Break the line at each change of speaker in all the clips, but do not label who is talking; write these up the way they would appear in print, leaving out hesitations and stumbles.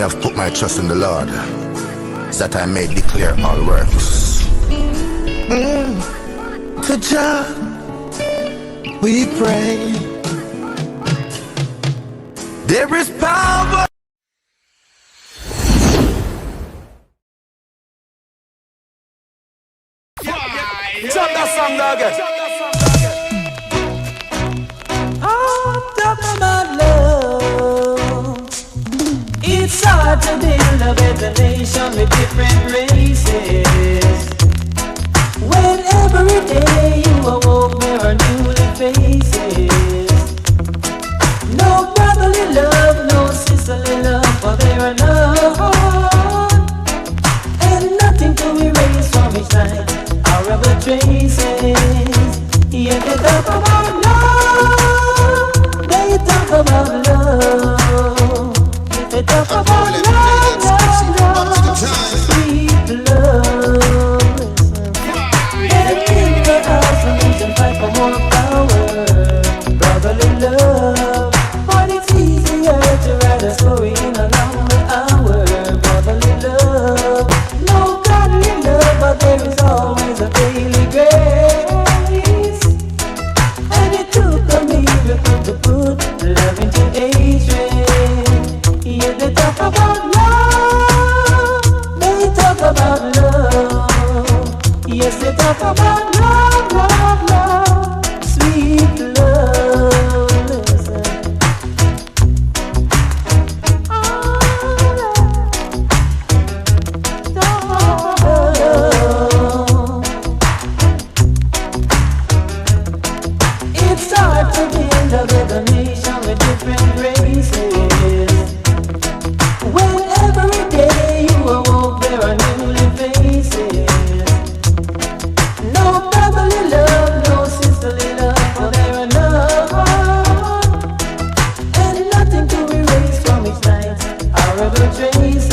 have put my trust in the Lord, that I may declare all works. To Jah we pray. There is power. Chop that song again.
I'm talking about love. It's hard to build a better nation with different races. When every day you awoke, there are new faces. No brotherly love, no sisterly love, for there are none, and nothing to erase from each time our ever traces. Yeah, they talk about love, they talk about love, they talk about love, sweet love. They think that our solution fight for more power, brotherly love. But it's easier to write a story in a longer hour, brotherly love. No godly love, but there is always a daily grace. And it took a miracle to put love into hatred. Yeah, they talk about love, they talk about love. Yes, they talk about love, love, love, sweet love. Listen. It's hard to build a better nation with different races. When every day you awoke, there are new faces. No brotherly love, no sisterly love, for there are none, and nothing to erase from each night our ever traces.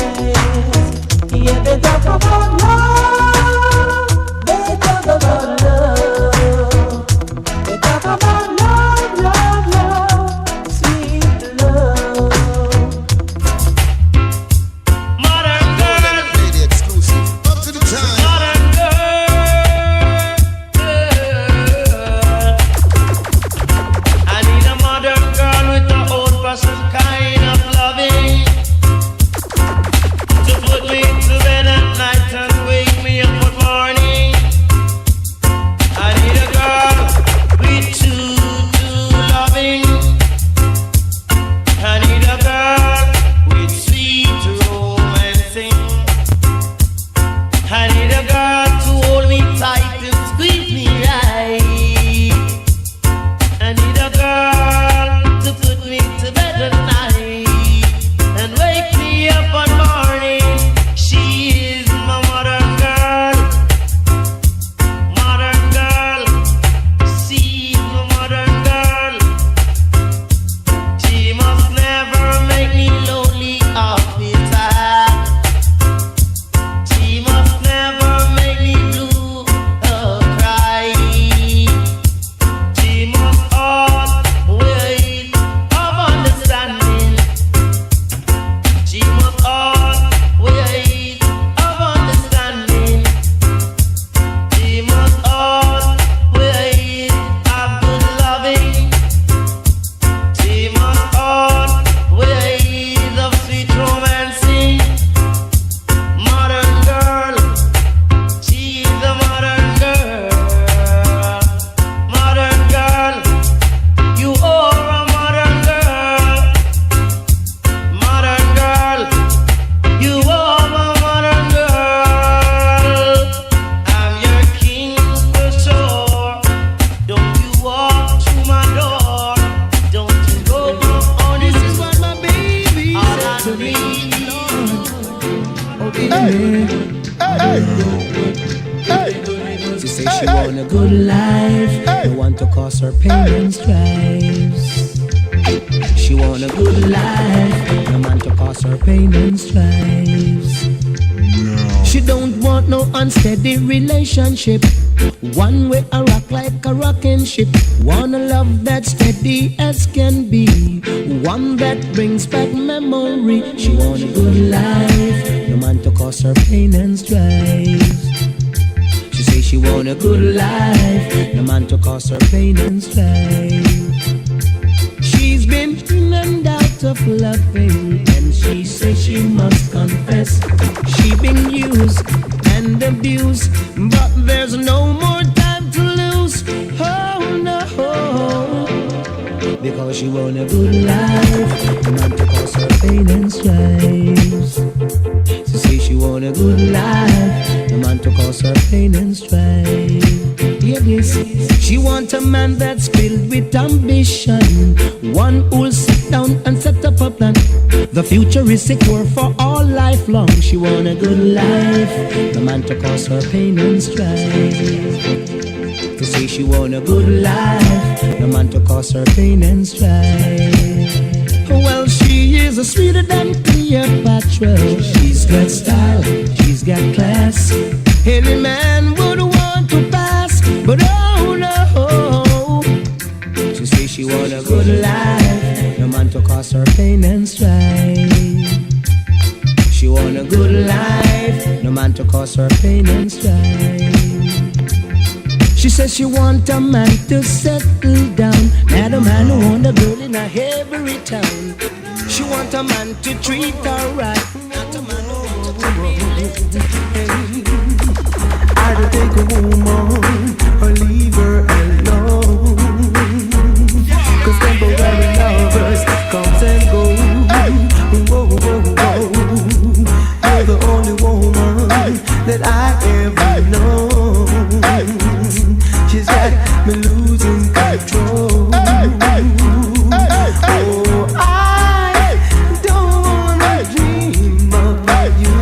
Yeah, they talk about love, they talk about love, they talk about love, love, love, sweet love.
Modern girl,
Lady exclusive. Up to the time.
modern girl. I need a modern girl with an old-fashioned kind of loving to put me to bed at night and wake me up in morning. I need a girl with true loving. I need a girl with sweet romancing. I need a girl to hold me tight and squeeze me right. I need a girl to put me to bed at night and wake me up one morning. She is my modern girl. Modern girl. She's my modern girl. She must never make me lonely or feel sad. She must never make me blue or cry. She must always have understanding. She must always have understanding. She must always have good loving. She must always have sweet romancing. Modern girl, she's a modern girl. Modern girl, you are a modern girl. Modern girl, you are my modern girl. I'm your king for sure. Don't you walk through my door. Don't you go on. This is what my baby all I need.
She say she want a good life, don't want to cause her pain and strife. She want a good life, no man to cause her pain and strife. She don't want want no unsteady relationship. One way I rock like a rocking ship. Want a love that's steady as can be. One that brings back memory. She want a good life, no man to cause her pain and strife. She say she want a good life, no man to cause her pain and strife. She's been in and out of loving, and she says she must confess she been used and abused, but there's no more time to lose. Oh no, because she want a good life, not to cause her pain and strife. She say she want a good life, no man to cause her pain and strife. Yeah, this. She want a man that's filled with ambition, one who'll sit down and set up a plan. The future is secure for all life long. She want a good life, the man to cause her pain and strife. To say she want a good life, the man to cause her pain and strife. Well, she is a sweeter than Cleopatra. She's got style, she's got class. Any man would want to pass, but oh no. She say she want a good life, no man to cause her pain and strife. She want a good life, no man to cause her pain and strife. She says she want a man to settle down, not a man who want a girl in a every town. She want a man to treat her right, not a man who want to
I don't take a woman or leave her alone, 'cause temporary lovers comes and go. Whoa, whoa, whoa. You're the only woman that I ever know. She's got me losing control. Oh, I don't wanna dream about you.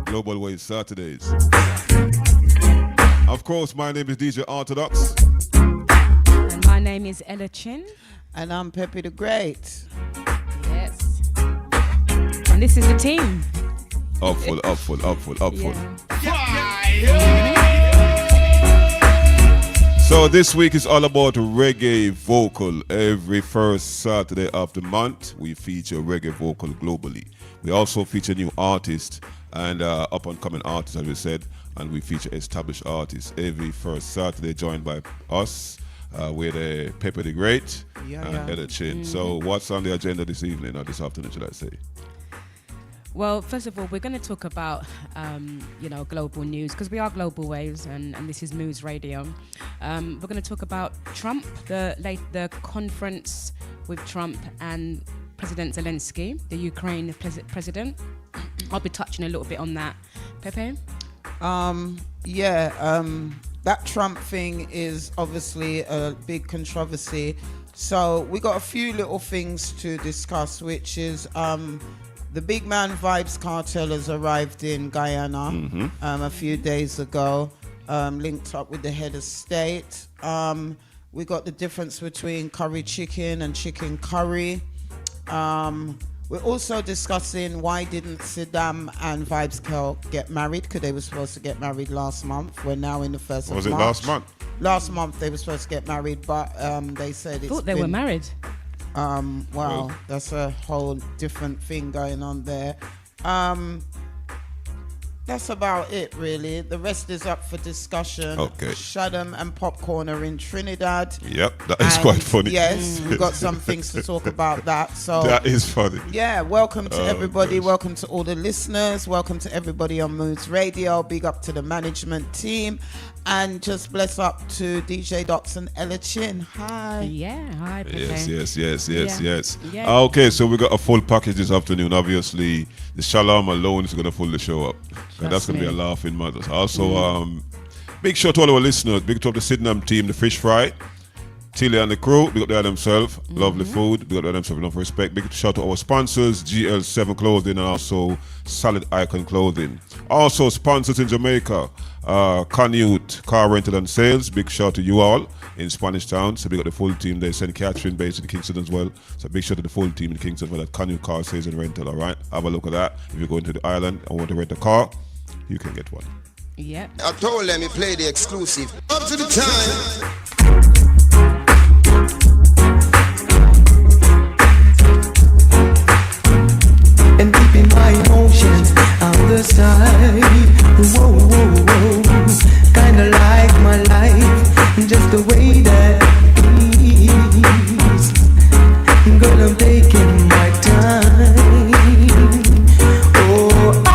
Globalwaves Saturdays. Of course, my name is DJ Athodox.
And my name is Ella Chin.
And I'm Pepe the Great.
Yes. And this is the team.
Upful. So this week is all about reggae vocal. Every first Saturday of the month, we feature reggae vocal globally. We also feature new artists and up-and-coming artists, as we said, and we feature established artists every first Saturday, joined by us with Pepe the Great and Ella Chin. So what's on the agenda this evening, or this afternoon, should I say?
Well, first of all, we're going to talk about, global news, because we are Global Waves, and this is Moose Radio. We're going to talk about Trump, the conference with Trump and President Zelensky, the Ukraine president. I'll be touching a little bit on that. Pepe?
that Trump thing is obviously a big controversy. So we got a few little things to discuss, which is the Big Man Vibes cartel has arrived in Guyana a few days ago, linked up with the head of state. We got the difference between curry chicken and chicken curry. We're also discussing why didn't Saddam and Vibes Girl get married, because they were supposed to get married last month. We're now in the 1st of March.
Was it last month?
Last month they were supposed to get married, but they said it's
Thought they were married.
Well, that's a whole different thing going on there. That's about it, really. The rest is up for discussion.
Okay.
Shaddam and Popcorn are in Trinidad.
Yep, that is quite funny.
Yes, we've got some things to talk about that. So
That is funny.
yeah, welcome to everybody.
gosh.
Welcome to all the listeners. Welcome to everybody on Moods Radio. Big up to the management team. And just bless up to DJ Docs and Ella Chin. Hi.
Yeah, hi, Pepe.
Yes.
Yeah.
Okay, so we got a full package this afternoon. Obviously, the Shalom alone is going to pull the show up. And that's going to be a
me.
laughing matter. Also, big shout to all our listeners. Big up to the Sydenham team, the Fish Fry. Tilly and the crew, big up to themselves. Lovely food, big up to themselves. Enough respect. Big shout to our sponsors, GL7 Clothing and also Solid Icon Clothing. Also, sponsors in Jamaica, Canute Car Rental and Sales. Big shout to you all in Spanish Town. So big up the full team there, St. Catherine based in Kingston as well. So big shout to the full team in Kingston for that Canute Car Sales and Rental, all right? Have a look at that. If you're going to the island and want to rent a car, you can get one.
Yep.
I told them he played the exclusive. Up to the time.
And keeping my emotions on the side. Whoa, whoa, whoa. Kinda like my life, just the way that it is. Girl, I'm taking my time. Oh, I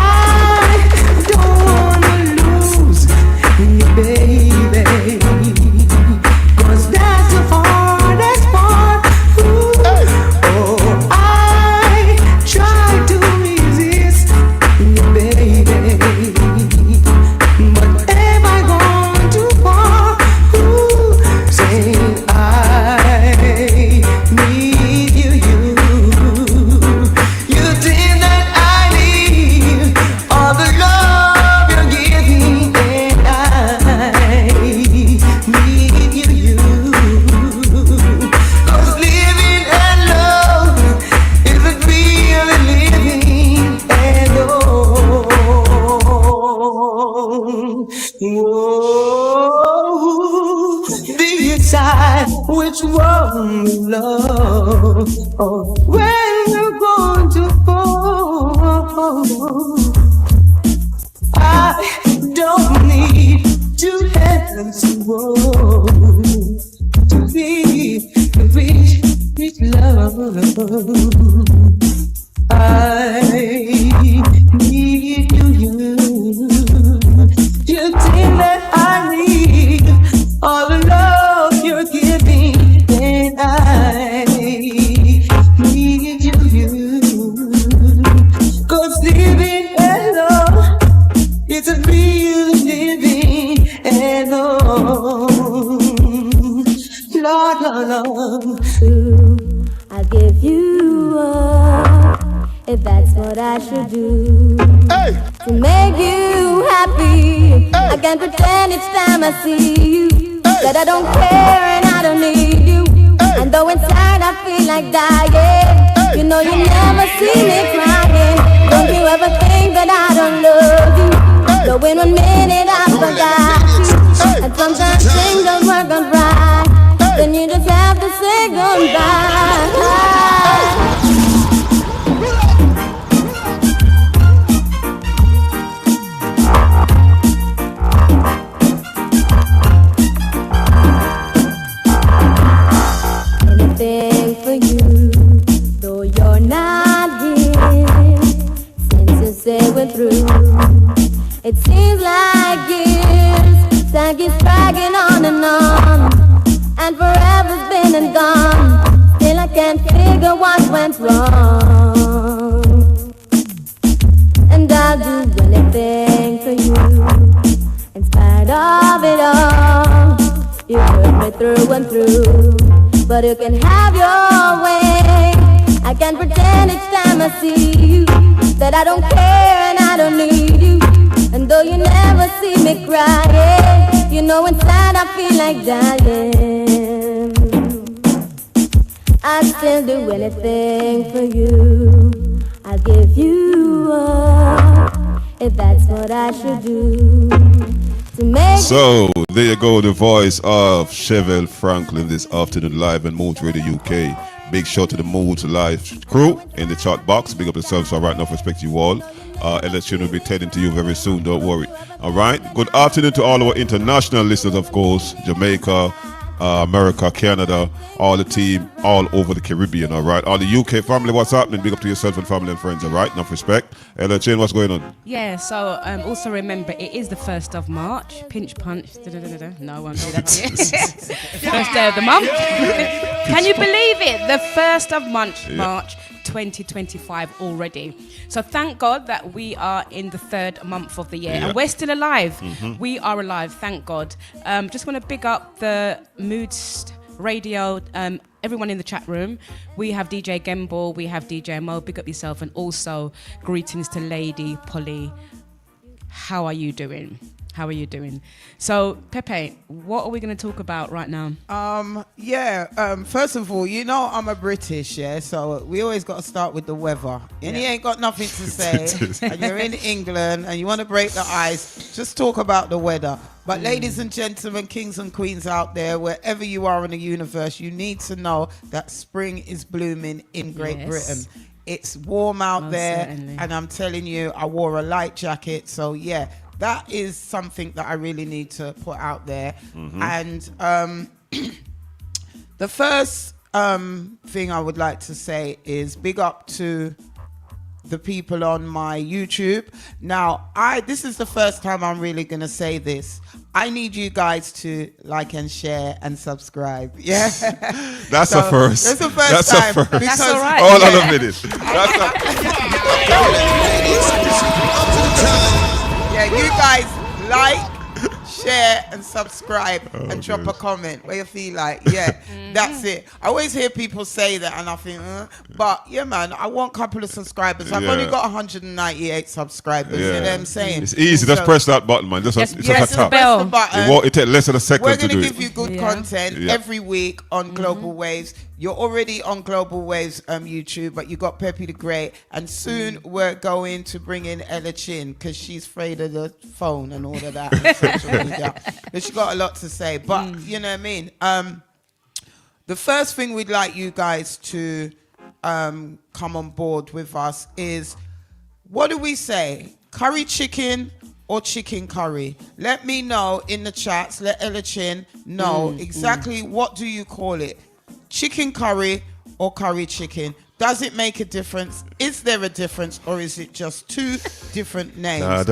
don't wanna lose you, baby. 'Cause that's the hardest part. Ooh. Oh, I try to resist you, baby. But am I gone too far? Ooh, saying I need you. You think that I need all the love you're giving, and I need you. 'Cause living alone isn't really living alone. Whoa, decide which one we love, or when you're going to fall. I don't need two hands to hold to be reach love. I need you. You think that I need all the love you're giving, and I need you. 'Cause living alone isn't real living alone. Lord, Lord, Lord.
I'll give you up if that's what I should do.
Hey!
To make you happy, I can't pretend each time I see you that I don't care and I don't need you. And though inside I feel like dying, you know you never see me crying. Don't you ever think that I don't love you? Though in 1 minute I forgot you. And sometimes things don't work out right, then you just have to say goodbye. Anything for you, though you're not here. Since you say we're through, it seems like years. Time keeps dragging on, and forever's been and gone. Still I can't figure what went wrong. And I'll do anything for you, in spite of it all. me through and through. But you can have your way. I can pretend each time I see you that I don't care and I don't need you. And though you never see me crying, you know inside I feel like dying. I'd still do anything for you. I'll give you up if that's what I should do to make.
So there you go, the voice of Chevelle Franklin this afternoon live on Moods Radio UK. Big shout to the Moods Live crew in the chat box. Big up yourselves. All right, now respect you all. Election will be tending to you very soon. Don't worry. All right. Good afternoon to all our international listeners, of course. Jamaica, America, Canada, all the team, all over the Caribbean. All right. All the UK family, what's happening? Big up to yourself and family and friends. All right. Enough respect. Election, what's going on?
Yeah, so also remember, it is the 1st of March. Pinch punch. No, I won't do that to you. First day of the month. Can you believe it? The 1st of March 2025 already. So thank God that we are in the 3rd month of the year and we're still alive. We are alive, thank God. Just want to big up the Moods Radio, everyone in the chat room. We have DJ Gembel, we have DJ Mo, big up yourself, and also greetings to Lady Polly. How are you doing? How are you doing? So, Pepe, what are we going to talk about right now?
First of all, you know I'm a British, so we always got to start with the weather. And you ain't got nothing to say, and you're in England, and you want to break the ice, just talk about the weather. But ladies and gentlemen, kings and queens out there, wherever you are in the universe, you need to know that spring is blooming in Great Britain. It's warm out there, certainly. And I'm telling you, I wore a light jacket, so yeah. That is something that I really need to put out there. And the first thing I would like to say is big up to the people on my YouTube. Now, this is the first time I'm really going to say this. I need you guys to like and share and subscribe. Yeah,
that's a first.
That's the first time.
That's all right.
Hold on a minute.
Yeah, you guys like, share, and subscribe, and drop a comment where you feel like, that's it. I always hear people say that, and I think, but yeah, man, I want a couple of subscribers. I've only got 198 subscribers. You know what I'm saying?
It's easy. Just press that button, man. Just
press the button.
It takes less than a second
We're
to do it.
We're going to give you good content every week on Global Waves. You're already on Global Waves YouTube, but you got Pepe the Great, and soon we're going to bring in Ella Chin because she's afraid of the phone and all of that and social media. But she got a lot to say. But you know what I mean. The first thing we'd like you guys to come on board with us is, what do we say? Curry chicken or chicken curry? Let me know in the chats. Let Ella Chin know exactly what do you call it. Chicken curry or curry chicken? Does it make a difference? Is there a difference, or is it just two different names?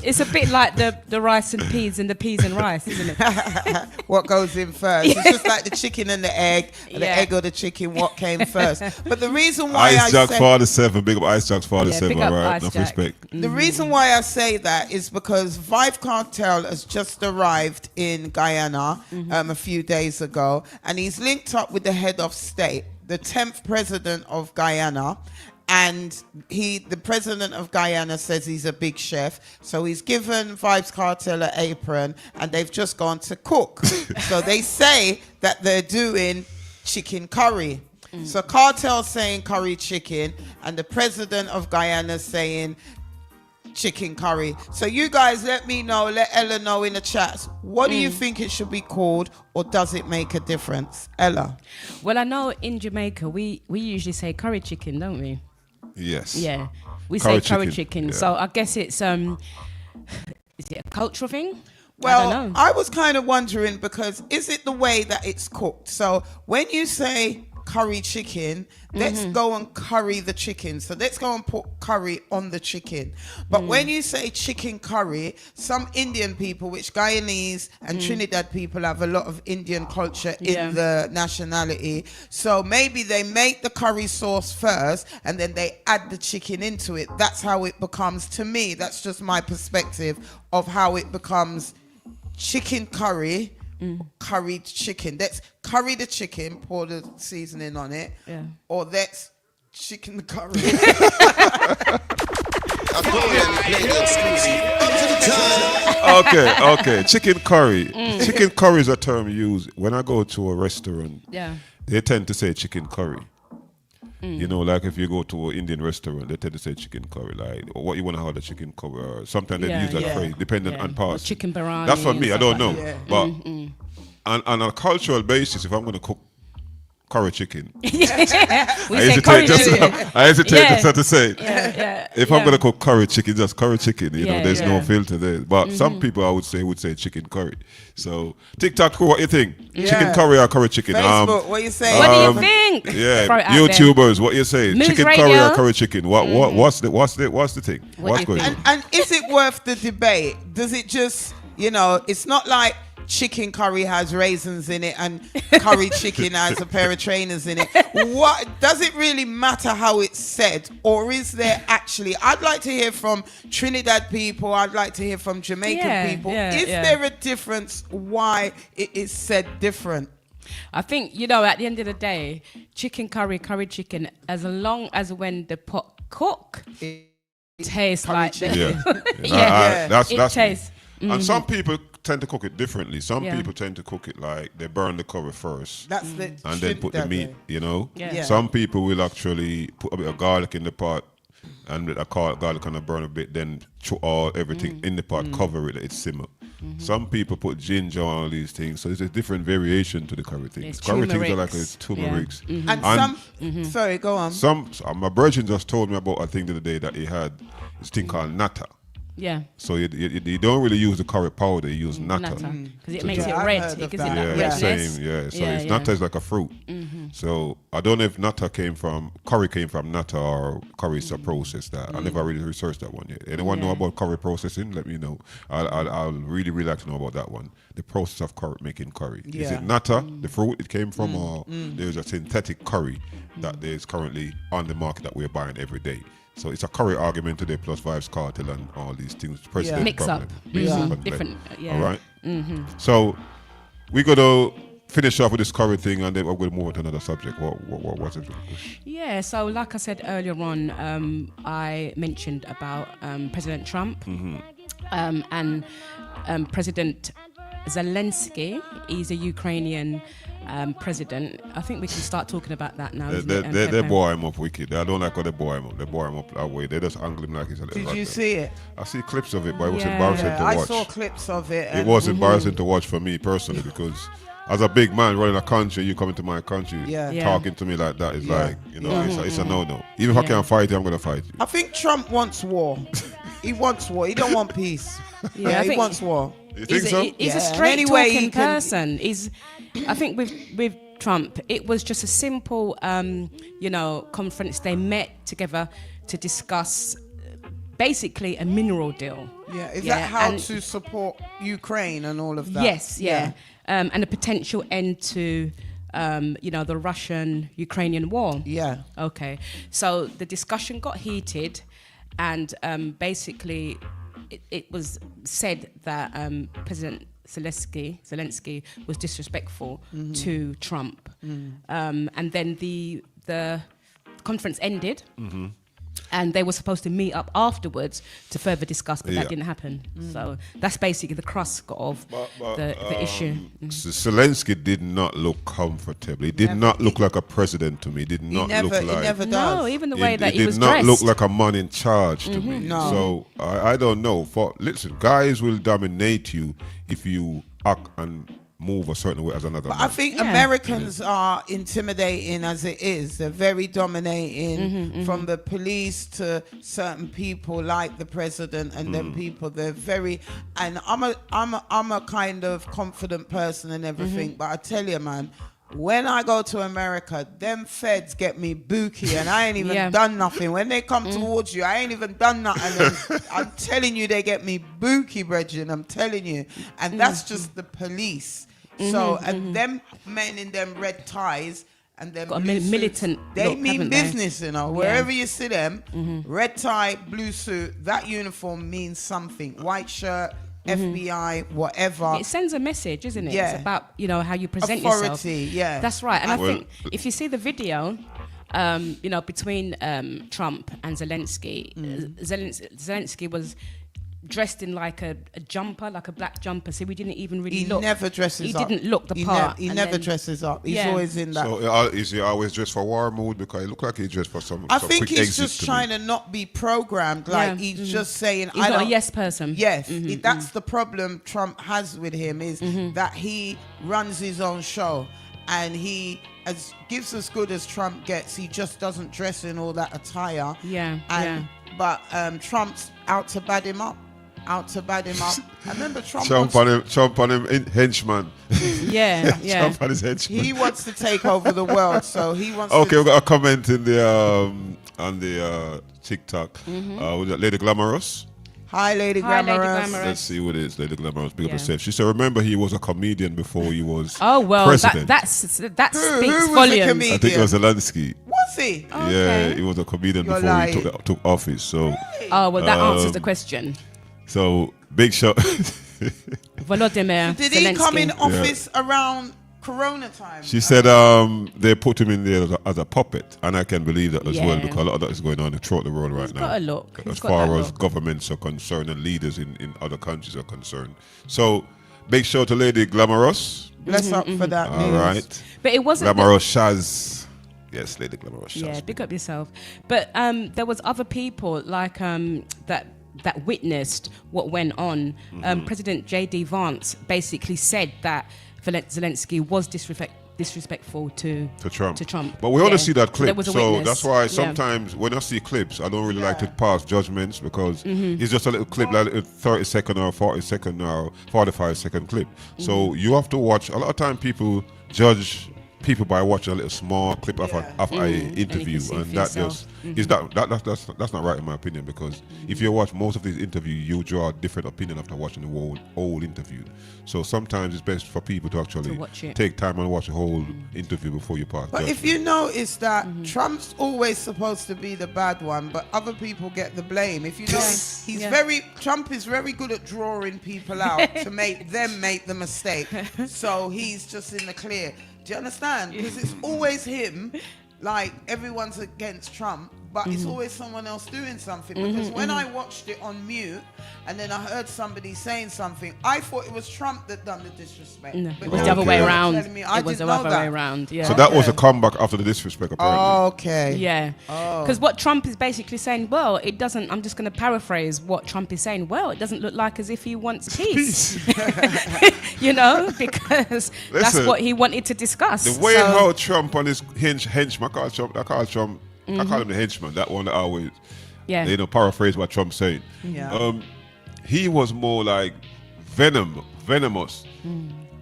It's a bit like the rice and peas and the peas and rice, isn't it?
What goes in first? It's just like the chicken and the egg, the egg or the chicken, what came first. But the reason why
Ice Jack Father 7, big up Ice Jack's Father 7, all right? Enough respect.
The reason why I say that is because Vibe Cartel has just arrived in Guyana a few days ago, and he's linked up with the head of state, the 10th president of Guyana, and the president of Guyana says he's a big chef, so he's given Vibes Cartel an apron, and they've just gone to cook. So they say that they're doing chicken curry. So Cartel's saying curry chicken, and the president of Guyana saying chicken curry. So you guys let me know, let Ella know in the chats, what do you think it should be called, or does it make a difference? Ella?
Well, I know in Jamaica we usually say curry chicken, don't we?
Yes.
Yeah, we say curry chicken. Yeah. So I guess it's is it a cultural thing?
Well,
I don't know.
I was kind of wondering, because is it the way that it's cooked? So when you say curry chicken, let's go and curry the chicken. So let's go and put curry on the chicken. But when you say chicken curry, some Indian people, which Guyanese and Trinidad people have a lot of Indian culture in the nationality. So maybe they make the curry sauce first and then they add the chicken into it. That's how it becomes, to me, that's just my perspective of how it becomes chicken curry, curried chicken. That's curry the chicken, pour the seasoning on it.
Yeah.
Or that's chicken curry.
Okay. Chicken curry. Chicken curry is a term used when I go to a restaurant.
Yeah.
They tend to say chicken curry. You know, like if you go to an Indian restaurant, they tend to say chicken curry, like what you want to order chicken curry. Or sometimes they use that phrase, depending on parts.
Or chicken biryani.
That's for me. I don't know,
that.
but on a cultural basis, if I'm going to cook curry chicken,
We say curry chicken.
I hesitate just to say. If I'm
Yeah.
gonna cook curry chicken, just curry chicken. You know,
Yeah,
there's no
yeah.
filter there. But some people I would say chicken curry. So TikTok crew, what you think? Chicken curry or curry chicken?
Facebook, what you say?
What do you think?
Yeah,
Throw it out
YouTubers, what you say?
News
Chicken
radio.
curry or curry chicken? What's the thing?
What
What's
do you
going on?
And is it worth the debate? Does it just, it's not like chicken curry has raisins in it and curry chicken has a pair of trainers in it. What does it really matter how it's said, or is there actually? I'd like to hear from Trinidad people. I'd like to hear from Jamaican people. Is there a difference? Why it is said different?
I think, at the end of the day, chicken curry chicken, as long as when the pot cook, tastes
curry
like
chicken.
That's
it tastes.
And some people tend to cook it differently. Some
Yeah.
people tend to cook it like they burn the curry first.
That's the
And then put the meat,
Yeah.
Some people will actually put a bit of garlic in the pot and a garlic kind of burn a bit, then everything in the pot, cover it, let it simmer. Some people put ginger on all these things, so there's a different variation to the curry things.
There's
Curry things are like
turmerics.
turmerics.
And some, sorry, go on.
My virgin just told me about a thing the other day that he had this thing called nata.
Yeah.
So you don't really use the curry powder, you use nata.
Because it makes it
I've
red.
heard
It
of
gives it
that.
that
Yeah,
redness.
same, yeah. So
Yeah,
it's
yeah.
nata is like a fruit. So I don't know if curry came from nata or curry is a process that I never really researched that one yet. Anyone know about curry processing? Let me know. I'll really like to know about that one. The process of making curry. Is
Yeah.
it nata, the fruit it came from, or there's a synthetic curry that is currently on the market that we're buying every day? So it's a curry argument today, plus Vibes Cartel and all these things. President
Mix up.
problem. Mix up and
Different, yeah.
All right. So we're gonna finish off with this curry thing, and then we're going to move on to another subject. What's it?
Yeah, so like I said earlier on, I mentioned about President Trump and President Zelensky. He's a Ukrainian president. I think we can start talking about that now.
They bore him up wicked. I don't like how they bore him up. They bore him up that way. They just angle him like he's a little.
Did you see it?
I see clips of it, but it was
Yeah.
embarrassing to watch.
I saw clips of it.
It was embarrassing to watch for me personally because as a big man running a country, you come into my country talking to me like that is like, it's a no-no. Even if I can't fight you, I'm going to fight you.
I think Trump wants war. He wants war. He don't want peace.
Yeah, I
he
think-
wants war.
You think so?
He's a
Yeah,
straight
anyway,
talking
he can-
person. I think with Trump, it was just a simple, conference. They met together to discuss basically a mineral deal.
Yeah, is that how
and-
to support Ukraine and all of that?
Yes, yeah. And a potential end to, the Russian-Ukrainian war.
Yeah.
Okay. So the discussion got heated, and basically, it was said that President Zelensky was disrespectful to Trump, and then the conference ended. And they were supposed to meet up afterwards to further discuss, but that didn't happen. So that's basically the crux of the issue.
Zelensky did not look comfortable. He did not look like a president to me. He did not look like...
He never does.
No, even the way that he
did
was
not
dressed.
look like a man in charge to me.
No.
So I don't know. Listen, guys will dominate you if you act and move a certain way as another man.
I think Americans are intimidating as it is. They're very dominating from the police to certain people like the president and them people. They're very, and I'm a kind of confident person and everything, but I tell you, man, when I go to America, them feds get me bookie and I ain't even done nothing. When they come towards you, I ain't even done nothing. And I'm telling you, they get me bookie, brethren. I'm telling you. And that's just the police. So, and them men in them red ties and them
Got a
blue
militant
suits, they
look,
mean
haven't they?
business, Wherever you see them, red tie, blue suit, that uniform means something. White shirt, FBI, whatever.
It sends a message, isn't it?
Yeah.
It's about, how you present
Authority,
yourself.
yeah.
That's right. And I
Well-
think if you see the video, between Trump and Zelensky, Zelensky was dressed in like a jumper, like a black jumper, so we didn't even really
He
look.
never dresses
He
up.
didn't look the part.
He
and
never
then-
dresses up. He's
Yeah.
always in that.
So is he always dressed for war mode? Because it looked like he dressed for some.
I
some
think
quick
he's
exit
just
to
trying
me.
to not be programmed. Like he's just saying,
He's
I
not a
don't.
yes person.
Yes, that's the problem Trump has with him is
Mm-hmm.
that he runs his own show, and he gives as good as Trump gets. He just doesn't dress in all that attire.
Yeah,
But Trump's out to bad him up. I remember Trump.
Trump on him henchman.
Yeah, yeah.
Trump on his henchman.
He wants to take over the world, so he wants.
Okay,
to
we got a comment in the on the TikTok. Was that Lady Glamorous?
Hi, Lady
Hi, Lady
Glamorous.
Glamorous.
Let's see what it is. Lady Glamorous, big up
Yeah.
herself. She said, "Remember, he was a comedian before he was
Oh well,
president."
that speaks
who was the
volumes.
comedian?
I think it was Zelensky.
Was he?
Yeah, he was a comedian
You're
before
lying.
he took office. So,
Oh well, that answers the question.
so big shot.
Volodymyr
Did he come in
Zelensky.
office around Corona time?
She said they put him in there as a puppet, and I can believe that as well
Yeah.
because a lot of that is going on throughout the world right
He's
now.
got a look. He's
As
got
far
that
as
look.
governments are concerned and leaders in other countries are concerned. So, big shout to Lady Glamorous.
Bless up for that
All
news.
right.
But it wasn't.
Glamorous Shaz. Yes, Lady Glamorous Shaz.
Yeah, pick up yourself. But there was other people like that witnessed what went on. President J.D. Vance basically said that Zelensky was disrespectful to
Trump. But we only see that
So
clip.
there was a
So
witness.
that's why
Yeah.
sometimes when I see clips, I don't really like to pass judgments because it's just a little clip, like a 30-second or 40-second or 45-second clip. So you have to watch. A lot of time people judge people by watching a little small clip of an interview,
see
and
for
that
yourself.
just is that's not right in my opinion, because if you watch most of these interviews, you draw a different opinion after watching the whole interview. So sometimes it's best for people to actually
watch it.
take time and watch the whole interview before you pass.
But if
judgment.
you notice that Trump's always supposed to be the bad one, but other people get the blame. If you notice, Trump is very good at drawing people out to make them make the mistake. So he's just in the clear. Do you understand? Because it's always him. Like everyone's against Trump, but it's always someone else doing something. Because when I watched it on mute and then I heard somebody saying something, I thought it was Trump that done the disrespect.
No,
But
it was
now
the other way
you're
around.
telling me, I
It was the
didn't know
other way
that.
around. Yeah.
So that was a comeback after the disrespect, apparently.
Okay.
Yeah,
Oh.
because what Trump is basically saying, well, it doesn't. I'm just going to paraphrase what Trump is saying. Well, it doesn't look like as if he wants peace, because that's
Listen,
what he wanted to discuss.
The way
So-
how Trump on his henchman, I call him the henchman. That one that always,
yeah,
paraphrase what Trump's saying.
Yeah.
He was more like venomous.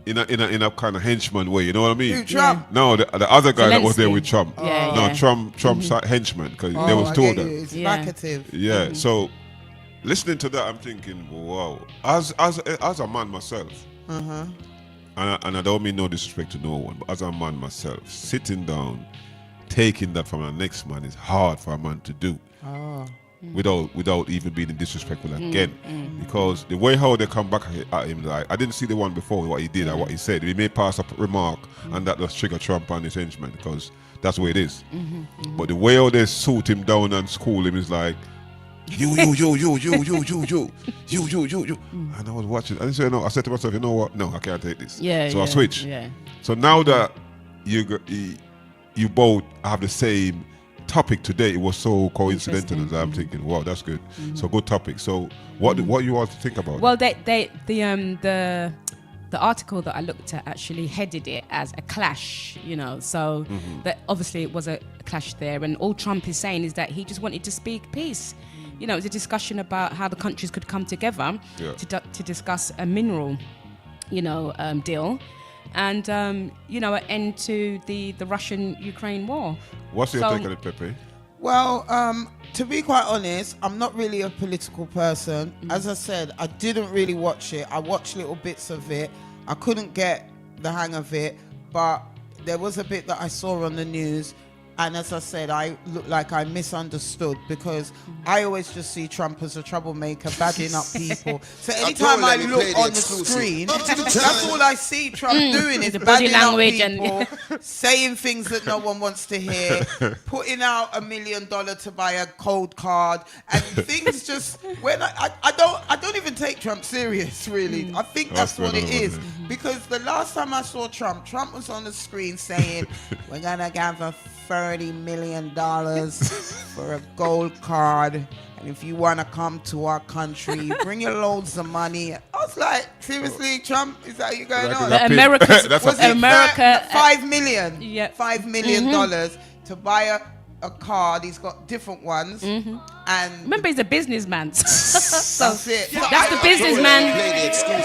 In a kind of henchman way, you know what I mean?
Who, Trump?
No, the other guy that was there
Zelensky.
with Trump.
Yeah,
no,
yeah.
Trump's henchman, because they
Oh,
was
I
told
get
that.
you. It's
Yeah.
vacative.
Yeah. So listening to that, I'm thinking, wow. As a man myself, and I don't mean no disrespect to no one, but as a man myself, sitting down, taking that from the next man is hard for a man to do. Without even being disrespectful again, because the way how they come back at him, like I didn't see the one before what he did and what he said. He may pass a remark, and that does trigger Trump and his henchmen, because that's the way it is. But the way how they suit him down and school him is like, you, and I was watching. I said, no. I said to myself, you know what? No, I can't take this.
yeah.
So
yeah,
I switched.
Yeah,
So now that you both have the same topic today, it was so coincidental, and I'm thinking, wow, that's good. So good topic. So what you all think about?
Well, the article that I looked at actually headed it as a clash, so that obviously it was a clash there, and all Trump is saying is that he just wanted to speak peace. It's a discussion about how the countries could come together to discuss a mineral, deal, and an end to the Russian-Ukraine war.
What's your take on it, Pepe?
Well, to be quite honest, I'm not really a political person. As I said, I didn't really watch it. I watched little bits of it. I couldn't get the hang of it, but there was a bit that I saw on the news. And as I said, I look like I misunderstood because I always just see Trump as a troublemaker, badding up people. So anytime I look on the screen, that's all I see Trump doing is badding up people, saying things that no one wants to hear, putting out $1 million to buy a cold card, and things just when I don't even take Trump serious, really. I think that's what it is. Because the last time I saw Trump was on the screen saying, we're gonna give a $30 million for a gold card, and if you want to come to our country, bring your loads of money. I was like, seriously, Trump, is that you going on?
America,
$5 million?
Yeah.
$5 million to buy a card. He's got different ones. And
remember, he's a businessman. So
that's it.
That's the businessman.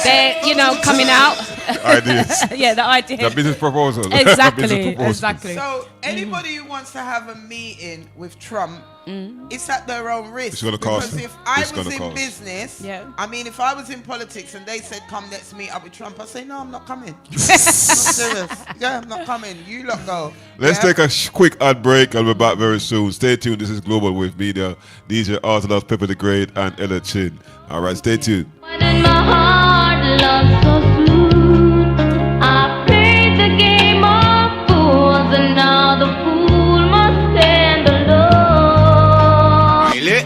They're, coming out.
Ideas.
Yeah, the idea.
The business proposal.
Exactly. Exactly.
So anybody who wants to have a meeting with Trump, it's at their own risk.
It's going to cost.
Because if I was in business, I mean, if I was in politics and they said, come, let's meet up with Trump, I say, no, I'm not coming. I'm not serious. Yeah, I'm not coming. You lot go.
Let's take a quick ad break. I'll be back very soon. Stay tuned. This is Global Wave Media. DJ Athodox, Pepe the Great, and Ella Chin. All right, stay tuned.
In my heart, love so smooth. I played the game of fools, and now the fool must stand alone.
Really?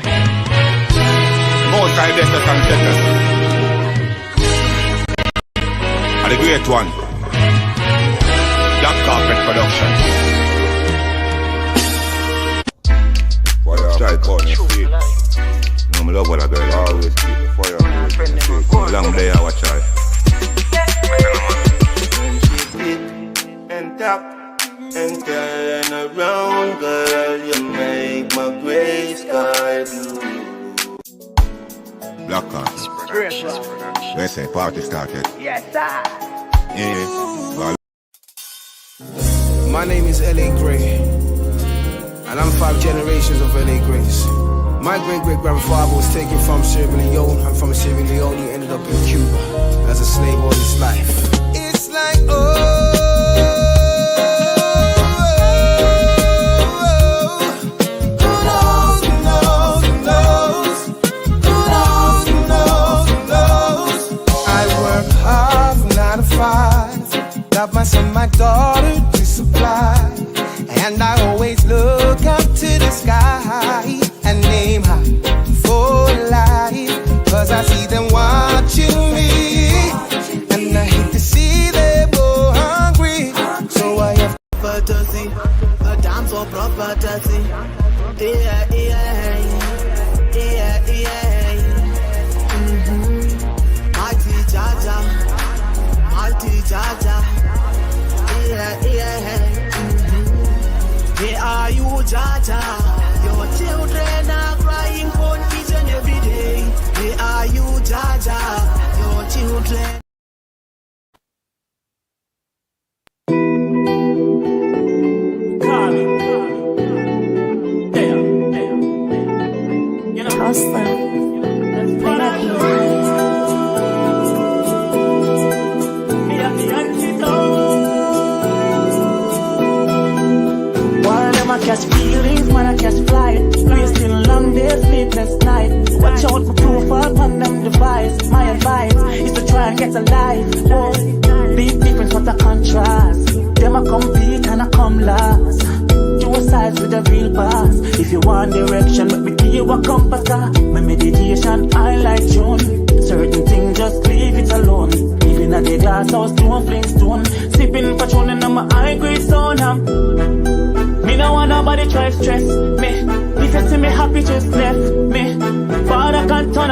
Most I best and setters. And the great one. Black Carpet Production. Strike on the street. I love what I girl always keep the fire. Long day I watch her.
When she fit and tap and turn around, girl, you make my gray sky blue.
Black Carpet. Let's say party started.
Yes, sir.
Yeah.
My name is L.A. Gray, and I'm 5 generations of L.A. Grays. My great-great-grandfather was taken from Sierra Leone, and from Sierra Leone he ended up in Cuba as a slave all his life. It's like, I work hard from 9 to 5, got my son, my daughter to supply, and I always look up to the sky and aim high for life, cause I see them watching me, and I hate to see them go hungry, so I have
Fantasy, a dance for property. Yeah, yeah, yeah, yeah. Mighty Jaja, mighty Jaja. Yeah, yeah. Where are you, Jaja? Your children are crying for each and every day. Where are you, Jaja? Your children.
Catch feelings, man, I catch flight. Wasting long days, sleepless night. Watch out for profile on them device. My advice is to try and get a life. Oh, big difference, what a contrast. Them a compete and I come last. Two sides with a real boss. If you want direction, let me give you a compass. My meditation, I like June. Certain things, just leave it alone. Even at the glass house, doing flintstone. Sipping Patron and I'm a high grade sauna. Me no want nobody try stress me. If you see me happy, just left me. Father can't turn.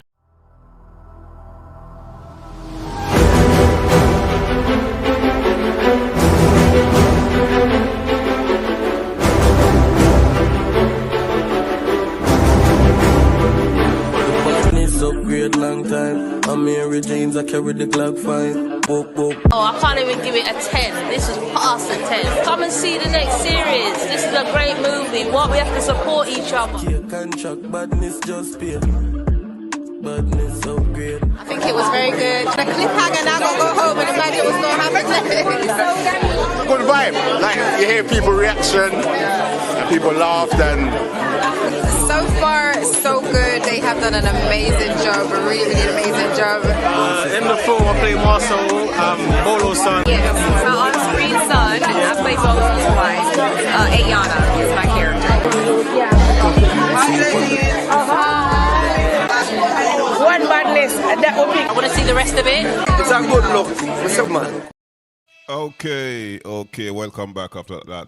Upgrade long time. I'm Mary James, I carry the Glock 5. Boop, boop.
Oh, I can't even give it a 10. This is past a 10. Come and see the next series. This is a great movie. What we have to support each other.
Contract, badness just pay. Badness upgrade.
I think it was very good. The cliffhanger, now gonna go home and imagine what's gonna happen.
Good vibe. Like you hear people reaction.
People laughed and...
So far, so good. They have done an amazing job, a really, really amazing job.
In the film, I play Marcel, Bolo's son.
Yes, my on-screen son, I play Bolo's wife. Ayana is my character.
One badness, that will be.
I want to see the rest of it.
It's a good look. What's up, man?
Okay. Welcome back after that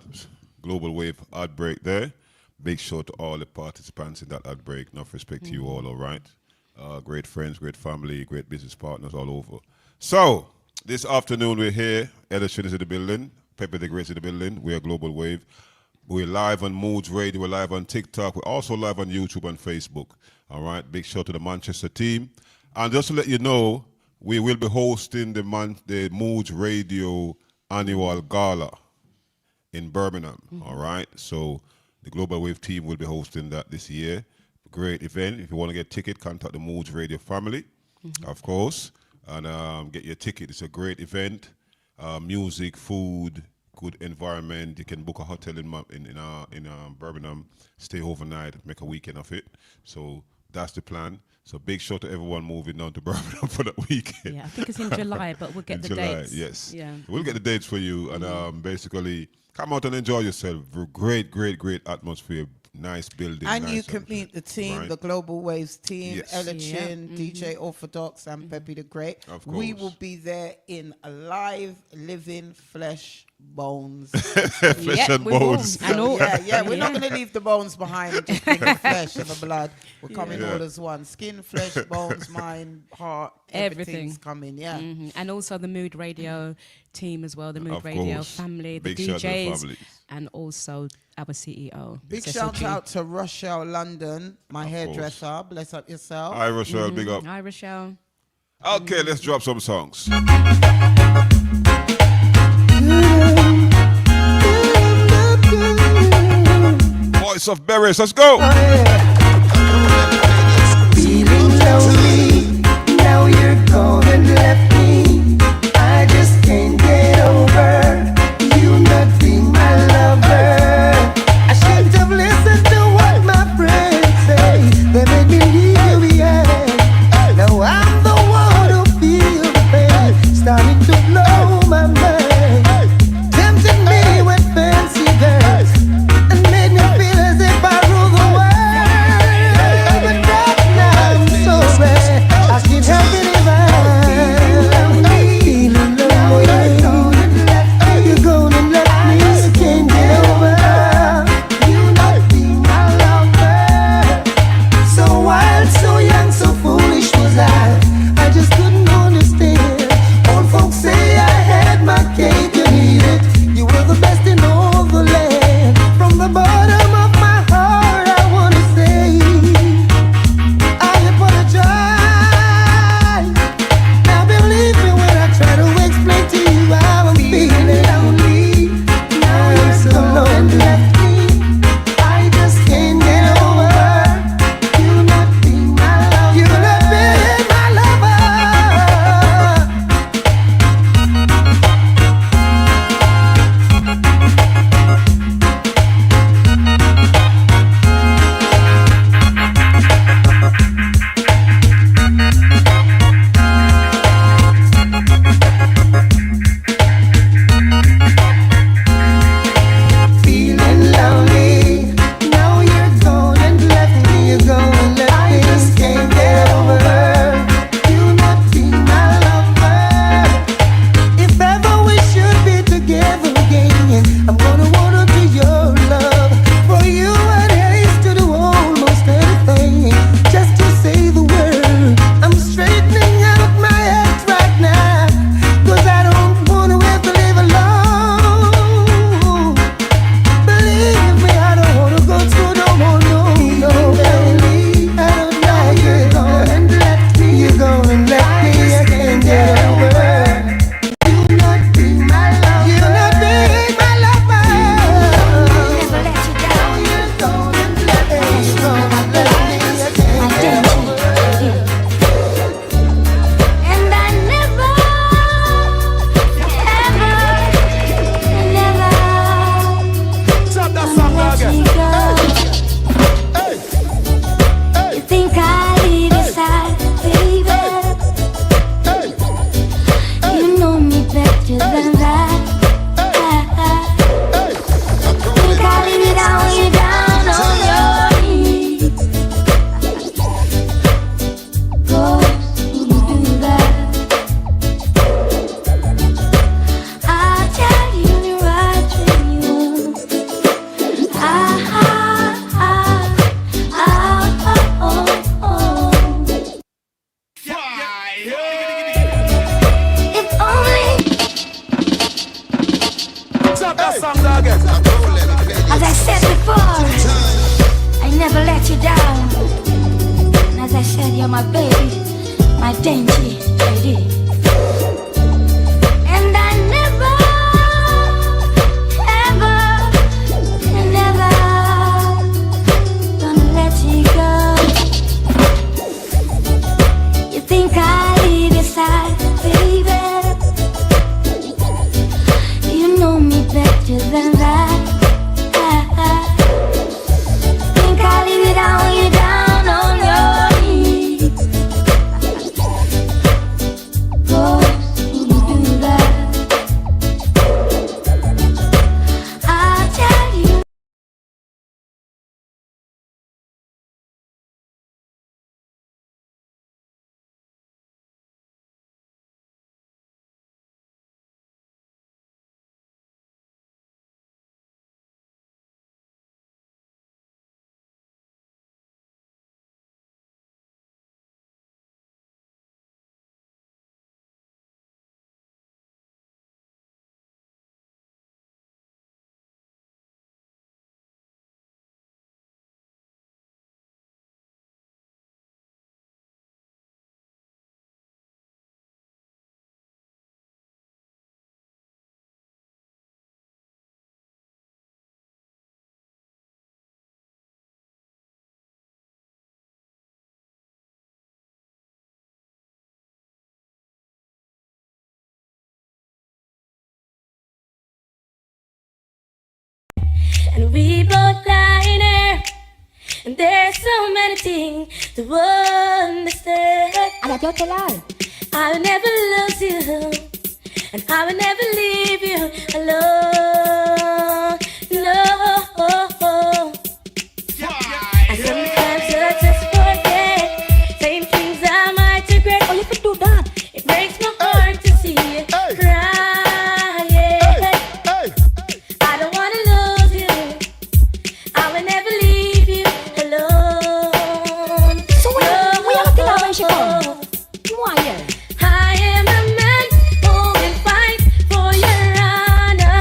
global wave outbreak there. Big shout to all the participants in that outbreak. Enough respect to you all right? Great friends, great family, great business partners all over. So, this afternoon we're here. Edison is in the building. Pepe the Great's in the building. We're Global Wave. We're live on Moods Radio. We're live on TikTok. We're also live on YouTube and Facebook. All right. Big shout to the Manchester team. And just to let you know, we will be hosting the Moods Radio annual gala in Birmingham. All right. So the Global Wave team will be hosting that this year. Great event. If you want to get a ticket, contact the Moods Radio family, of course, and get your ticket. It's a great event. Music, food, good environment. You can book a hotel in Birmingham, stay overnight, make a weekend of it. So that's the plan. So big shout to everyone moving down to Birmingham for that weekend.
Yeah, I think it's in July, but we'll get the dates.
Yes.
Yeah.
We'll get the dates for you, and basically come out and enjoy yourself. Great atmosphere. Nice building.
And
nice
you can meet the team,
right?
The Global Waves team,
Yes.
Ella Chin, DJ Athodox, and Pepe the Great.
Of
We
course.
will be there in live, living flesh, bones.
Flesh and bones.
We're not going to leave the bones behind and just bring the flesh and the blood. We're coming all as one. Skin, flesh, bones, mind, heart, everything's coming,
And also the Mood Radio team as well, the Mood
Of
Radio
course.
family, the
Big shout to the
DJs,
family.
and also our CEO.
Big
Cecil
shout
G.
out to Rochelle London, my hairdresser. Bless up yourself.
Hi, Rochelle. Big up.
Hi, Rochelle.
Okay, let's drop some songs. Voice of Berries, let's go.
Feeling lonely, now you're gone and left me. I just can't get over you not being my lover. I shouldn't have listened to what my friends say. They made me leave you behind. Now I'm the one who feels the pain starting to blow my mind. Tempted me with fancy girls and made me feel as if I rule the world. But right now I'm so bad, I can't help it if I'm feeling lonely. You're gonna let me, I can't get over you not being my lover. So wild, so young, so foolish was I just couldn't understand. Old folks say I had my
said before, I never let you down. And as I said, you're my baby, my dainty lady. And I never, ever, never gonna let you go. You think I leave your side, baby? You know me better than that. Think I'll leave you down when you're down on your knees. Oh, you do that. I'll tell you. And we both lie in here, and there's so many things to understand. And I don't tell her I will never lose you, and I will never leave you alone. No. And sometimes I just forget, saying things I might regret. Oh, you could do that. It breaks my heart to see you cry. I don't wanna lose you. I will never leave you alone. So we are looking at when she comes. Why? I am a man who will fight for your honor,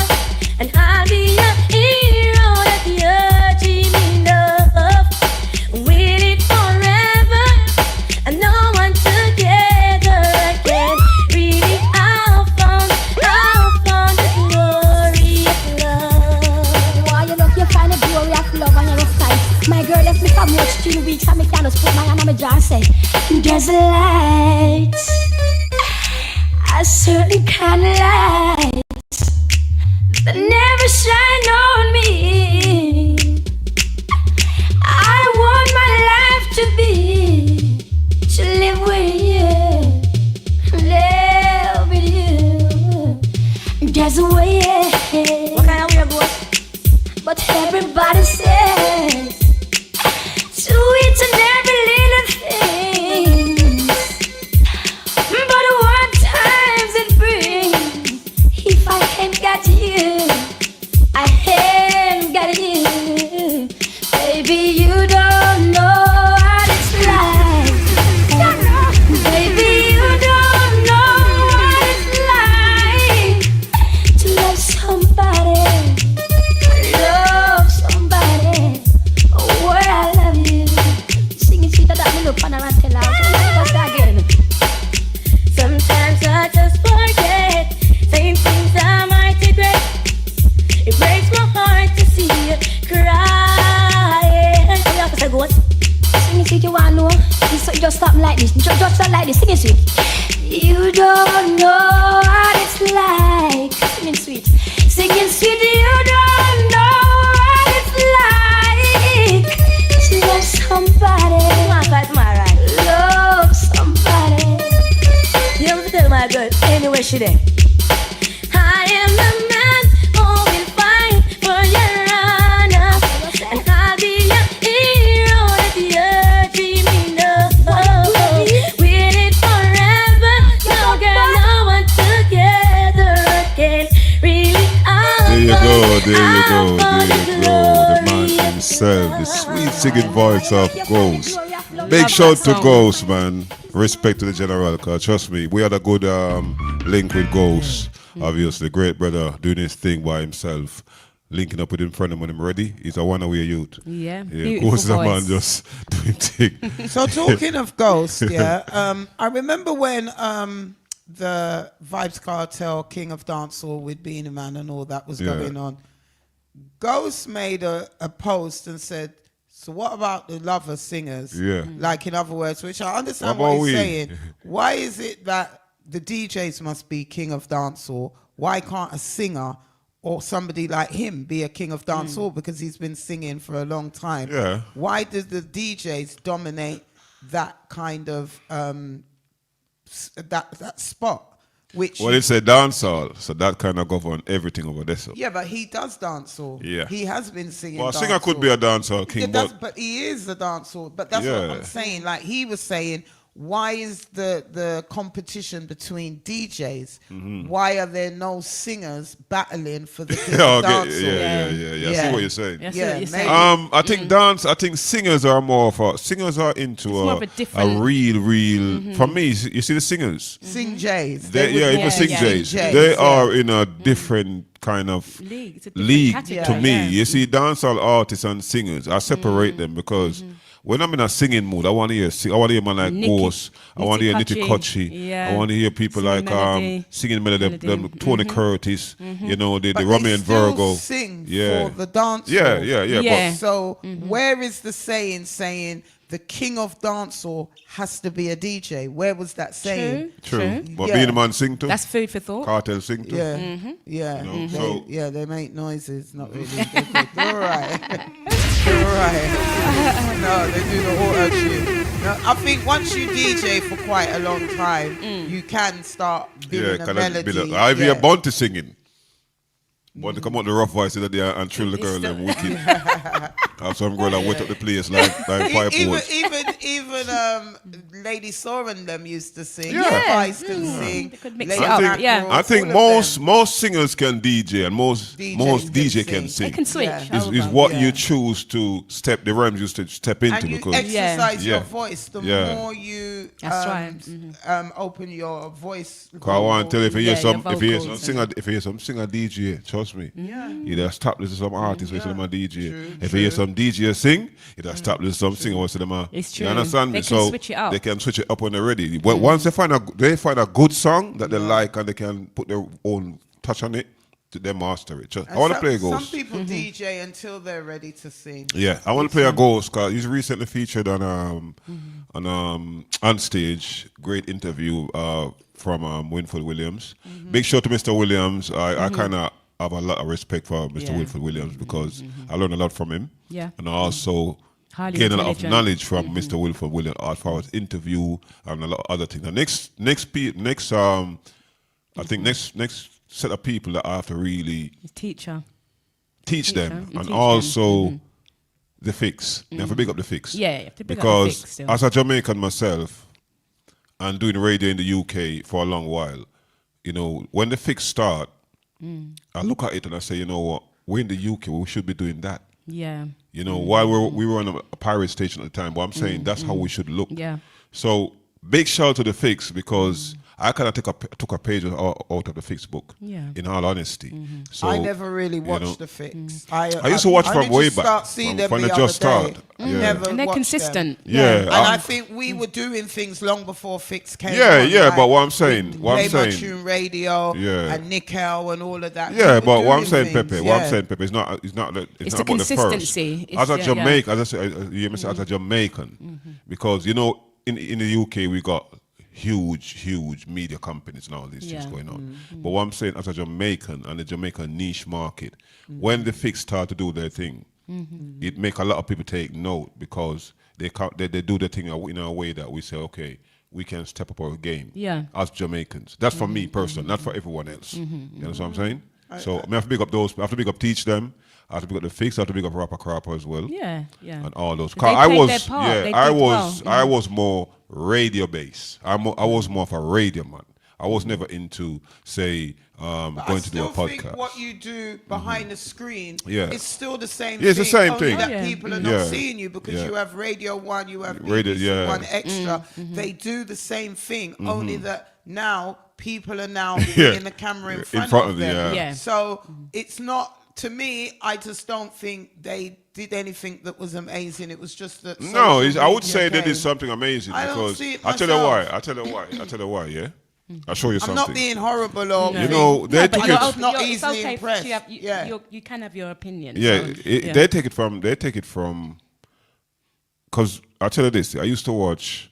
and I'll be a hero that you're dreaming of. With it forever, and no one together again. Really, I'll found the glory of love. Why you look, you find the glory of love on your side. My girl left me for much 3 weeks, and me can't just put my hand on my jaw and say, there's a light, a certain kind of light that never shine on me. I want my life to be, to live with you, there's a way. What kind of way it goes? But everybody says sweet and every little thing, but what times it brings. If I ain't got you, I ain't got you. Baby, you don't know what it's like. Baby, you don't know what it's like to love somebody. Love somebody. Oh, boy, I love you. Sing it sweeter than me look and I'll tell her. So again. Sometimes I just forget, saying things I might regret. It breaks my heart to see you crying. You have to say, go on. Sing it sweet, you want to know? Just stop like this. Just stop like this. Sing it sweet. You don't know what it's like. Sing it sweet. Singing sweet, you don't know what it's like to love somebody. Love somebody. You have to tell my girl anywhere she there. I am the man who will fight for your honor, and I'll be your hero that you're dreaming of. With it forever, no girl, no one together again. Really,
There you go. The man himself, the sweet singing voice of Ghost. Big shout to Ghost, man. Respect to the general, cause trust me, we had a good link with Ghost. Obviously, great brother doing his thing by himself. linking up with him friend when him ready. He's a one-away youth.
Yeah,
Ghost is a man just doing thing.
So talking of Ghost, I remember when the Vibes Cartel King of Dancehall with Beanie Man and all that was going on. Ghost made a post and said, so what about the lover singers?
Yeah.
Like in other words, which I understand
What
what
about
he's
we?
saying. Why is it that the DJs must be king of dancehall? Why can't a singer or somebody like him be a king of dancehall? Because he's been singing for a long time.
Yeah.
Why does the DJs dominate that kind of that spot? Which
Well, it's a dancehall, so that kind of govern everything over there. So.
yeah, but he does dancehall.
Yeah.
He has been singing.
Well, a singer could be a dancehall king,
but he is a dancehall. But that's what I'm saying. Like he was saying, why is the competition between DJs?
Mm-hmm.
Why are there no singers battling for the king of dancehall?
Yeah. I see what you're saying.
I
think I think singers are more of singers are into
more of a
a
different-
real. For me, you see the singers.
Sing Jays.
Even Sing Jays. They are in a different kind of
league. It's a different
league
category,
to me.
yeah.
You see, dancehall artists and singers, I separate them because when I'm in a singing mood, I want to hear man like Ghost. I want to hear Nitty Kutchi.
Yeah.
I want to hear people
Singing
like
melody.
singing melody, them Tony Curtis. You know, the
But
Romy
they
and
still
Virgo.
sing
Yeah.
for the dance.
Yeah. But
So where is the saying the king of dancehall has to be a DJ? Where was that saying?
True. But being a man sing too.
That's food for thought.
Cartel sing too.
Yeah.
You know,
They make noises. Not really. They're all right. They're all right. No, they do the auto shit. No, I think once you DJ for quite a long time, you can start building a melody.
I hear Bunty singing. Bunty come out the rough voice in the day and trill the girl and wicked. Have some girl that wet up the place like fire poles.
Even Lady Soren them used to sing.
Yeah.
Guys can sing.
They could mix it up.
I think most singers can DJ and most DJ can sing.
They can switch.
Is what you choose to step the realms you step into
And you
because
exercise your voice. The more you
That's right.
open your voice.
I want to tell you, if you hear some singer DJ, trust me.
Yeah.
You just stop listening to some artists or them a DJ. If you hear some DJ sing, you just stop listening to some singer or them a.
It's true.
You understand me?
They can switch it up.
They can switch it up when they're ready. But once they find a good song that they like and they can put their own touch on it, they master it. I want to play a Ghost.
Some people DJ until they're ready to sing.
Yeah, I want to play a Ghost because he's recently featured on stage. Great interview from Winfield Williams. Big shout to Mr. Williams. I kind of have a lot of respect for Mr. Winfield Williams because I learned a lot from him.
Yeah.
And I also gain a lot of knowledge from Mr. Winfield Williams as far as interview and a lot of other things. The next set of people that I have to really teach them and also the Fix. You have to big up the Fix.
Yeah, you have to big
because
up the Fix still.
as a Jamaican myself and doing radio in the UK for a long while, you know, when the Fix start, I look at it and I say, you know what, we're in the UK, we should be doing that.
Yeah.
You know, while we were on a pirate station at the time, but I'm saying that's how we should look.
Yeah.
So big shout out to the Fix because I kind of took a page out of the Fix book. Yeah. In all honesty. So
I never really watched the Fix. I
used to watch from way back.
From
they just started.
Never
and they're
watched
consistent.
Them.
Yeah.
And I think we were doing things long before Fix came on.
Yeah,
like
but what I'm saying,
Play My Tune Radio and Nickel and all of that.
Yeah, but what I'm saying,
things,
Pepe, what I'm saying, Pepe, it's not
the
about
consistency.
the first. As a Jamaican, as a Jamaican, because you know, in the UK we got huge media companies and all these things going on. But what I'm saying, as a Jamaican and the Jamaican niche market, when the Fix start to do their thing, it make a lot of people take note because they do the thing in a way that we say, okay, we can step up our game as Jamaicans. That's for me personally, not for everyone else. You know what I'm saying? So I have to big up those. I have to big up Teach Them. I have to big up the Fix. I have to big up Rapper Crapper as well.
Yeah.
And all those.
I
was more radio based. I was more of a radio man. I was never into say going to do a podcast.
Think what you do behind the screen, it's still the same.
Yeah, it's the same thing.
That people are not seeing you because you have Radio 1, you have BBC One Extra. They do the same thing, only that now people are now bringing the camera in front of them.
Yeah.
So it's not to me, I just don't think they did anything that was amazing. It was just that.
No, I would say they
came.
did something amazing
I don't
because
see it
I tell you why.
myself.
I tell you why. Yeah, I'll show you
I'm
something.
not being horrible or
You know, they took it.
not
it's
easily
okay
impressed.
you can have your opinion.
Yeah,
so,
they take it from. Because I tell you this, I used to watch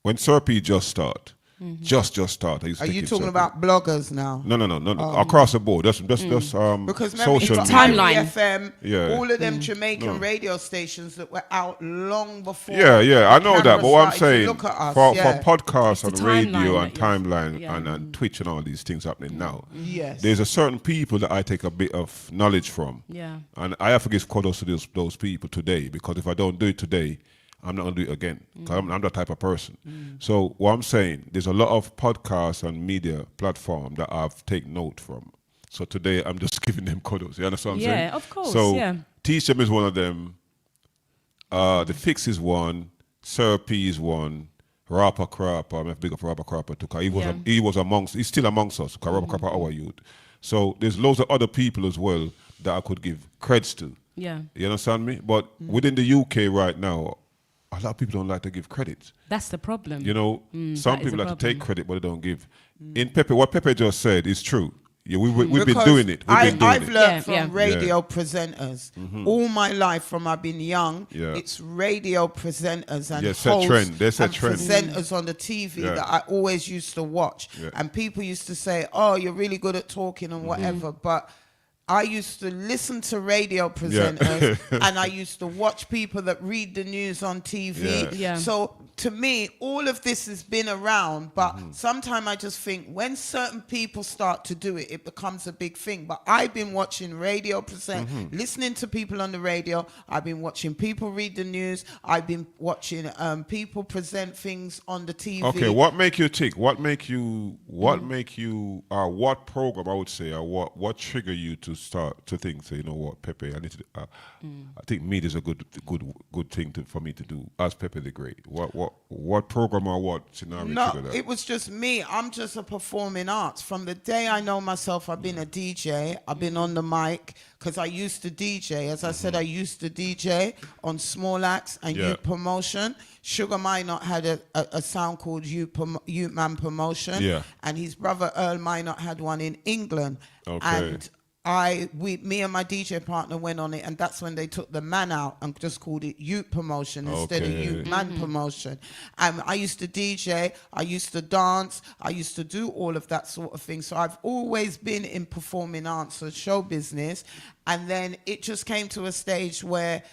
when Sir P just start. Just start. I used to
Are
take
you
it
talking
Sir P.
about bloggers now?
No. Across the board. That's
Because
social
it's
media.
timeline.
FM,
Yeah.
all of them Jamaican radio stations that were out long before.
Yeah, I know that. But what I'm
cameras started to
saying,
look at us,
for
yeah.
podcasts
It's
and
the
radio
timeline
and
that
timeline and Twitch and all these things happening now,
Yes.
there's a certain people that I take a bit of knowledge from.
Yeah.
And I have to give kudos to those people today, because if I don't do it today, I'm not going to do it again. 'Cause I'm that type of person. So what I'm saying, there's a lot of podcasts and media platform that I've taken note from. So today I'm just giving them kudos. You understand what I'm saying?
Yeah, of course,
So
yeah.
Teach Them is one of them. The Fix is one. Sir P is one. Rapper Crapper, I'm a big up Rapper Crapper too. 'Cause he's still amongst us. 'Cause Rapper Crapper our youth. So there's loads of other people as well that I could give creds to.
Yeah.
You understand me? But within the UK right now, a lot of people don't like to give credit.
That's the problem.
You know, some
that is
people
the
like to take
problem.
credit, but they don't give. In Pepe, what Pepe just said is true. Yeah, we've been
Because
doing it.
I've learned
Yeah,
from
yeah.
radio presenters all my life from I've been young.
Yeah.
It's radio presenters and
Yeah, set
hosts
trend. They set
and
trend.
presenters on the TV
Yeah.
that I always used to watch.
Yeah.
And people used to say, "Oh, you're really good at talking and whatever," but I used to listen to radio presenters and I used to watch people that read the news on TV.
Yeah.
Yeah.
So to me, all of this has been around, but sometimes I just think when certain people start to do it, it becomes a big thing. But I've been watching radio listening to people on the radio. I've been watching people read the news. I've been watching people present things on the TV.
Okay, what make you tick? What program, I would say, or what trigger you to start to think, say, you know what, Pepe, I need to. I think media is a good thing for me to do as Pepe the Great. What program or what scenario?
No,
triggered that?
it was just me. I'm just a performing arts. From the day I know myself, I've been a DJ. I've been on the mic because I used to DJ. As I said, I used to DJ on Small Acts and Youth Promotion. Sugar Minot had a sound called Youth Man Promotion. And his brother Earl Minot had one in England.
Okay.
And me and my DJ partner went on it, and that's when they took the man out and just called it Youth Promotion instead of Youth Man Promotion. I used to DJ, I used to dance, I used to do all of that sort of thing. So I've always been in performing arts or show business, and then it just came to a stage where,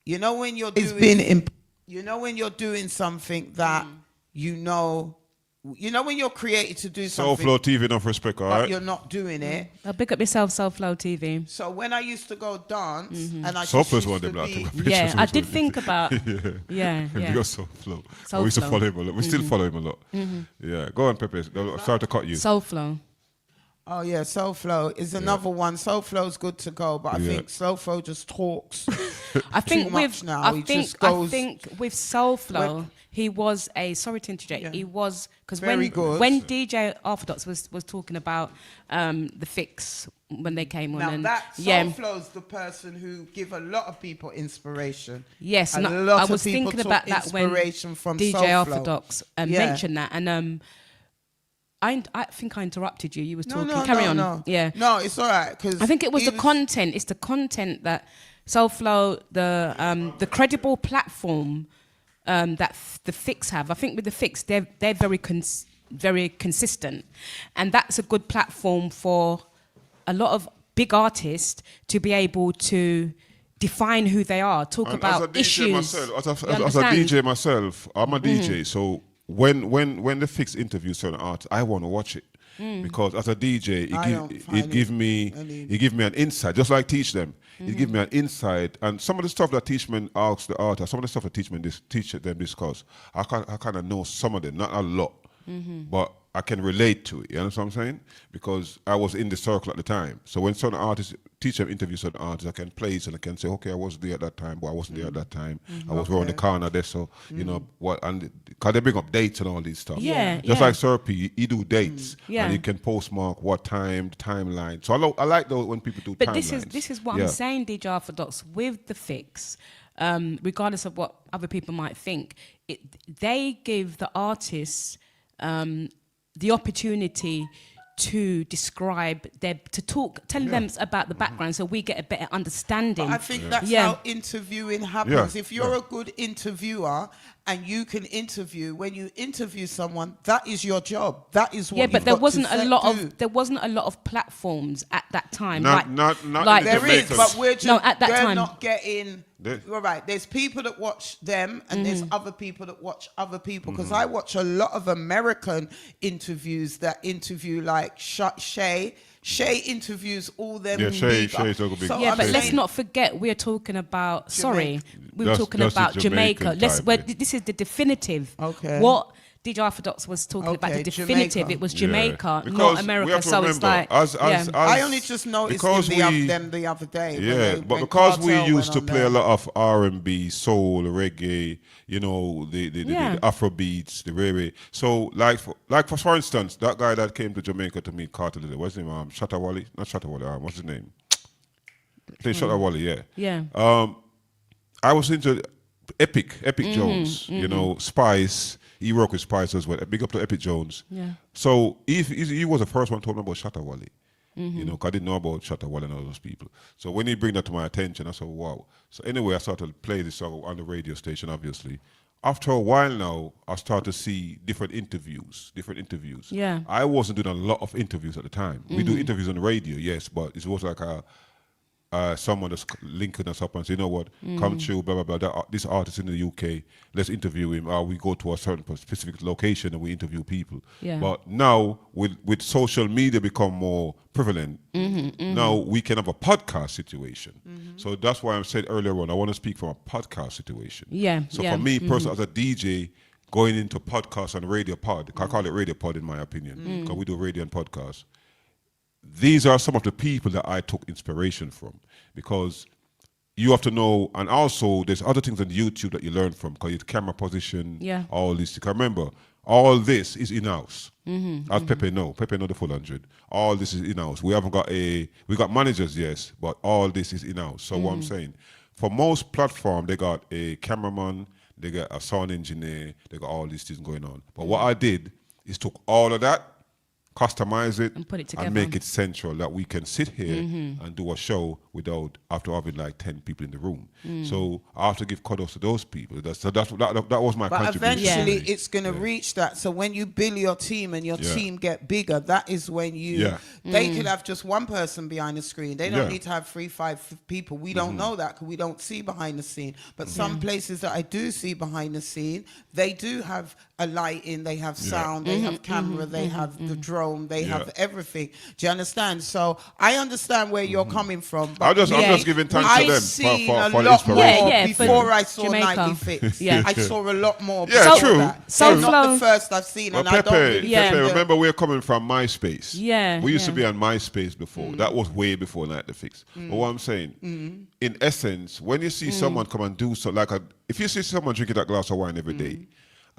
you know, when you're doing something that you know when you're created to do something.
Soul Flow TV, enough respect, all
but
right?
you're not doing it.
I'll pick up yourself, Soul Flow TV.
So when I used to go dance, and I
Soul
just
Flow's
used
one of
to
them,
be...
like,
Yeah, I did think about. Yeah.
Because Soul Flow.
Soul
We used to
Flow.
follow him a lot. We still follow him a lot. Yeah, go on, Pepe. Sorry to cut you.
Soul Flow.
Oh yeah, Soul Flow is another one. Soul Flow's good to go, but I think Soul Flow just talks.
I think
too much now. I
think with Soul Flow, he was sorry to interject. He was because when DJ Athodox was talking about the Fix when they came on,
Now
and
that Soul Flow's the person who give a lot of people inspiration.
Yes,
and
and
a lot
I
of
was
people
thinking
took
about that when
inspiration from
DJ
Soul Flow.
Athodox mentioned that, and I think I interrupted you. You was talking.
No,
Carry on.
No.
Yeah.
No, it's all right. Cause
I think it was the content. It's the content that Soul Flow, the credible platform that the Fix have. I think with the Fix, they're very consistent, and that's a good platform for a lot of big artists to be able to define who they are, talk about issues.
As a DJ myself, I'm a DJ, so when the Fix interviews certain artists, I want to watch it. Because as a DJ, it give me an insight, just like Teach Them. It give me an insight, and some of the stuff that Teachman asks the artist, some of the stuff that Teach them discuss, I kind of know some of them, not a lot. but I can relate to it. You understand what I'm saying? Because I was in the circle at the time. So when certain artists, teacher interview certain artists, I can place and I can say, okay, I was there at that time, but I wasn't there at that time. I was around the corner there, so you know what? And because they bring up dates and all these stuff. Just like Sir P, he do dates and you can postmark what time, the timeline. So I like those when people do.
But
timelines.
this is what I'm saying, DJ Athodox, with the fix. Regardless of what other people might think, they give the artists the opportunity to describe tell them about the background so we get a better understanding.
But I think that's how interviewing happens. If you're a good interviewer and you can interview, when you interview someone, that is your job. That is what
but there wasn't a lot of platforms at that time.
Not
like there is, but we're just
at that
they're
time.
not getting. You're right. There's people that watch them, and there's other people that watch other people. Because I watch a lot of American interviews that interview like Shay. Shay interviews all them.
Yeah, Shay's so big.
So but let's not forget we're talking about. We were talking about Jamaica. This is the definitive.
Okay.
What DJ Athodox was talking about the definitive.
Jamaica.
It was Jamaica, not America. So
remember,
it's like
I only just noticed them the other day.
Yeah, but because we used to play a lot of R&B, soul, reggae, you know, the Afro beats, the reggae. So like for instance, that guy that came to Jamaica to meet Carter, what's his name? Shatta Wally, not Shatta Wally. What's his name? Play Shatta Wally,
yeah.
I was into Epic Jones, you know, Spice. He worked with Spice as well. Big up to Epic Jones.
Yeah.
So he was the first one told me about Shatta Wally. You know, 'cause I didn't know about Shatta Wally and all those people. So when he bring that to my attention, I said, wow. So anyway, I started to play this song on the radio station, obviously. After a while now, I started to see different interviews.
Yeah.
I wasn't doing a lot of interviews at the time. We do interviews on the radio, yes, but it was like someone that's linking us up and say, you know what, come through, blah, blah, blah. This artist in the UK, let's interview him. We go to a certain specific location and we interview people.
Yeah.
But now, with social media become more prevalent, now we can have a podcast situation. So that's why I said earlier on, I want to speak from a podcast situation.
Yeah.
So for me, personally, as a DJ, going into podcast and radio pod, I call it radio pod in my opinion, because we do radio and podcast. These are some of the people that I took inspiration from, because you have to know, and also there's other things on YouTube that you learn from, because it's camera position, all this. Because remember, all this is in-house. As Pepe know the full 100. All this is in-house. We haven't got we got managers, yes, but all this is in-house. So what I'm saying, for most platform, they got a cameraman, they got a sound engineer, they got all these things going on. But what I did is took all of that, customize it
and put it together
and make it central that we can sit here and do a show without after having like 10 people in the room. So I have to give kudos to those people. That was my contribution.
But eventually it's going to reach that. So when you build your team and your team get bigger, that is when you they could have just one person behind the screen. They don't need to have 3-5 people. We don't know that because we don't see behind the scene. But some places that I do see behind the scene, they do have a lighting, they have sound, they have camera, they have the drone, they have everything. Do you understand? So I understand where you're coming from. But
I'm just giving thanks to them for
lot more
inspiration.
before I saw
Jamaica.
Nightly Fix. I saw a lot more.
Yeah, true.
That. So not the first I've seen,
but
and
Pepe,
I don't really
remember we're coming from MySpace.
Yeah.
We used to be on MySpace before. That was way before Nightly Fix. But what I'm saying, in essence, when you see someone come and do so, like if you see someone drinking that glass of wine every day,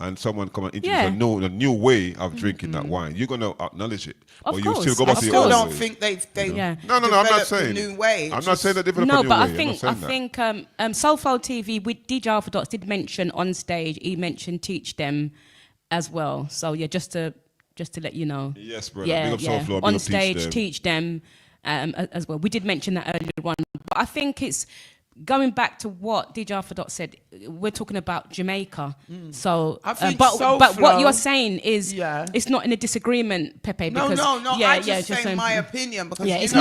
and someone come and introduce a new way of drinking that wine, you're going to acknowledge it.
Of
or
course.
you still go back to your old
don't
ways.
think they
No, I'm not saying.
A new way.
I'm not saying they develop a new way.
No, but I think Soulful TV with DJ Athodox did mention on stage, he mentioned teach them as well. So yeah, just to let you know.
Yes, brother. Big up Soulful, big
on
up
stage, teach them as well. We did mention that earlier on. But I think it's going back to what DJ Athodox said, we're talking about Jamaica. So,
I think
but what you're saying is, it's not in a disagreement, Pepe. Because,
no. I just saying my opinion because
it's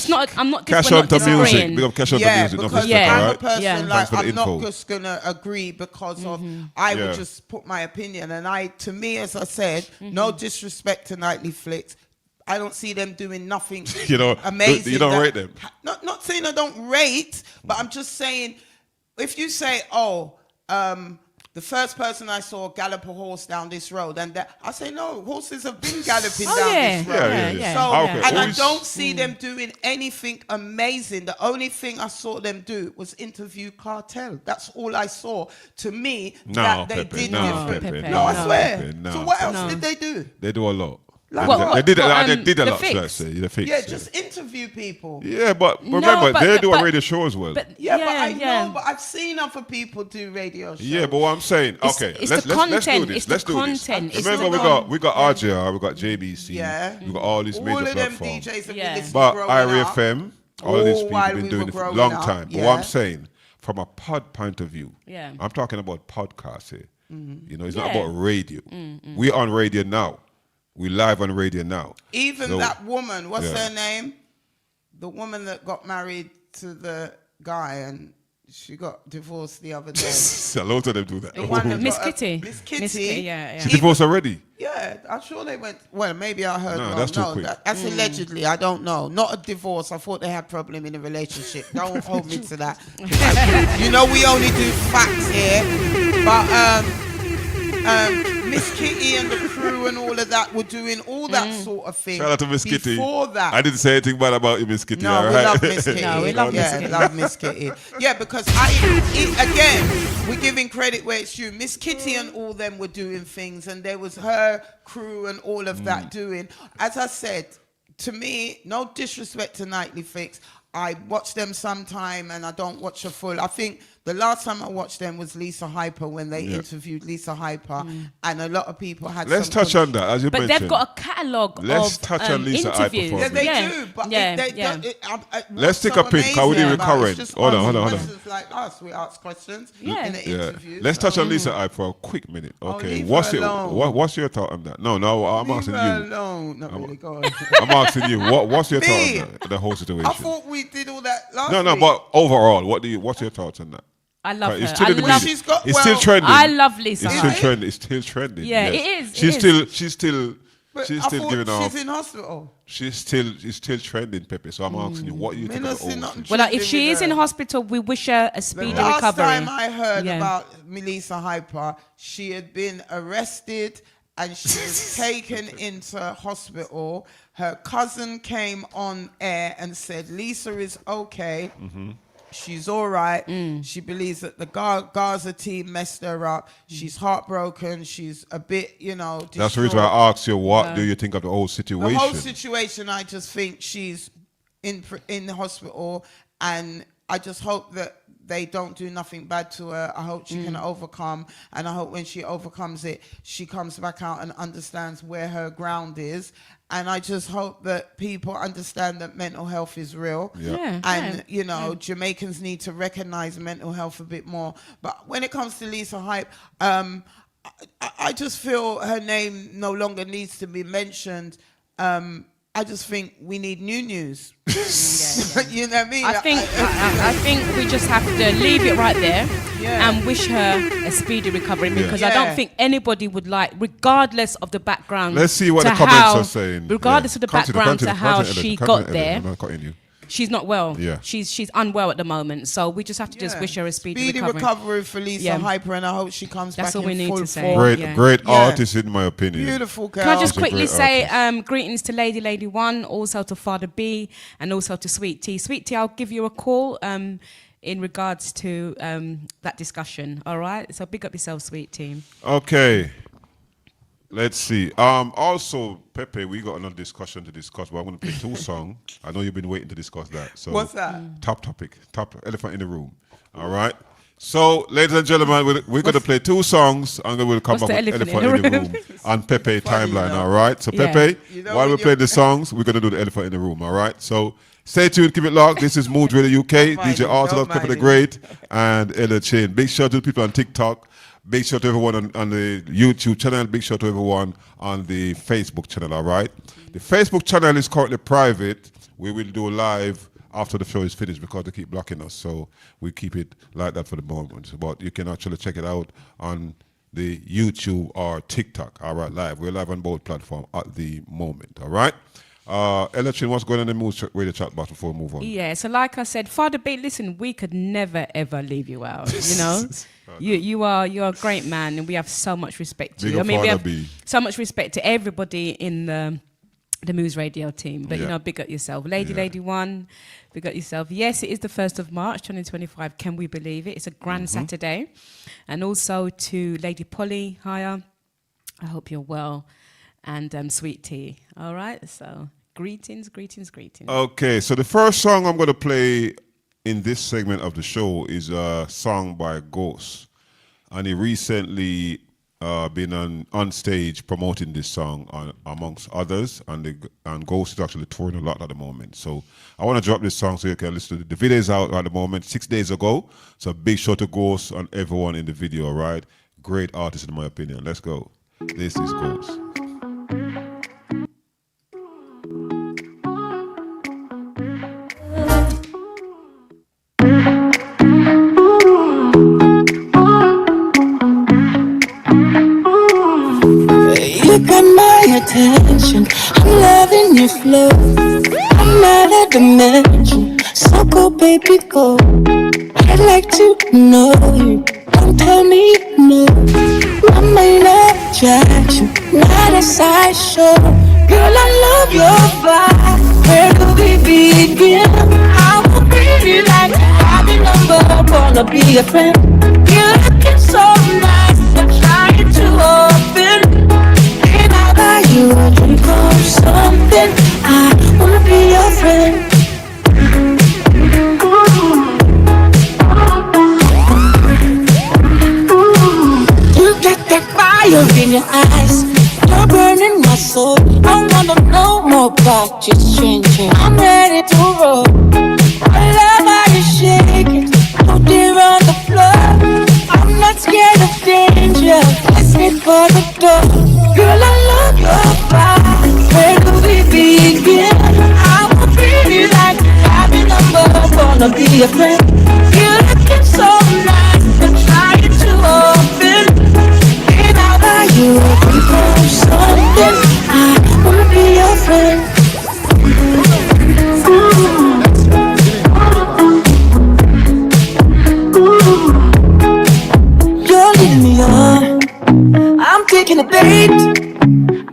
not. I'm not.
Cash on to music. Big up Cash on to music.
Because I'm a person like I'm not just gonna agree because of I would just put my opinion, and to me, as I said, no disrespect to Nightly Flicks. I don't see them doing nothing amazing.
You don't rate them?
Not saying I don't rate, but I'm just saying, if you say, the first person I saw gallop a horse down this road, and I say, no, horses have been galloping down this road. And I don't see them doing anything amazing. The only thing I saw them do was interview Cartel. That's all I saw. To me, that they did different. No, I swear. So what else did they do?
They do a lot.
Like
they did a lot, let's say.
Just interview people.
Yeah, but remember, they do a radio show as well.
But I know, but I've seen other people do radio shows.
Yeah, but what I'm saying, let's do this. Let's do this. Remember, we got RJR, we got JBC, we got all these major platforms.
All of them DJs have been listening
but
growing
FM, all of these people have been doing it for a long time.
Yeah.
But what I'm saying, from a pod point of view, I'm talking about podcasts here. You know, it's not about radio. We're on radio now. We live on radio now.
Even that woman, what's her name? The woman that got married to the guy and she got divorced the other day.
A lot of them do that.
Miss Kitty.
Miss Kitty.
Yeah.
She divorced already?
Yeah, I'm sure they went. Well, maybe I heard.
No, that's too quick.
That's allegedly. I don't know. Not a divorce. I thought they had problem in a relationship. Don't hold me to that. You know, we only do facts here. But Miss Kitty and the crew and all of that were doing all that sort of thing.
Shout out to Miss Kitty.
Before that,
I didn't say anything bad about you, Miss Kitty.
No,
all
we
right?
love Miss Kitty.
No, we love Miss Kitty.
Love Miss Kitty. Yeah, because again, we're giving credit where it's due. Miss Kitty and all them were doing things, and there was her crew and all of that doing. As I said, to me, no disrespect to Nightly Fix. I watch them sometime and I don't watch a full. I think the last time I watched them was Lisa Hyper when they interviewed Lisa Hyper, and a lot of people had.
Let's touch on that, as you mentioned.
But they've got a catalogue of
Let's touch on Lisa
interviews.
Hyper.
Yeah, they do. But
let's take a pick. How would you current? Hold on.
Like us, we ask questions in the interview.
Let's touch on Lisa Hyper for a quick minute. Okay, what's your thought on that? No, I'm asking you.
Alone. Not really, go on.
I'm asking you. What's your thought on that, the whole situation?
I thought we did all that last week.
No, but overall, what's your thoughts on that?
I love her.
It's still trending.
I love Lisa.
It's still trending.
Yeah, it is.
She's still giving off.
She's in hospital.
It's still trending, Pepe. So I'm asking you, what do you think of the whole?
Well, if she is in hospital, we wish her a speedy recovery.
Last time I heard about Lisa Hyper, she had been arrested and she was taken into hospital. Her cousin came on air and said, Lisa is okay. She's all right. She believes that the Gaza team messed her up. She's heartbroken. She's a bit, distraught.
That's the reason why I asked you, what do you think of the whole situation?
The whole situation, I just think she's in the hospital, and I just hope that they don't do nothing bad to her. I hope she can overcome, and I hope when she overcomes it, she comes back out and understands where her ground is. And I just hope that people understand that mental health is real. And, Jamaicans need to recognize mental health a bit more. But when it comes to Lisa Hype, I just feel her name no longer needs to be mentioned. I just think we need new news. You know what I mean?
I think we just have to leave it right there and wish her a speedy recovery, because I don't think anybody would like, regardless of the background.
Let's see what the comments are saying.
Regardless of the background to how she got there.
I'm not cutting you.
She's not well.
Yeah.
She's unwell at the moment. So we just have to just wish her a speedy
recovery for Lisa Hyper, and I hope she comes back in full form.
That's all we need to say.
Great artist, in my opinion.
Beautiful girl.
Can I just quickly say greetings to Lady One, also to Father B, and also to Sweet Tea. Sweet Tea, I'll give you a call in regards to that discussion. All right? So big up yourself, Sweet Tea.
Okay. Let's see. Also, Pepe, we got another discussion to discuss, but I'm going to play two songs. I know you've been waiting to discuss that. So
what's that?
Top elephant in the room. All right. So, ladies and gentlemen, we're going to play two songs, and then we'll come back with elephant in the room on Pepe timeline. All right. So, Pepe, while we play the songs, we're going to do the elephant in the room. All right. So, stay tuned, keep it locked. This is Mood Radio UK, DJ Athodox, Pepe the Great, and Ella Chain. Big shout out to the people on TikTok. Big shout out to everyone on the YouTube channel. Big shout out to everyone on the Facebook channel, all right? The Facebook channel is currently private. We will do live after the show is finished because they keep blocking us. So we keep it like that for the moment. But you can actually check it out on the YouTube or TikTok, all right, live. We're live on both platforms at the moment, all right? Electrin, what's going on in the Moose Radio chat box before we move on?
Yeah, so like I said, Father B, listen, we could never ever leave you out. You know, you're a great man, and we have so much respect to
Big
you.
up
I mean, we
Father
have
B.
so much respect to everybody in the Moose Radio team. But you know, big up yourself, Lady One. Big up yourself. Yes, it is the 1st of March, 2025. Can we believe it? It's a grand Saturday, and also to Lady Polly Hire. I hope you're well. And Sweet Tea. All right, so greetings.
Okay, so the first song I'm going to play in this segment of the show is a song by Ghost. And he recently been on stage promoting this song amongst others. And Ghost is actually touring a lot at the moment. So I want to drop this song so you can listen to it. The video is out at the moment, 6 days ago. So big shout to Ghost and everyone in the video, right? Great artist in my opinion. Let's go. This is Ghost.
You got my attention. I'm loving your flow. I'm not a dimension. So go, baby, go. I'd like to know you. Don't tell me no. My main attraction, not a sideshow. Girl, I love your vibe. Where do we begin? I will really like to have your number. Wanna be a friend. You're looking so nice. I'm trying to open. Can I buy you a drink or something? I wanna be your friend. You got that fire in your eyes. You're burning my soul. I wanna know more about you changing. I'm ready to roll. I love how you shake it. Go there on the floor. I'm not scared of danger. Let's head for the door. Girl, I love your vibe. Where do we begin? I would really like to have your number. Wanna be a friend. You're looking so nice. I'm trying to open. Can I buy you a drink or something? I wanna be your friend. You're leading me on. I'm taking a bait.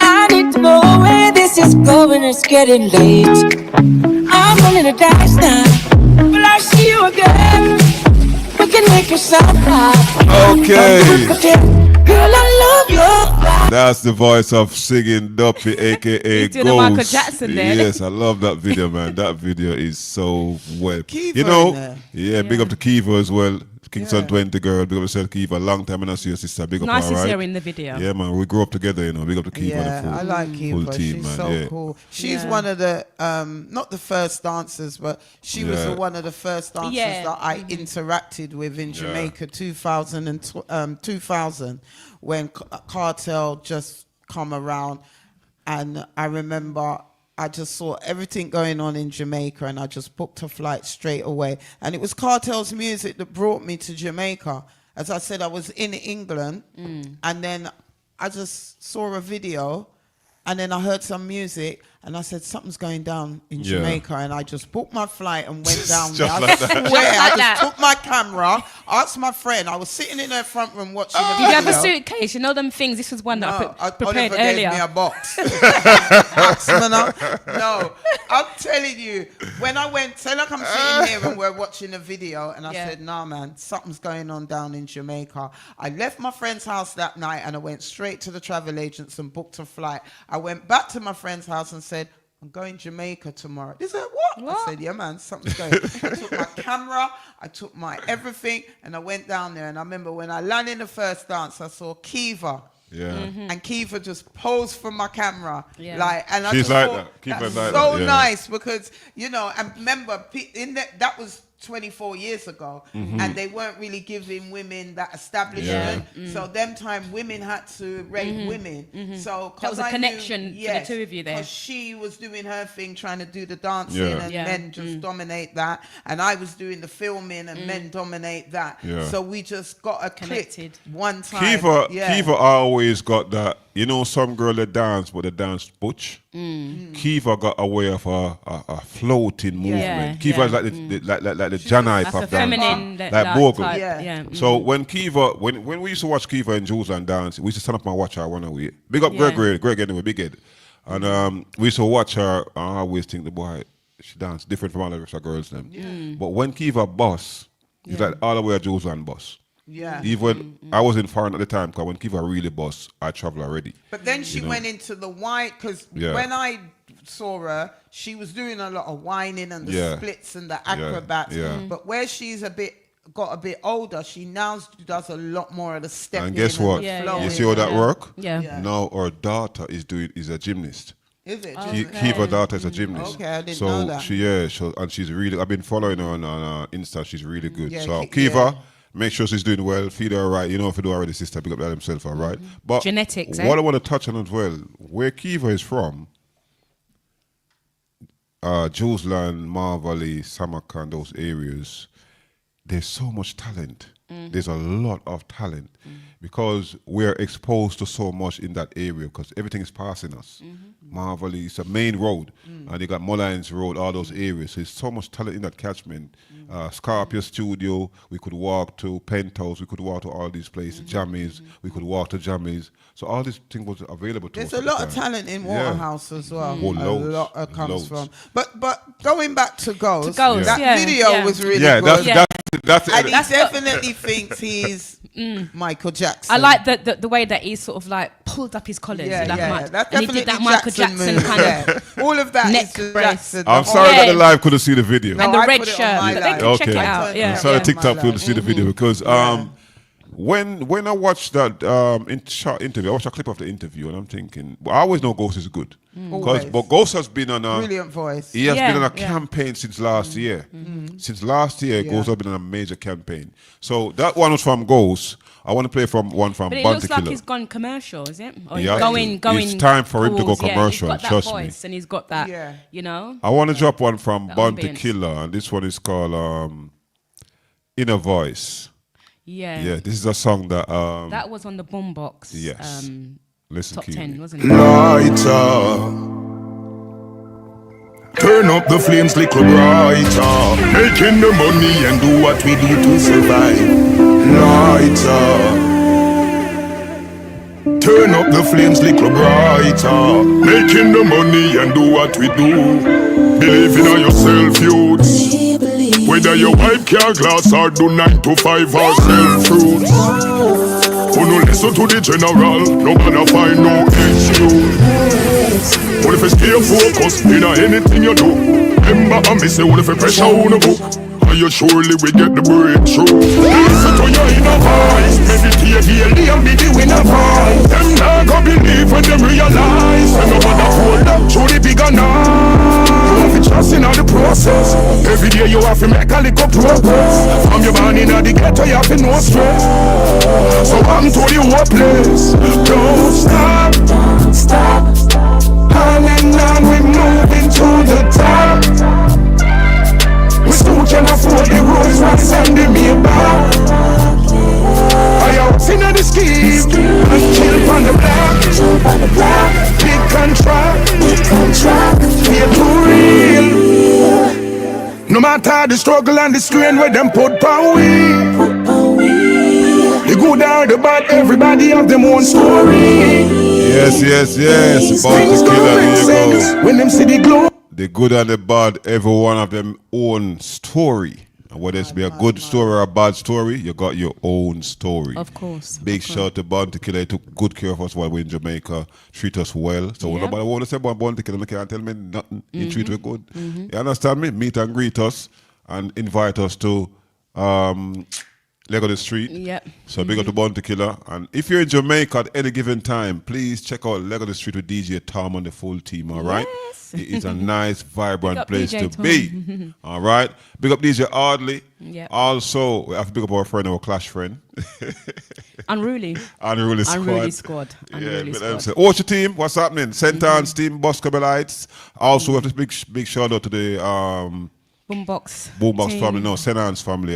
I need to know where this is going. It's getting late. I'm rolling the dice now. Will I see you again? We can make yourself high.
Okay.
Girl, I love your.
That's the voice of singing Duppy, aka
He's doing a Michael
Ghost.
Jackson there.
Yes, I love that video, man. That video is so well.
Kiva
You know,
in there.
yeah, big up to Kiva as well. Kingston 20 girl, big up yourself, Kiva. Long time and I see your sister. Big up
Nice
her,
to see
right?
her in the video.
Yeah, man, we grew up together, you know. Big up to Kiva.
Yeah,
the full,
I like Kiva.
full team,
She's
man.
so
Yeah.
cool. She's one of the not the first dancers, but she was one of the first dancers that I interacted with in Jamaica 2000 when Cartel just come around, and I remember I just saw everything going on in Jamaica, and I just booked a flight straight away. And it was Cartel's music that brought me to Jamaica. As I said, I was in England, and then I just saw a video, and then I heard some music, and I said, something's going down in Jamaica, and I just booked my flight and went down there. I swear, I just took my camera, asked my friend, I was sitting in her front room watching the video.
Did you have a suitcase? You know them things? This was one that I prepared
Oliver
earlier.
gave me a box. No, I'm telling you, when I went, say like I'm sitting here and we're watching a video, and I said, nah, man, something's going on down in Jamaica. I left my friend's house that night, and I went straight to the travel agents and booked a flight. I went back to my friend's house and said, I'm going to Jamaica tomorrow. They said, what? I said, yeah, man, something's going. I took my camera, I took my everything, and I went down there. And I remember when I landed in the first dance, I saw Kiva.
Yeah.
And Kiva just posed for my camera.
Yeah.
Like, and I
She's
just
like
thought,
that. Kiva's
that's
like
so
that, yeah.
nice because, you know, and remember, in that was 24 years ago,
Mhm.
and they weren't really giving women that establishment. So them time women had to rate women. So
That was a connection for the two of you there.
because she was doing her thing, trying to do the dancing,
Yeah.
and
Yeah.
men just dominate that, and I was doing the filming, and men dominate that.
Yeah.
So we just got a
Connected.
click one time.
Kiva always got that. You know, some girl that dance, but they dance butch. Kiva got a way of a floating movement.
Yeah,
Kiva is
yeah.
like the Janai
Like
of
a
dance,
feminine
like vocal.
type.
Yeah.
Yeah.
So when Kiva, when we used to watch Kiva and Jules and dance, we used to stand up and watch her one away. Big up
Yeah.
Greg anyway, big head. And we used to watch her. I always think the boy, she dance different from all the rest of girls them. But when Kiva boss, it's like all the way to Jules and boss.
Yeah.
Even I was in foreign at the time, because when Kiva really boss, I travel already.
But then she
You know?
went into the wine, because
Yeah.
when I saw her, she was doing a lot of whining and the
Yeah.
splits and the acrobats.
Yeah.
But where she's got a bit older, she now does a lot more of the stepping.
And guess what?
Yeah,
flowing.
You see how that work?
Yeah.
Now our daughter is a gymnast.
Is it?
Kiva's daughter is a gymnast.
Okay, I didn't
so
know that.
and she's really. I've been following her on Insta. She's really good.
Yeah,
so
yeah.
Kiva, make sure she's doing well. Feed her right. You know if you do already, sister, pick up that himself, all right. But
Genetics,
What I want to touch on as well, where Kiva is from, Julesland, Marvally, Samarkand, those areas, there's so much talent. There's a lot of talent because we're exposed to so much in that area because everything is passing us. Marvally, it's a main road, and you got Mullines Road, all those areas. So there's so much talent in that catchment. Scorpio Studio, we could walk to Penthouse, we could walk to all these places, Jammies, we could walk to Jammies. So all these things was available to us.
There's a lot of talent in Waterhouse as well.
Oh,
A
loads,
lot comes
loads.
from. But going back to Ghost,
Ghost,
that
yeah,
video
yeah.
was really
Yeah,
good.
that's
And he
it.
definitely thinks he's Michael Jackson.
I like the way that he sort of like pulled up his collars.
Yeah,
like
yeah.
Mike,
That's
and he did that
definitely
Michael
Jackson
Jackson
move,
kind
yeah.
of
All of that
neck
is just
brace.
Jackson.
I'm
The
sorry
whole-
that the live couldn't see the video.
and the
I
red
put it on
shirt.
my
But they
live.
can check it
Okay.
out. Yeah.
So the
yeah.
TikTok
My
people
life.
see the video because when I watched that short interview, I watched a clip of the interview and I'm thinking, well, I always know Ghost is good.
Always.
But Ghost has been on a
Brilliant voice.
he has
Yeah,
been on a
yeah.
campaign since last year. Since last year,
Yeah.
Ghost has been on a major campaign. So that one was from Ghost. I want to play one from
But it
Bounty
looks like
Killer.
he's gone commercial, is it? Or
He
he's
has
going.
to. It's time for him to go
towards- yeah,
commercial,
he's got that
trust me.
voice and he's got that.
Yeah.
You know.
I want to drop one from
The
Bounty
ambience.
Killer, and this one is called Inner Voice.
Yeah.
Yeah, this is a song that
That was on the boombox.
Yes. Listen
Top
keenly.
10, wasn't it?
Lighter. Turn up the flames little brighter. Making the money and do what we do to survive. Lighter. Turn up the flames little brighter. Making the money and do what we do. Believe in yourself, youths. Whether you wipe car glass or do 9 to 5 or sell fruits. Who no listen to the general, no gonna find no excuse. What if you stay focused in anything you do? Remember I miss it, what if you pressure on the book? And you surely will get the breakthrough. Listen to your inner voice, meditate daily and be the winner voice. Them not gonna believe when them realize and no matter hold up through the bigger night. You have to trust in all the process. Every day you have to make a little progress. From your born in the ghetto you have to no stress. So I'm to the hopeless. Don't stop, don't stop. On and on we moving to the top. We still can afford the Rolls Royce and the Maybach. I out in the scheme and chill on the block. Big contract, feel too real. No matter the struggle and the strain where them put on we. The good or the bad, everybody have them own story.
Yes. Bounty Killer, here you go.
When them see the glow.
The good and the bad, every one of them own story. And whether it's be a good story or a bad story, you got your own story.
Of course.
Big shout out to Bounty Killer. He took good care of us while we're in Jamaica. Treat us well. So when nobody want to say about Bounty Killer, they can't tell me nothing. He treat us good. You understand me? Meet and greet us and invite us to Lego the Street.
Yep.
So big up to Bounty Killer. And if you're in Jamaica at any given time, please check out Lego the Street with DJ Tom and the full team, all right?
Yes.
It is a nice, vibrant
up
place
DJ
to be.
Tom.
All right? Big up DJ Ardley.
Yep.
Also, we have to big up our friend, our Clash friend.
Unruly.
Unruly Squad.
Unruly Squad. Unruly
But
Squad.
what's your team? What's happening? Centans team, Boscobelites. Also, we have this big shout out to the Boombox
team.
family. No, Senans family.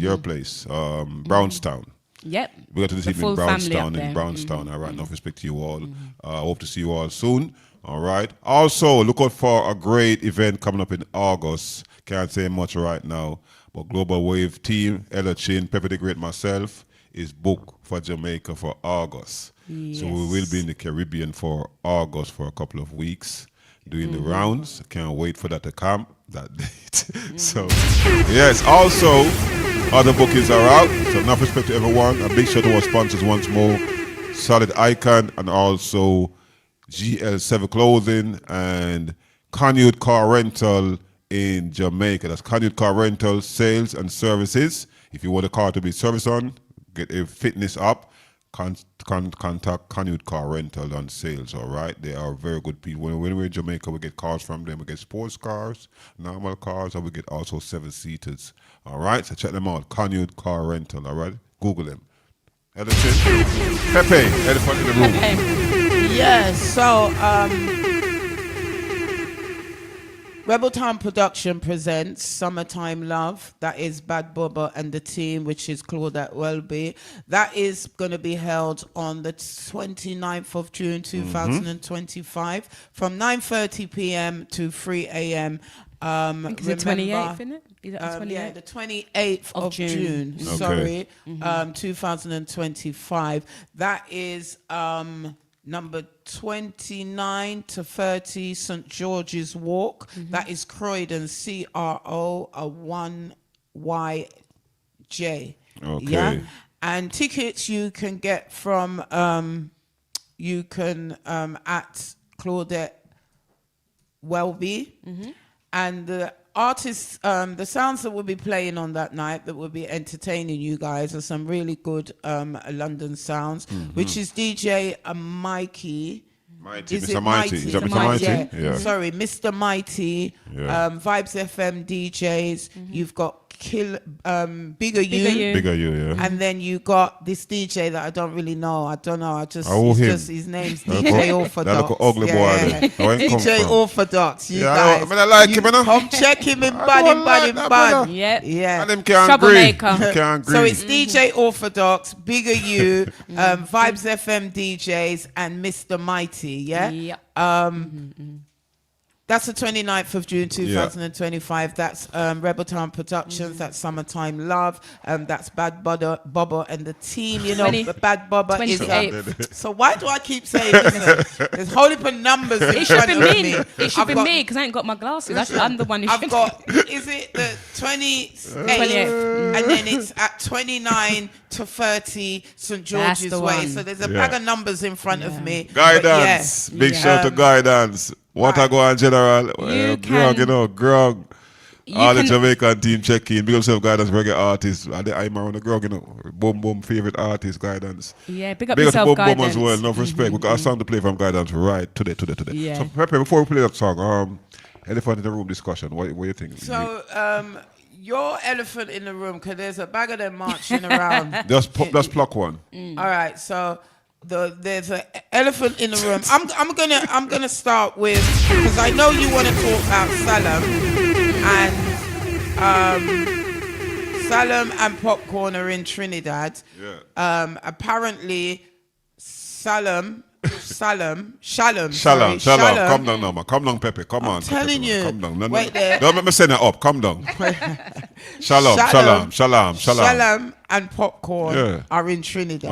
Your place, Brownstown.
Yep.
We got to the team in
full family up
Brownstown.
there.
In Brownstown. All right. Enough respect to you all. Hope to see you all soon. All right. Also, look out for a great event coming up in August. Can't say much right now, but Global Wave team, Ella Chin, Pepe the Great, myself, is booked for Jamaica for August.
Yes.
So we will be in the Caribbean for August for a couple of weeks doing the rounds. Can't wait for that to come, that date. So, yes. Also, other bookings are out. So enough respect to everyone. A big shout out to our sponsors once more. Solid Icon and also GL7 Clothing and Conduit Car Rental in Jamaica. That's Conduit Car Rental Sales and Services. If you want a car to be serviced on, get a fitness up, contact Conduit Car Rental and Sales, all right? They are very good people. When we're in Jamaica, we get cars from them. We get sports cars, normal cars, and we get also 7-seaters, all right? So check them out, Conduit Car Rental, all right? Google them. Edison, Pepe, elephant in the room.
Yes, so Rebel Town Production presents Summertime Love. That is Bad Bubba and the team, which is Claudette Welby. That is going to be held on the 29th of June 2025 from 9:30 p.m. to 3 a.m.
I think it's the 28th, isn't it? Is that the 28th?
Yeah, the 28th of June.
Okay.
Sorry, 2025. That is number 29 to 30 St. George's Walk. That is Croydon, CRO1YJ.
Okay.
Yeah, and tickets you can get from at Claudette Welby. And the artists, the sounds that will be playing on that night that will be entertaining you guys are some really good London sounds, which is DJ Mikey.
Mighty,
Is
Mr.
it
Mighty. Is that Mr. Mighty?
Yeah. Sorry, Mr. Mighty.
Yeah.
Vibes FM DJs. You've got Bigger You.
Bigger You, yeah.
And then you got this DJ that I don't really know. I don't know. It's
him.
just his name's DJ Orthodox.
That look ugly boy there. Where he come
DJ
from?
Orthodox. You
Yeah,
guys.
I mean, I like him, you know.
Come check him in bad.
Yep.
Yeah.
And him can't
Troublemaker.
agree. Can't agree.
So it's DJ Orthodox, Bigger You, Vibes FM DJs, and Mr. Mighty. Yeah.
Yep.
That's the 29th of June 2025. That's Rebel Town Productions. That's Summertime Love. That's Bad Bubba and the team. You know, Bad Bubba is. So why do I keep saying this? There's a whole heap of numbers in front of me.
It should be me because I ain't got my glasses. I'm the one who
I've got, is it the 28th? And then it's at 29 to 30 St. George's Way.
one.
So there's a bag of numbers in front of me.
Guidance. Big shout to Guidance. What I go on, General? Grog, you know, Grog. All the Jamaican team check in. Big up yourself, Guidance, reggae artists. I'm around the Grog, you know. Boom, boom, favorite artist, Guidance.
Yeah, big up
Big
yourself,
up to Boom
Guidance.
Boom as well. Enough respect. We got a song to play from Guidance right today.
Yeah.
So, Pepe, before we play that song, elephant in the room discussion. What do you think?
So, your elephant in the room, because there's a bag of them marching around.
Just pluck one.
All right, so there's an elephant in the room. I'm gonna start with, because I know you want to talk about Salem and Popcorn are in Trinidad.
Yeah.
Apparently Shalom.
Come down now, man. Come down, Pepe. Come on.
Telling
Pepe,
you.
Come down. No,
Wait there.
Don't let me send it up. Come down. Shalom.
Shalom and Popcorn are in Trinidad.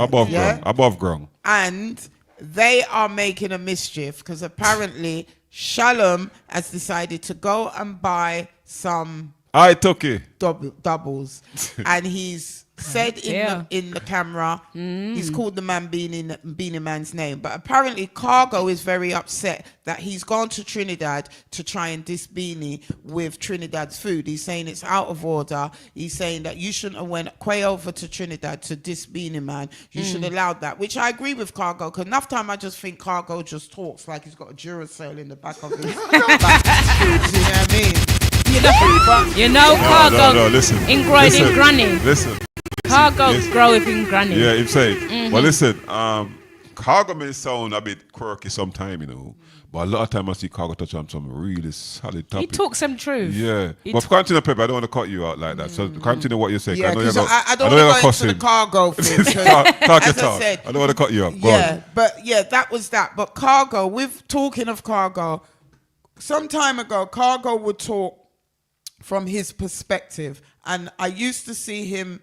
Above ground.
And they are making a mischief because apparently Shalom has decided to go and buy some
I took it.
doubles and he's said in the camera, he's called the man Beanie Man's name, but apparently Cargo is very upset that he's gone to Trinidad to try and diss Beanie with Trinidad's food. He's saying it's out of order. He's saying that you shouldn't have went way over to Trinidad to diss Beanie Man. You should have allowed that, which I agree with Cargo, because enough time I just think Cargo just talks like he's got a Duracell in the back of his back. You know what I mean?
Cargo.
No, listen.
Ingrown in granny.
Listen.
Cargo growing in granny.
Yeah, I'm saying. Well, listen. Cargo may sound a bit quirky sometimes, but a lot of time I see Cargo touch on some really solid topic.
He talks some truth.
Yeah. But continue, Pepe. I don't want to cut you out like that. So continue what you're saying.
Yeah, because I don't want to go into the Cargo thing.
Talk
as I said,
I don't want to cut you up.
That was that. But Cargo, with talking of Cargo, some time ago, Cargo would talk from his perspective, and I used to see him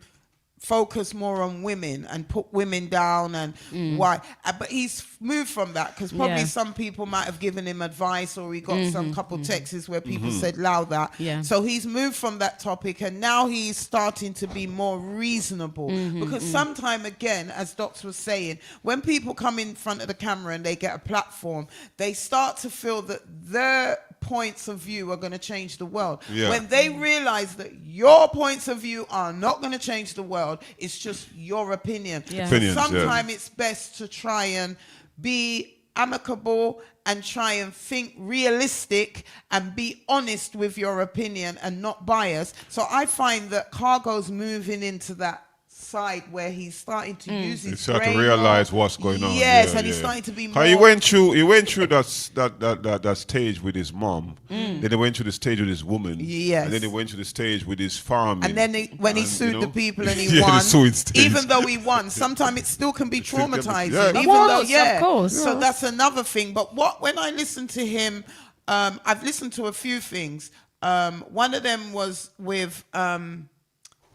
focus more on women and put women down and why, but he's moved from that because probably some people might have given him advice, or he got some couple texts where people said allow that. So he's moved from that topic, and now he's starting to be more reasonable, because sometime again, as Docs was saying, when people come in front of the camera and they get a platform, they start to feel that their points of view are going to change the world. When they realize that your points of view are not going to change the world, it's just your opinion. Sometimes it's best to try and be amicable and try and think realistic and be honest with your opinion and not biased. So I find that Cargo's moving into that side where he's starting to use his brain. He's starting to realize
what's going on.
Yes, and he's starting to be more.
He went through that stage with his mom. Then he went through the stage with his woman.
Yes.
And then he went to the stage with his farm.
And then when he sued the people and he won, even though he won, sometimes it still can be traumatizing. Of course. So that's another thing. But when I listen to him, I've listened to a few things. One of them was with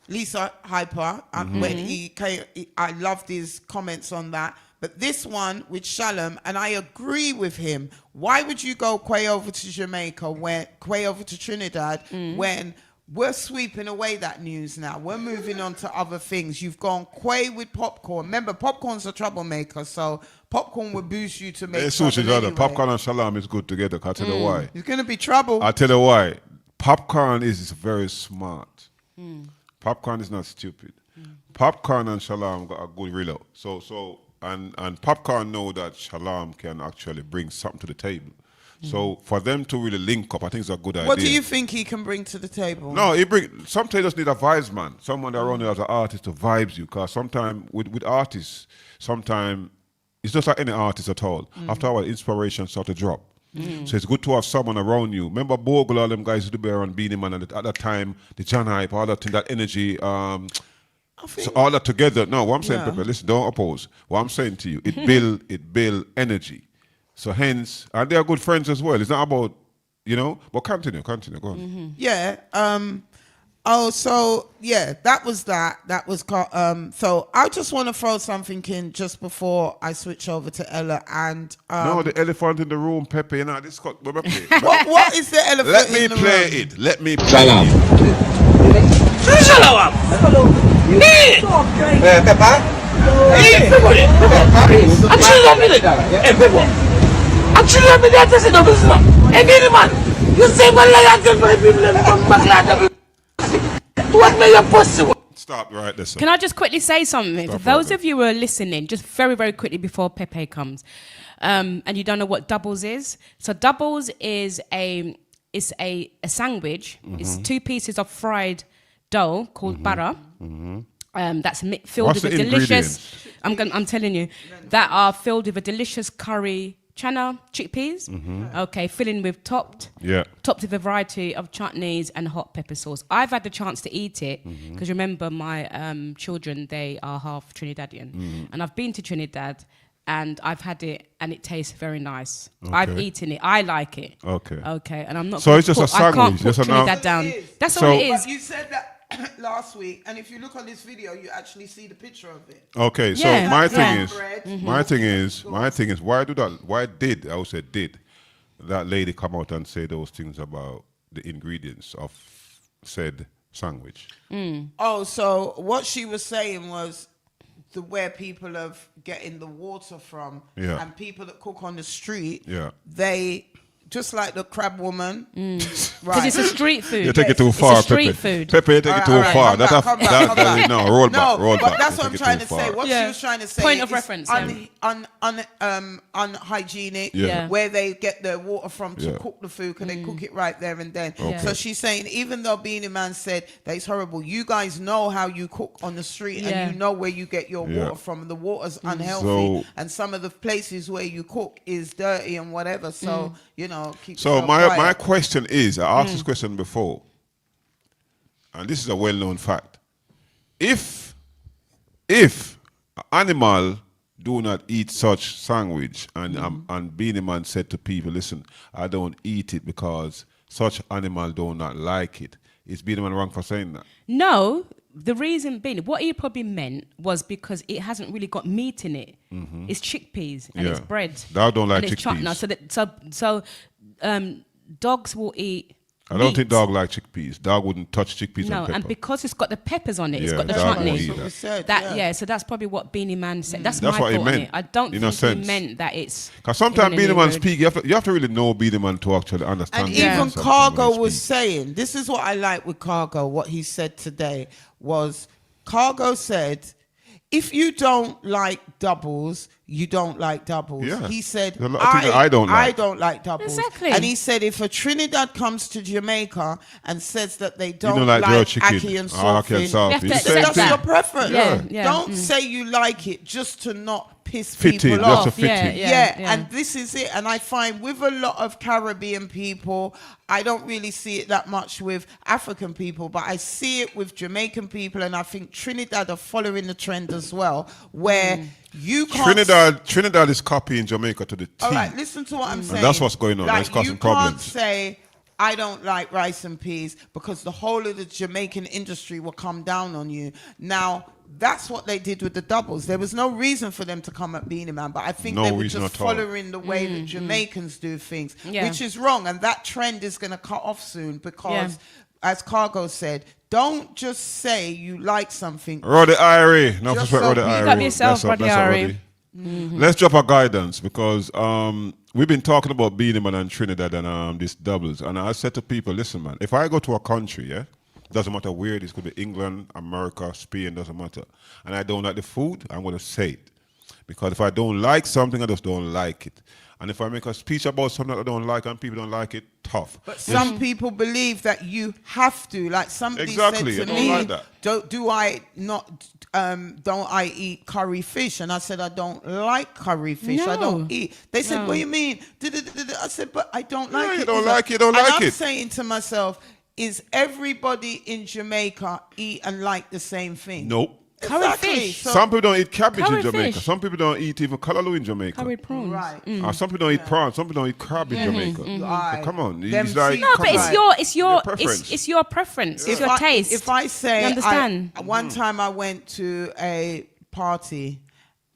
Lisa Hyper, when he came, I loved his comments on that. But this one with Shalom, and I agree with him. Why would you go way over to Jamaica, way over to Trinidad, when we're sweeping away that news now? We're moving on to other things. You've gone way with Popcorn. Remember, Popcorn's a troublemaker, so Popcorn will boost you to make trouble anyway.
Popcorn and Shalom is good together. I'll tell you why.
It's going to be trouble.
I'll tell you why. Popcorn is very smart. Popcorn is not stupid. Popcorn and Shalom got a good relo. And Popcorn know that Shalom can actually bring something to the table. So for them to really link up, I think it's a good idea.
What do you think he can bring to the table?
No, sometimes you just need a vibes man. Someone that around you as an artist to vibes you. Because sometimes with artists, sometimes it's just like any artist at all. After a while, inspiration start to drop. So it's good to have someone around you. Remember Bogle, all them guys who be around Beanie Man at that time, the John Hype, all that thing, that energy, so all that together. No, what I'm saying, Pepe, listen, don't oppose. What I'm saying to you, it build energy. So hence, and they are good friends as well. It's not about, but continue, go on. That was that. That was, so I just want to throw something in just before I switch over to Ella and... no, the elephant in the room, Pepe, this got...
what is the elephant in the room?
Let me play it.
Shalom.
Shalom.
Stop right there, sir.
Can I just quickly say something? For those of you who are listening, just very, very quickly before Pepe comes, and you don't know what doubles is. So doubles is a sandwich. It's 2 pieces of fried dough called butter. That's filled with a delicious. I'm telling you, that are filled with a delicious curry chana chickpeas. Okay, filling with topped with a variety of chutneys and hot pepper sauce. I've had the chance to eat it because remember my children, they are half Trinidadian, and I've been to Trinidad and I've had it and it tastes very nice. I've eaten it. I like it. Okay, and I'm not.
So it's just a sandwich.
I can't put Trinidad down. That's all it is.
But you said that last week, and if you look on this video, you actually see the picture of it.
Okay, so my thing is, why did that lady come out and say those things about the ingredients of said sandwich.
Oh, so what she was saying was where people are getting the water from,
Yeah.
and people that cook on the street,
Yeah.
they just like the crab woman,
Because
right?
it's a street food.
You take it too far,
It's a street
Pepe.
food.
Pepe, you take it too far.
Come back.
No, roll back, roll
but
back.
that's
You
what I'm
take it
trying
too
to say.
far.
What she was trying to say
Point of
is
reference,
unhygienic,
Yeah.
where they get their water from to
Yeah.
cook the food, because they cook it right there and then.
Okay.
So she's saying, even though Beanie Man said that it's horrible, you guys know how you cook on the street,
Yeah.
and you know where you get your
Yeah.
water from. The water's unhealthy,
So-
and some of the places where you cook is dirty and whatever. So keep.
So
yourself
my
quiet.
question is, I asked this question before, and this is a well-known fact. If an animal do not eat such sandwich, and Beanie Man said to people, listen, I don't eat it because such animal do not like it. Is Beanie Man wrong for saying that?
No, the reason being, what he probably meant was because it hasn't really got meat in it. It's chickpeas and it's
Yeah.
bread.
Dog don't like
and it's
chickpeas.
So dogs will eat.
I don't
meat.
think dog like chickpeas. Dog wouldn't touch chickpeas
No,
and pepper.
and because it's got the peppers on it, it's
Yeah,
got the
dog won't
chutney.
eat that.
Said,
So that's probably what Beanie Man said. That's
That's
my
what he
thought on
meant,
it. I don't
in a
think he
sense.
meant that it's.
Because sometimes
in any
Beanie Man
rude-
speak, you have to really know Beanie Man to actually understand.
And
Beanie Man
even
sometimes
Cargo
when he
was
speak.
saying, this is what I like with Cargo, what he said today was, Cargo said, if you don't like doubles, you don't like doubles.
Yeah.
He said,
There's a lot of things that I don't like.
I don't like doubles.
Exactly.
And he said, if a Trinidad comes to Jamaica and says that they
don't
don't
like
like
grilled chicken.
ackee and
Ackee and
saltfish,
saltfish.
You have to
It's the same
accept
that's
thing.
your
that.
preference.
Yeah.
Don't say you like it just to not piss
Fit
people
in, just
off.
to fit in.
And this is it. And I find with a lot of Caribbean people, I don't really see it that much with African people, but I see it with Jamaican people, and I think Trinidad are following the trend as well, where you can't.
Trinidad is copying Jamaica to the T.
All right, listen to what I'm saying.
And that's what's going on.
Like,
That's causing
you
problems.
can't say, I don't like rice and peas, because the whole of the Jamaican industry will come down on you. Now, that's what they did with the doubles. There was no reason for them to come at Beanie Man, but I think
No
they were
reason
just
at all.
following the way that Jamaicans do things,
Yeah.
which is wrong. And that trend is going to cut off soon because, as Cargo said, don't just say you like something.
Roddy Irie. No,
Just
respect
so
Roddy
big
Irie.
up yourself,
Bless up,
Roddy
bless up,
Irie.
Roddy. Let's drop our guidance, because we've been talking about Beanie Man and Trinidad and these doubles. And I said to people, listen, man, if I go to a country, doesn't matter where it is, could be England, America, Spain, doesn't matter, and I don't like the food, I'm going to say it. Because if I don't like something, I just don't like it. And if I make a speech about something that I don't like and people don't like it, tough.
But some people believe that you have to. Like somebody
Exactly,
said to
I don't
me,
like that.
don't I eat curry fish? And I said, I don't like curry fish. I
No.
don't eat. They said,
No.
what do you mean? I said, but I don't like it.
you don't
either."
like it, you don't
And
like
I'm
it.
saying to myself, is everybody in Jamaica eat and like the same thing?
Nope.
Curry
Exactly.
fish.
So-
Some people don't eat cabbage
Curry
in Jamaica.
fish.
Some people don't eat even callaloo in Jamaica.
Curry prawns.
Right.
Some people don't eat prawns. Some people don't eat crab in Jamaica.
Right.
So come on,
Them
it's like
sea-
No, but
Come
it's
on.
your
preference.
it's your preference. It's your taste.
If I say,
You understand?
one time I went to a party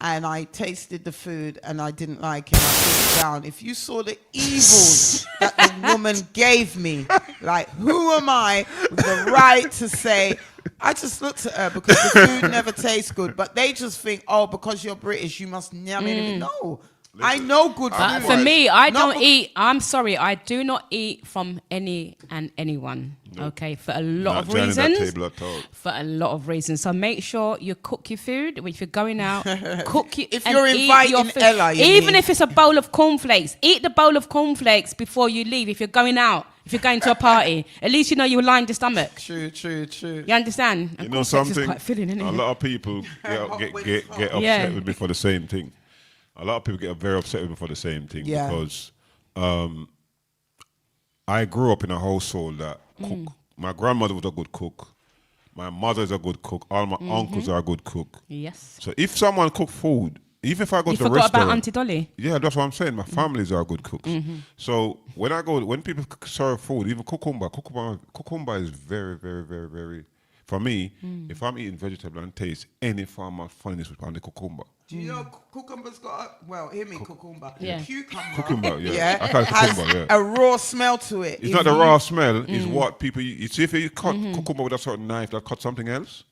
and I tasted the food and I didn't like it, I put it down. If you saw the evils that the woman gave me, like, who am I with the right to say, I just looked at her because the food never tastes good, but they just think, oh, because you're British, you must never. No. I know good food.
For me, I
Not
don't eat. I'm sorry, I do not eat from any and anyone. Okay, for a lot
Not
of
joining that
reasons.
table at all.
For a lot of reasons. So make sure you cook your food. If you're going out, cook it.
If
and
you're
eat
inviting
your food.
Ella, you
even
mean.
if it's a bowl of cornflakes, eat the bowl of cornflakes before you leave. If you're going out, if you're going to a party, at least you know you lined your stomach.
True.
You understand? And
You know
cornflakes is
something?
quite filling, isn't
A
it?
lot of people get upset
Yeah.
with me for the same thing. A lot of people get very upset with me for the same thing
Yeah.
because I grew up in a household that cook. My grandmother was a good cook. My mother is a good cook. All my uncles are a good cook.
Yes.
So if someone cook food, even if I go
You
to the
forgot
restaurant,
about Auntie Dolly.
yeah, that's what I'm saying. My families are good cooks. So when people serve food, even cucumber is very, very, very, very, For me, if I'm eating vegetable and taste any form of funniness on the cucumber.
Do you know cucumber's got cucumber?
Yeah.
Cucumber, yeah. I call it
has
cucumber, yeah.
a raw smell to it.
It's not the raw smell, it's what people eat. You see, if you cut cucumber with a certain knife that cut something else,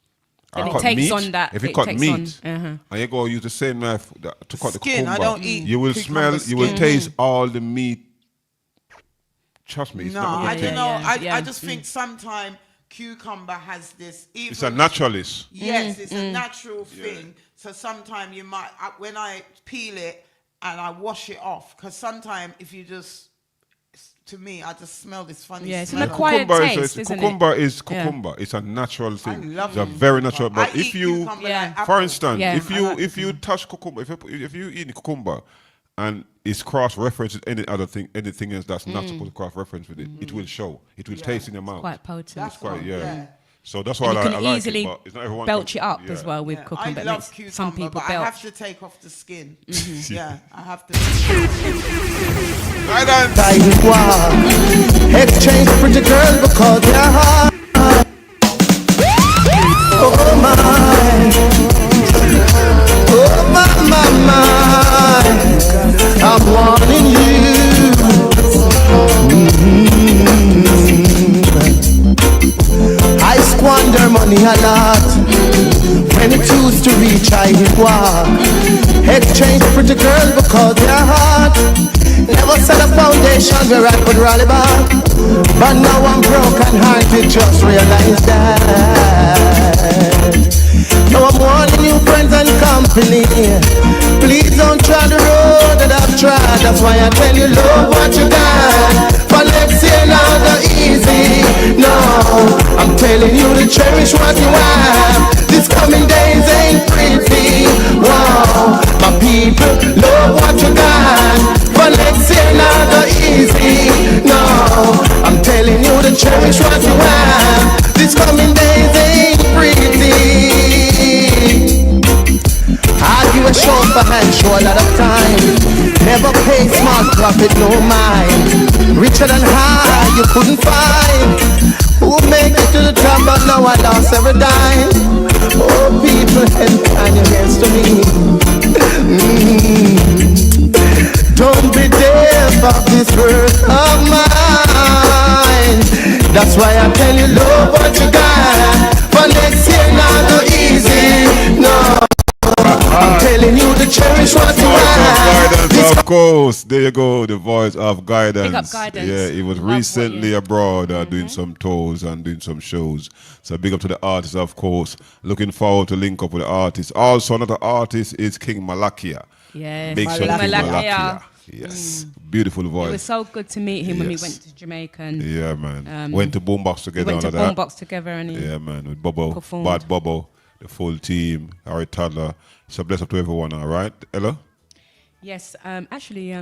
Then
or
it
cut
takes
meat,
on that.
if you
it
cut
takes
meat,
on,
and you go use the same knife to cut the
Skin,
cucumber,
I don't eat
you will
cucumber
smell, you will
skin.
taste all the meat. Trust me, it's
No,
not
I
a
don't
thing.
know.
Yeah.
I just think sometimes cucumber has this.
It's a naturalist.
Yes, it's a natural thing. So sometimes you might, when I peel it and I wash it off, because sometimes if you just, to me, I just smell this funny
Yeah, it's
smell.
an acquired taste, isn't
cucumber
it?
is cucumber. It's a natural thing.
I love
It's a very natural.
cucumber.
But
I
if
eat
you,
cucumber like
for
apple.
instance,
Yeah,
if you touch cucumber, if you eat cucumber, and it's cross-referenced anything else that's not supposed to cross-reference with it, it will show. It will taste in your mouth.
Quite potent.
That's
Quite,
what-
yeah. So that's why
And you
I
can
like
easily
it, but it's not everyone
belch
can-
it up
yeah.
as well with
Yeah,
cucumber.
I
It
love
makes
cucumber,
some people
but
belch.
I have to take off the skin. Yeah, I have to.
Private walk, exchange pretty girl because they're hot. Oh my, oh my, I'm wanting you. I squander money a lot. When it used to reach, I hit walk. Exchange pretty girl because they're hot. Never set a foundation where I could rally back. But now I'm broken hearted, just realize that. Now I'm wanting new friends and company. Please don't try the road that I've tried. That's why I tell you, love what you got. But let's say not the easy. No, I'm telling you to cherish what you have. These coming days ain't pretty. Wow, my people, love what you got. But let's say not the easy. No, I'm telling you to cherish what you have. These coming days ain't pretty. Argue a show for hand, show a lot of time. Never pay small profit, no mind. Richer than high, you couldn't find. Who make it to the top, but now I lost every dime. Oh, people, and kind your hands to me. Don't be deaf of this word of mine. That's why I tell you, love what you got. But next year, not go easy, no. I'm telling you to cherish what you have.
Guidance, of course. There you go, the voice of guidance.
Big up Guidance.
Yeah, he was
Love what
recently
you-
abroad doing some tours and doing some shows. So big up to the artists, of course. Looking forward to link up with the artists. Also, another artist is King Malakia.
Yeah,
Big shout to King Malakia. Yes, beautiful voice.
It was so good to meet him when we
Yes.
went to Jamaica. And
Yeah, man. Went to Boombox together.
we went to
and all that.
Boombox together and he
Yeah, man. With Bobo,
performed.
Bad Bobo, the full team, Harry Toddler. So bless up to everyone, all right? Ella?
Yes, actually,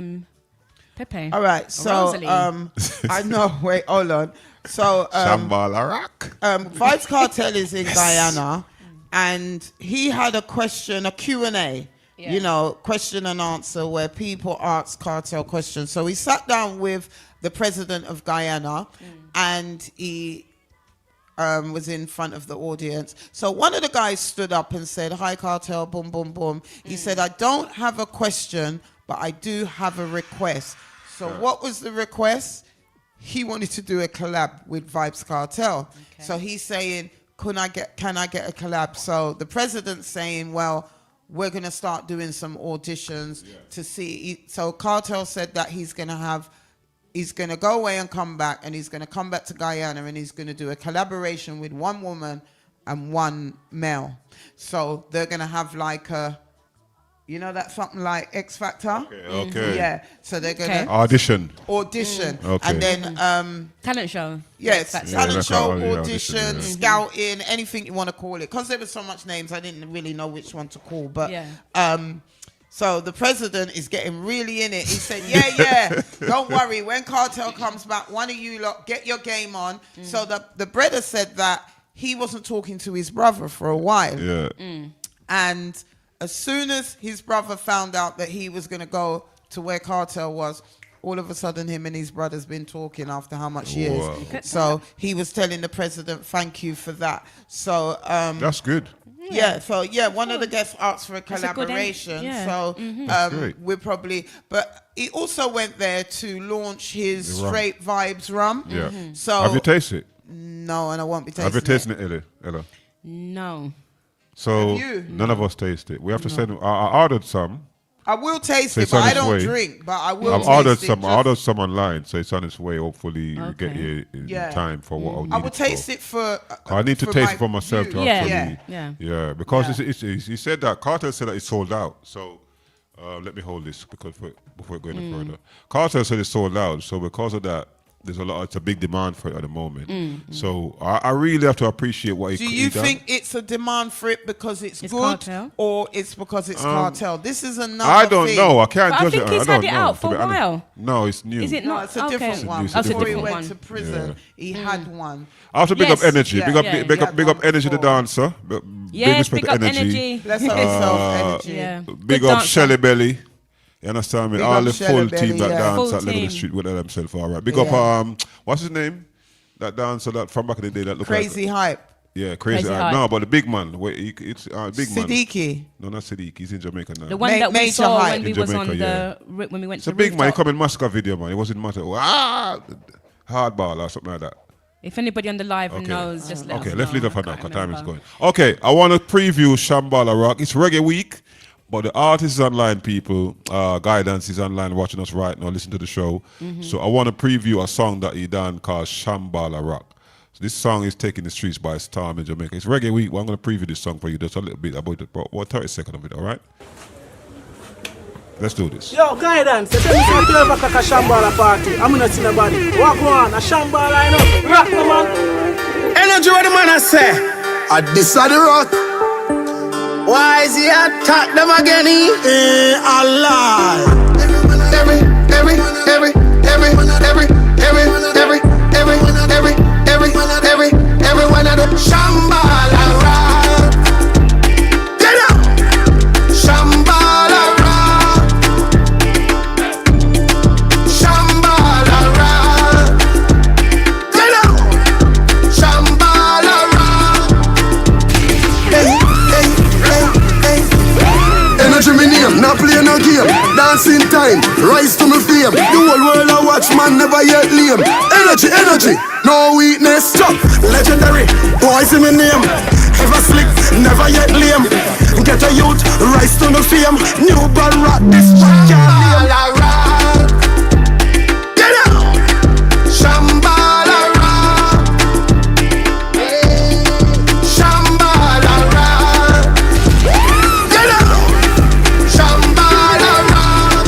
Pepe.
All right, so
Rosalie.
I know. Wait, hold on. So
Shambhala Rock.
Vibes Cartel is in Guyana, and he had a question, a Q&A.
Yeah.
You know, question and answer where people ask Cartel questions. So he sat down with the president of Guyana, and he was in front of the audience. So one of the guys stood up and said, "Hi, Cartel, boom, boom, boom." He said, "I don't have a question, but I do have a request." So what was the request? He wanted to do a collab with Vibes Cartel. So he's saying, can I get a collab? So the president's saying, well, we're going to start doing some auditions to see. So Cartel said that he's going to go away and come back, and he's going to come back to Guyana, and he's going to do a collaboration with one woman and one male. So they're going to have like a, you know, that something like X Factor?
Okay.
Yeah. So they're going to
Audition.
and then
talent show.
yes,
That's
talent
like
show,
a-
audition,
audition, yeah.
scouting, anything you want to call it. Because there were so much names, I didn't really know which one to call. But so the president is getting really in it. He said, yeah, don't worry. When Cartel comes back, one of you lot get your game on. So the brother said that he wasn't talking to his brother for a while.
Yeah.
And as soon as his brother found out that he was going to go to where Cartel was, all of a sudden him and his brother's been talking after how much years. So he was telling the president, thank you for that. So
that's good.
Yeah, so one of the guests asked for a collaboration. So we're probably, but he also went there to launch his Straight Vibes rum.
Yeah.
So
have you tasted it?
No, and I won't be tasting it.
Have you tasted it, Ella?
No.
So none of us taste it. We have to send. I ordered some.
I will taste it, but I don't drink. But I will.
I've ordered some. I ordered some online, so it's on its way. Hopefully, we get here in time for what I need.
I will taste it for.
I need to taste it for myself to actually.
Yeah.
Because he said that Cartel said that it's sold out. So let me hold this because before we go any further, Cartel said it's sold out. So because of that, there's it's a big demand for it at the moment. So I really have to appreciate what
Do you think it's a demand for it because it's good cartel? Or it's because it's cartel? This is another
I don't know. I can't judge
it. I think he's had it out for a while.
No, it's new.
Is it not?
It's a different one. Before he went to prison, he had one.
I have to big up Energy. Big up Energy the dancer.
Yes, big up Energy.
Let's have yourself Energy.
Big up Shelly Belly. You understand me? All the full team that dance at Level of the Street with themselves, all right. Big up, what's his name? That dancer that from back in the day that looked
Crazy Hype.
Yeah, Crazy Hype. No, but the big man. It's big man.
Siddiqui.
No, not Siddiqui. He's in Jamaica now.
The one that we saw when we was on when we went to the
big man. He come in Masca video, man. It wasn't matter. Hardball or something like that.
If anybody on the live knows, just let us know.
Let's leave it for now because time is going. Okay, I want to preview Shambhala Rock. It's Reggae Week. But the artist is online, people. Guidance is online watching us right now, listen to the show. So I want to preview a song that he done called Shambhala Rock. So this song is Taking the Streets by Storm in Jamaica. It's Reggae Week. Well, I'm going to preview this song for you just a little bit, about 30 seconds of it, all right? Let's do this.
Yo, Guidance, you tell me some 12 o'clock a Shambhala party. I'm not seeing nobody. Walk on, a Shambhala, you know. Rock, man.
Energy, what the man I say? This are the rock. Why is he attack them again? Allah. Everyone at the Shambhala Rock. Get up. Shambhala Rock. Shambhala Rock. Get up. Shambhala Rock. Energy me name, not play no game. Dancing time, rise to me fame. The whole world I watch, man, never yet lame. Energy, no weakness, stop. Legendary, boys in my name. Ever slick, never yet lame. Get a youth, rise to me fame. New ball rock, this one can't lame. Get out, Shambhala Rock. Shambhala Rock. Get out, Shambhala Rock.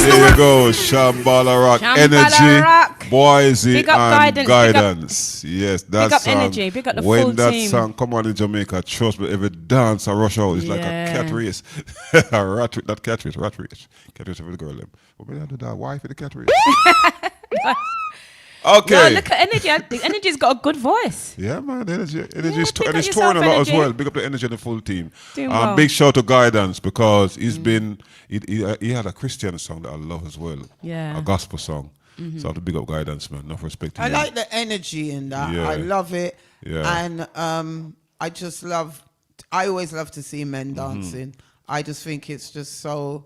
There you go, Shambhala Rock. Energy,
Rock.
Boise,
and
Guidance. Yes, that's
big up Energy. Big up the
when
full
that
team.
song come on in Jamaica, trust me, every dance I rush out is like a cat race. Not cat race, rat race. Cat race for the girl. What may I do that? Why for the cat race? Okay.
No, look at Energy. Energy's got a good voice.
Yeah, man. Energy and he's touring a lot as well. Big up the Energy and the full team.
Well.
Big shout to Guidance because he's been he had a Christian song that I love as well.
Yeah.
A gospel song. So I have to big up Guidance, man. Enough respect to
I
you.
like the energy in that.
Yeah.
I love it.
Yeah.
And I always love to see men dancing. I just think it's just so,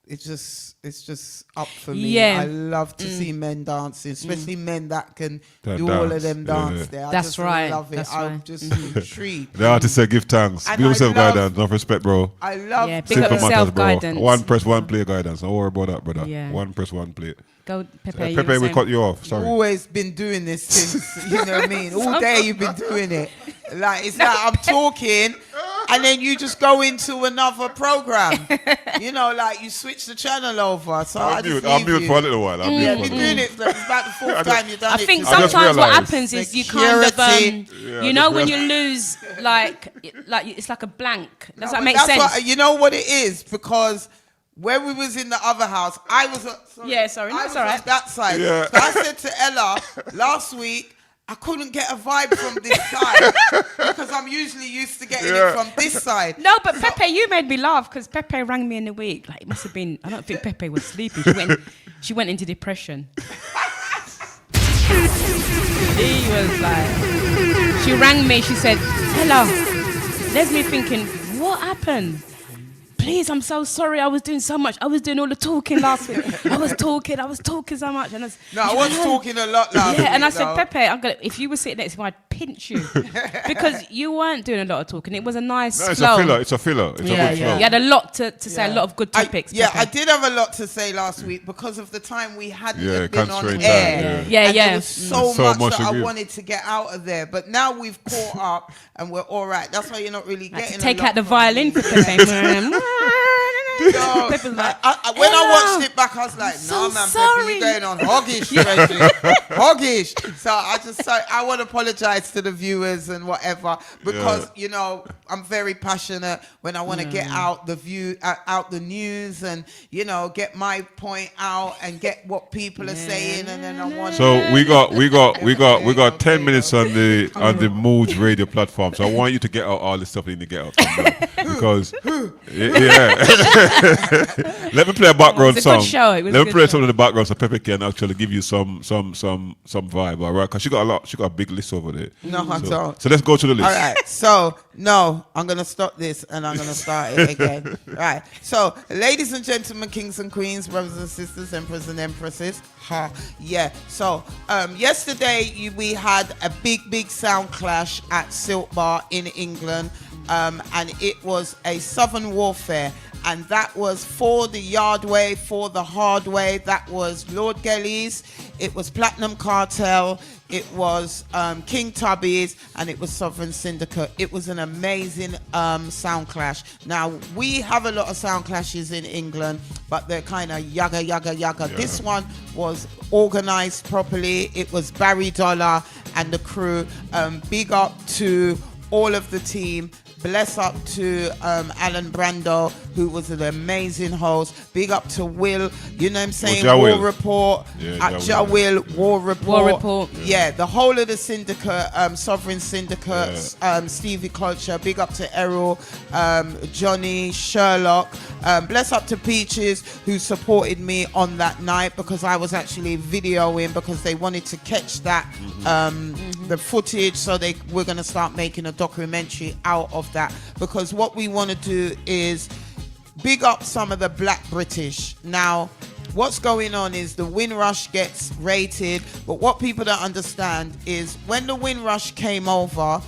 it's just up for me.
Yeah.
I love to see men dancing, especially men that can do all of them dance there. I just love it. I'm just intrigued.
The artist said give thanks.
And
Give yourself
I love-
Guidance. Enough respect, bro.
I love
Yeah, big up
Simple
yourself,
matters, bro.
Guidance.
One press, one play Guidance. Don't worry about that, brother.
Yeah.
One press, one play.
Go, Pepe.
Pepe, we cut you off. Sorry.
Always been doing this since, you know what I mean? All day you've been doing it. Like, it's like I'm talking and then you just go into another program. You know, like you switch the channel over. So
I'll mute for a little while.
You've been doing it for about the fourth time you've done it.
I think
today.
sometimes what happens is you kind of,
Security.
you know, when you lose, like it's like a blank. Does that make
That's
sense?
what- you know what it is? Because when we was in the other house, I was
Yeah, sorry, no,
I
it's
was
all
on
right.
that side.
Yeah.
So I said to Ella last week, I couldn't get a vibe from this side because I'm usually used to getting it from this side.
No, but Pepe, you made me laugh because Pepe rang me in the week. Like, it must have been, I don't think Pepe was sleeping. She went into depression. She was like, she rang me, she said, hello. There's me thinking, what happened? Please, I'm so sorry. I was doing so much. I was doing all the talking last week. I was talking so much. And
I was talking a lot last week.
Yeah, and I said, Pepe, if you were sitting next to me, I'd pinch you. Because you weren't doing a lot of talking. It was a nice flow.
It's a filler. It's a good flow.
You had a lot to say, a lot of good topics.
I did have a lot to say last week because of the time we hadn't been on air.
Yeah.
There was so much that I wanted to get out of there. But now we've caught up and we're all right. That's why you're not really getting
take out the violin for Pepe.
When I watched it back, I was like, "No, man, Pepe, you going on hoggish, hoggish." So I want to apologize to the viewers and whatever because I'm very passionate when I want to get out the out the news and get my point out and get what people are saying, and then I want.
So we got 10 minutes on the Moods radio platform. So I want you to get out all the stuff you need to get out because let me play a background song.
Good show.
Let me play something in the background so Pepe can actually give you some vibe, all right? Because she got a big list over there.
No, I don't.
So let's go to the list.
All right. So I'm gonna stop this and I'm gonna start it again. Right. So, ladies and gentlemen, kings and queens, brothers and sisters, emperors and empresses. So yesterday we had a big sound clash at Silk Bar in England, and it was a Southern warfare. And that was for the Yard Way, for the Hard Way. That was Lord Gellies, it was Platinum Cartel, it was King Tubby's, and it was Sovereign Syndicate. It was an amazing sound clash. Now, we have a lot of sound clashes in England, but they're kind of yaga. Yeah. This one was organized properly. It was Barry Dollar and the crew. Big up to all of the team. Bless up to Alan Brando, who was an amazing host. Big up to Will, you know what I'm saying? War Report. Will, War Report. Yeah, the whole of the syndicate, Sovereign Syndicate, Stevie Culture. Big up to Errol, Johnny, Sherlock. Bless up to Peaches, who supported me on that night because I was actually videoing because they wanted to catch that, the footage. So we're going to start making a documentary out of that because what we want to do is big up some of the Black British. Now, what's going on is the Windrush gets rated, but what people don't understand is when the Windrush came over,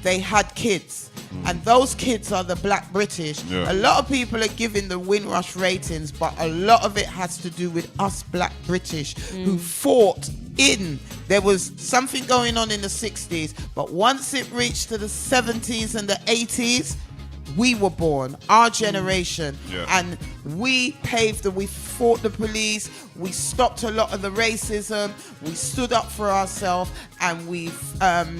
they had kids. And those kids are the Black British. A lot of people are giving the Windrush ratings, but a lot of it has to do with us Black British who fought in. There was something going on in the 60s, but once it reached to the 70s and the 80s, we were born, our generation, and we fought the police, we stopped a lot of the racism, we stood up for ourselves, and we've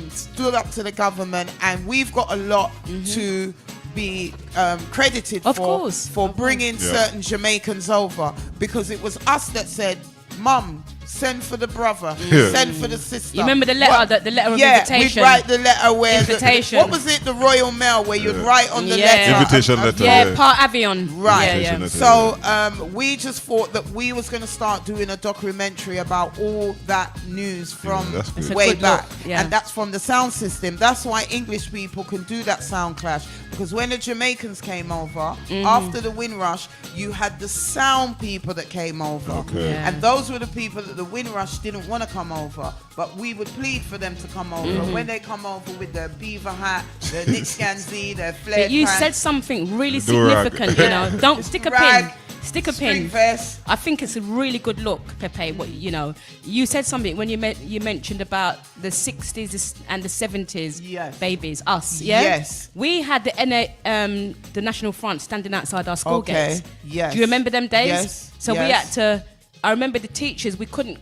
stood up to the government, and we've got a lot to be credited for bringing certain Jamaicans over, because it was us that said, Mum, send for the brother, send for the sister.
You remember the letter, the letter of invitation?
Yeah, we'd write the letter where
invitation.
What was it? The Royal Mail, where you'd write on the letter.
Invitation letter.
Yeah, Part Avion.
Right. So we just thought that we was going to start doing a documentary about all that news from way back. And that's from the sound system. That's why English people can do that sound clash. Because when the Jamaicans came over, after the Windrush, you had the sound people that came over. And those were the people that the Windrush didn't want to come over, but we would plead for them to come over. When they come over with their beaver hat, their Nitscanzi, their flared
You
pants.
said something really significant, Don't stick a pin. Stick a pin.
Vest.
I think it's a really good look, Pepe. What you said something when you mentioned about the 60s and the 70s babies, us.
Yes.
We had the National Front standing outside our school gates.
Yes.
Do you remember them days?
Yes.
So we had to. I remember the teachers. We couldn't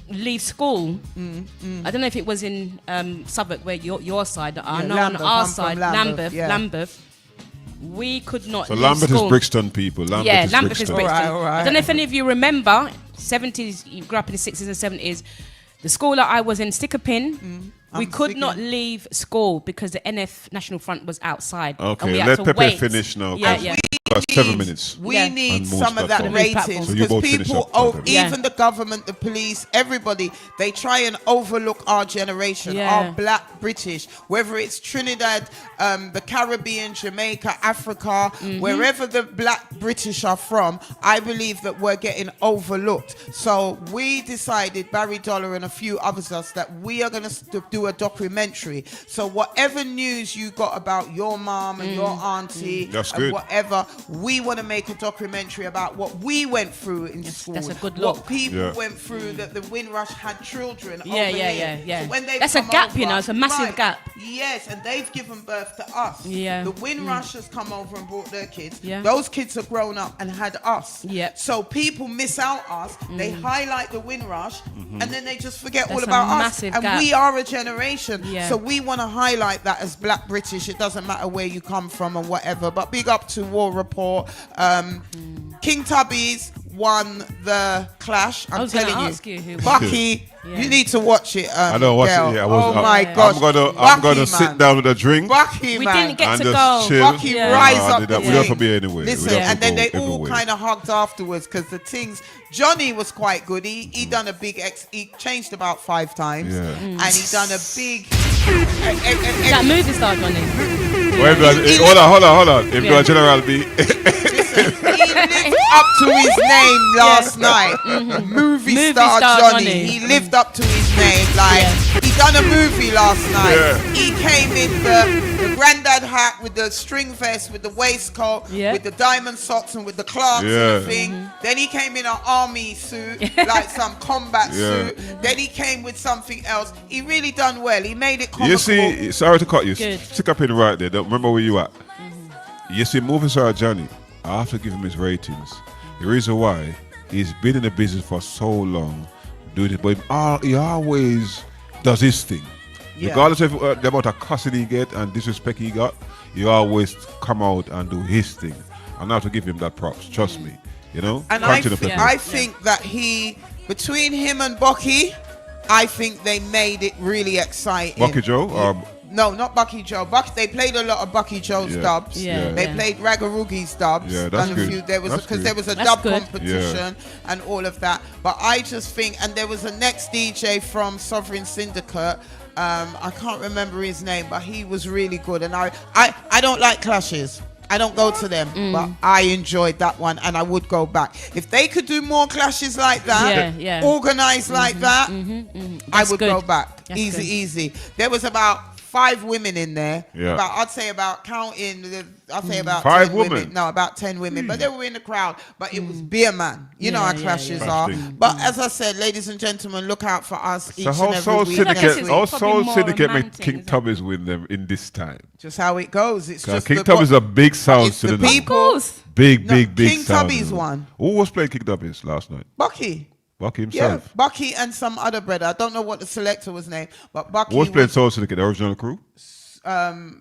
leave school. I don't know if it was in Southwark, where your side. I know
Lambeth,
on our
I'm
side,
from
Lambeth. We could not.
So
leave
Lambeth
school.
is Brixton, people. Lambeth is Brixton.
All right.
I don't know if any of you remember 70s. You grew up in the 60s and 70s. The school that I was in, stick a pin. We could not leave school because the NF National Front was outside.
Okay,
and we had
let
to
Pepe
wait.
finish now.
Yeah,
'cause
yeah.
we've got 7 minutes.
We need
And Moon's
some of that
platform.
ratings
So you
because
both finish
people,
up, Pepe.
even the government, the police, everybody, they try and overlook our generation,
Yeah.
our black British, whether it's Trinidad, the Caribbean, Jamaica, Africa, wherever the black British are from, I believe that we're getting overlooked. So we decided, Barry Dollar and a few others, that we are going to do a documentary. So whatever news you got about your mom and your auntie
That's
and
good.
whatever, we want to make a documentary about what we went through in school.
That's a good
what
look.
people went through, that the Windrush had children
Yeah,
over
yeah,
here.
yeah.
So when they
That's a
come
gap,
over,
you know, it's a massive gap.
Yes, and they've given birth to us.
Yeah.
The Windrush has come over and brought their kids.
Yeah.
Those kids have grown up and had us.
Yeah.
So people miss out us. They highlight the Windrush and then they just forget
That's
all
a
about us.
massive
And
gap.
we are a generation.
Yeah.
So we want to highlight that as black British. It doesn't matter where you come from and whatever. But big up to War Report. King Tubby's won the clash. I'm
was gonna
telling
ask you who won.
Bucky,
Yeah.
you need to watch it.
I know watch
girl.
it. Yeah,
Oh my gosh.
I'm gonna
Bucky,
sit
man.
down with a drink.
Bucky,
We
man.
didn't get
and
to
just
go.
chill.
Bucky
Yeah.
rise
No, I
up
did
the
that. We don't have to
thing.
be anywhere.
Listen, and then they all kind of hugged afterwards because the things. Johnny was quite good. He done a big he changed about 5 times,
Yeah.
and he done a big.
That movie star, Johnny.
Hold on. If you're a General B,
He lived up to his name last night. Movie star Johnny. He lived up to his name. Like he done a movie last night.
Yeah.
He came in the granddad hat with the string vest, with the waistcoat, with the diamond socks, and with the clasps and the thing. Then he came in an army suit, like some combat suit. Then he came with something else. He really done well. He made it comical.
you see, sorry to cut you.
Good.
Stick up in right there. Don't remember where you at. You see, movie star Johnny, I have to give him his ratings. The reason why, he's been in the business for so long, doing it, but he always does his thing.
Yeah.
Regardless of the amount of cussing he get and disrespect he got, he always come out and do his thing. And I have to give him that props. Trust me, you know.
And
Continue, Pepe.
I think that between him and Bucky, I think they made it really exciting.
Bucky Joe or
No, not Bucky Joe. They played a lot of Bucky Joe's dubs. They played Raggaroogi's dubs.
Yeah, that's
and
good.
There was
That's
because
good.
there was a
That's
dub
good.
competition and all of that. But I just think, and there was a next DJ from Sovereign Syndicate. I can't remember his name, but he was really good. And I don't like clashes. I don't go to them, but I enjoyed that one, and I would go back if they could do more clashes like that, organized like that. I would go back.
That's
Easy. There was about 5 women in there.
Yeah.
I'd say about
5
10
women.
No, about 10 women. But they were in the crowd. But it was beer man. You know how clashes are.
Fantastic.
But as I said, ladies and gentlemen, look out for us each
So how
and every
Soul
week.
Syndicate, how Soul
probably more
Syndicate make
romantic,
King
isn't it?
Tubby's win them in this time?
Just how it goes. It's just
King
the-
Tubby's a big sound
it's the
cylinder.
people.
Big
No,
big
King
sound
Tubby's
cylinder.
one.
Who was playing King Tubby's last night?
Bucky.
Bucky
Yeah,
himself.
Bucky and some other brother. I don't know what the selector was named, but Bucky
Who was playing Soul Syndicate, the original crew?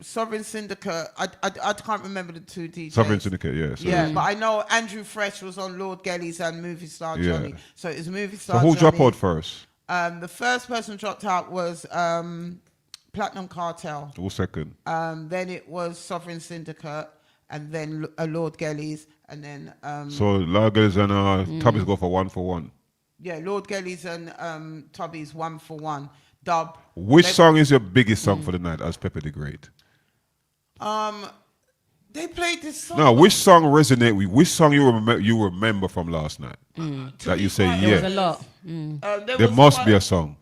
Sovereign Syndicate. I can't remember the 2 DJs.
Sovereign Syndicate, yes.
Yeah, but I know Andrew Fresh was on Lord Gelly's and Movie Star Johnny.
Yeah.
So it was Movie
So
Star
who
Johnny.
dropped out first?
The first person dropped out was Platinum Cartel.
Who second?
Then it was Sovereign Syndicate, and then Lord Gelly's, and then
So Lagers and Tubby's go for 1 for 1.
yeah, Lord Gelly's and Tubby's 1 for 1 dub.
Which song is your biggest song for the night as Pepe the Great?
They played this song.
No, which song resonate with? Which song you remember from last night? That you say,
There was
yeah.
a lot.
There must be a song.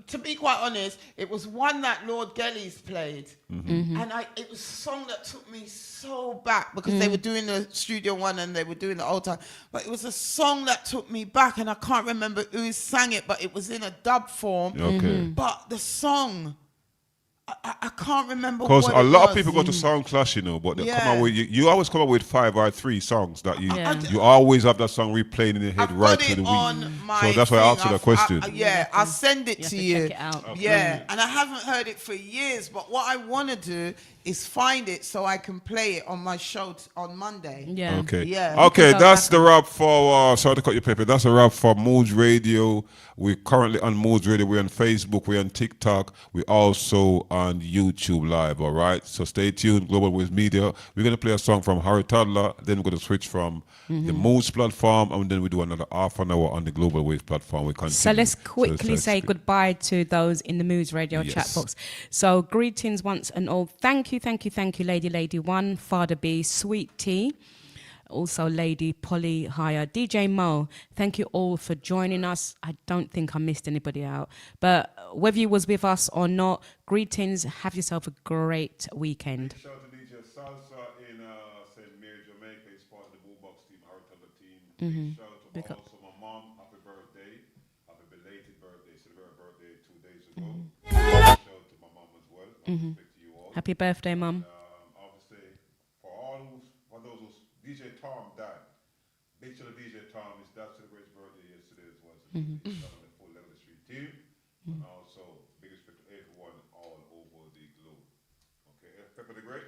To be quite honest, it was one that Lord Gelly's played,
Mm-hmm.
and it was a song that took me so back because they were doing the studio one and they were doing the old time. But it was a song that took me back, and I can't remember who sang it, but it was in a dub form.
Okay.
But the song, I can't can't remember
Because
what
a
it
lot
was.
of people go to Sound Clash, you know, but they come
Yeah.
up with you always come up with 5 or 3 songs that you
Yeah.
you always have that song replaying in your head right
Got
through
it
the
on
week.
my
So that's why I
thing.
asked you that question.
Yeah, I'll send it
You have
to
to
you.
check it out.
Yeah, and I haven't heard it for years. But what I want to do is find it so I can play it on my show on Monday.
Yeah.
Okay.
Yeah.
Okay,
go
that's
back
the wrap for sorry to cut you, Pepe. That's a wrap for Moods Radio. We're currently on Moods Radio. We're on Facebook. We're on TikTok. We're also on YouTube Live. All right. So stay tuned. Global Waves Media. We're gonna play a song from Harry Toddler. Then we're gonna switch from the Moods platform, and then we do another half an hour on the Global Waves platform. We continue.
So let's quickly
let's
say goodbye to those in the Moods Radio
Yes.
chat box. So greetings once and all. Thank you, Lady One, Father B, Sweet Tea, also Lady Polly Hire, DJ Mo. Thank you all for joining us. I don't think I missed anybody out, but whether you was with us or not, greetings. Have yourself a great weekend.
Shout out to DJ Salsa in St. Mary, Jamaica. He's part of the Boombox team, our team.
Mhm.
Shout out to also my mom. Happy birthday. Happy belated birthday. Celebrated her birthday 2 days ago. Shout out to my mom as well. Respect to you all.
Happy birthday, Mum.
Obviously, for those who DJ Tom died. Big shout out to DJ Tom. His dad celebrated his birthday yesterday as well. So he's on the full Level Street team. And also, big respect to everyone all over the globe. Okay, Pepe the Great.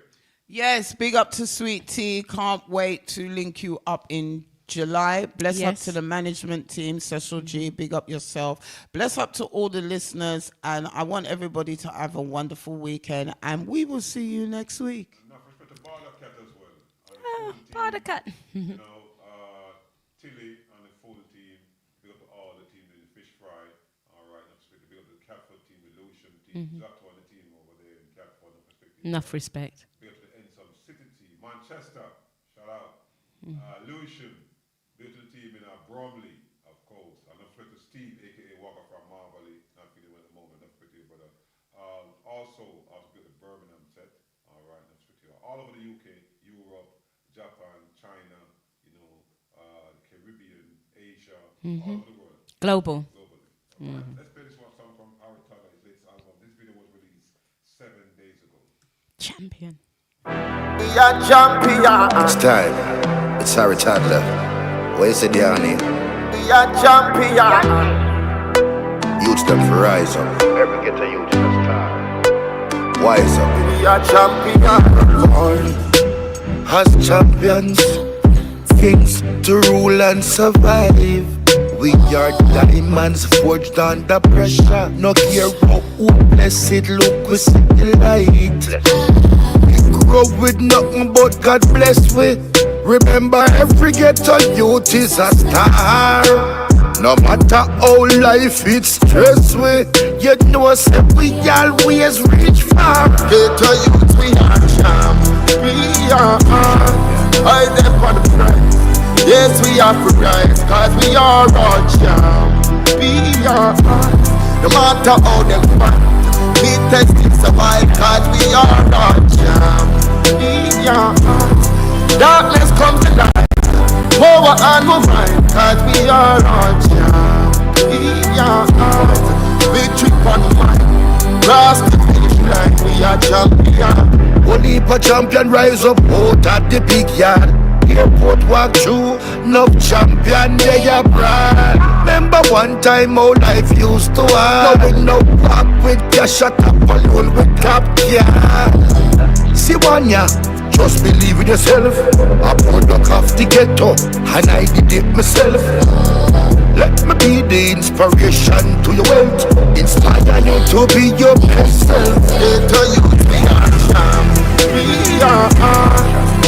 Yes, big up to Sweet Tea. Can't wait to link you up in July. Bless up
Yes.
to the management team, Cecil G. Big up yourself. Bless up to all the listeners. And I want everybody to have a wonderful weekend. And we will see you next week.
Enough respect to Barda Cat as well.
Barda Cat.
You know, Tilly and the full team. Big up to all the team doing the fish fry. All right, enough respect. Big up to the Catford team, the Lucian team, Zato and the team over there in Catford.
Enough respect.
Big up to the Ensom City team, Manchester. Shout out. Lucian. Big up to the team in Bromley, of course. And enough respect to Steve, aka Walker from Marvelly. Not feeling well at the moment. Enough respect to you, brother. Also, big up to Birmingham set. All right, enough respect to you. All over the UK, Europe, Japan, China, you know, Caribbean, Asia, all over the world.
Global.
Globally. Right. Let's play this one song from Harry Toddler, his latest album. This video was released 7 days ago.
Champion.
We are champion. It's time. It's Harry Toddler. Where's the Danny? We are champion. Youths them for rise up. Every get a youth in a star. Wise up. We are champion. Born as champions, kings to rule and survive. We are diamonds forged under pressure. No care how blessed look, we see the light. We grow with nothing but God blessed with. Remember every ghetto youth is a star. No matter how life it's stress with, you know say we always reach far. Ghetto youth we are champions. I them for the prize. Yes, we are for rise, cause we are all champions. No matter how them fight, we test it survive, cause we are all champions. Darkness comes to light, power and move right, cause we are all champions. Victory on the mind, cross the finish line, we are champions. Only a champion rise up out at the big yard. Airport walk through, no champion, they are brand. Remember one time how life used to have. Now we no walk with cash at a balloon with top gear. See one ya, just believe in yourself. I product of the ghetto, and I did it myself. Let me be the inspiration to your wealth. Inspire you to be your best self. Ghetto youth, we are champions.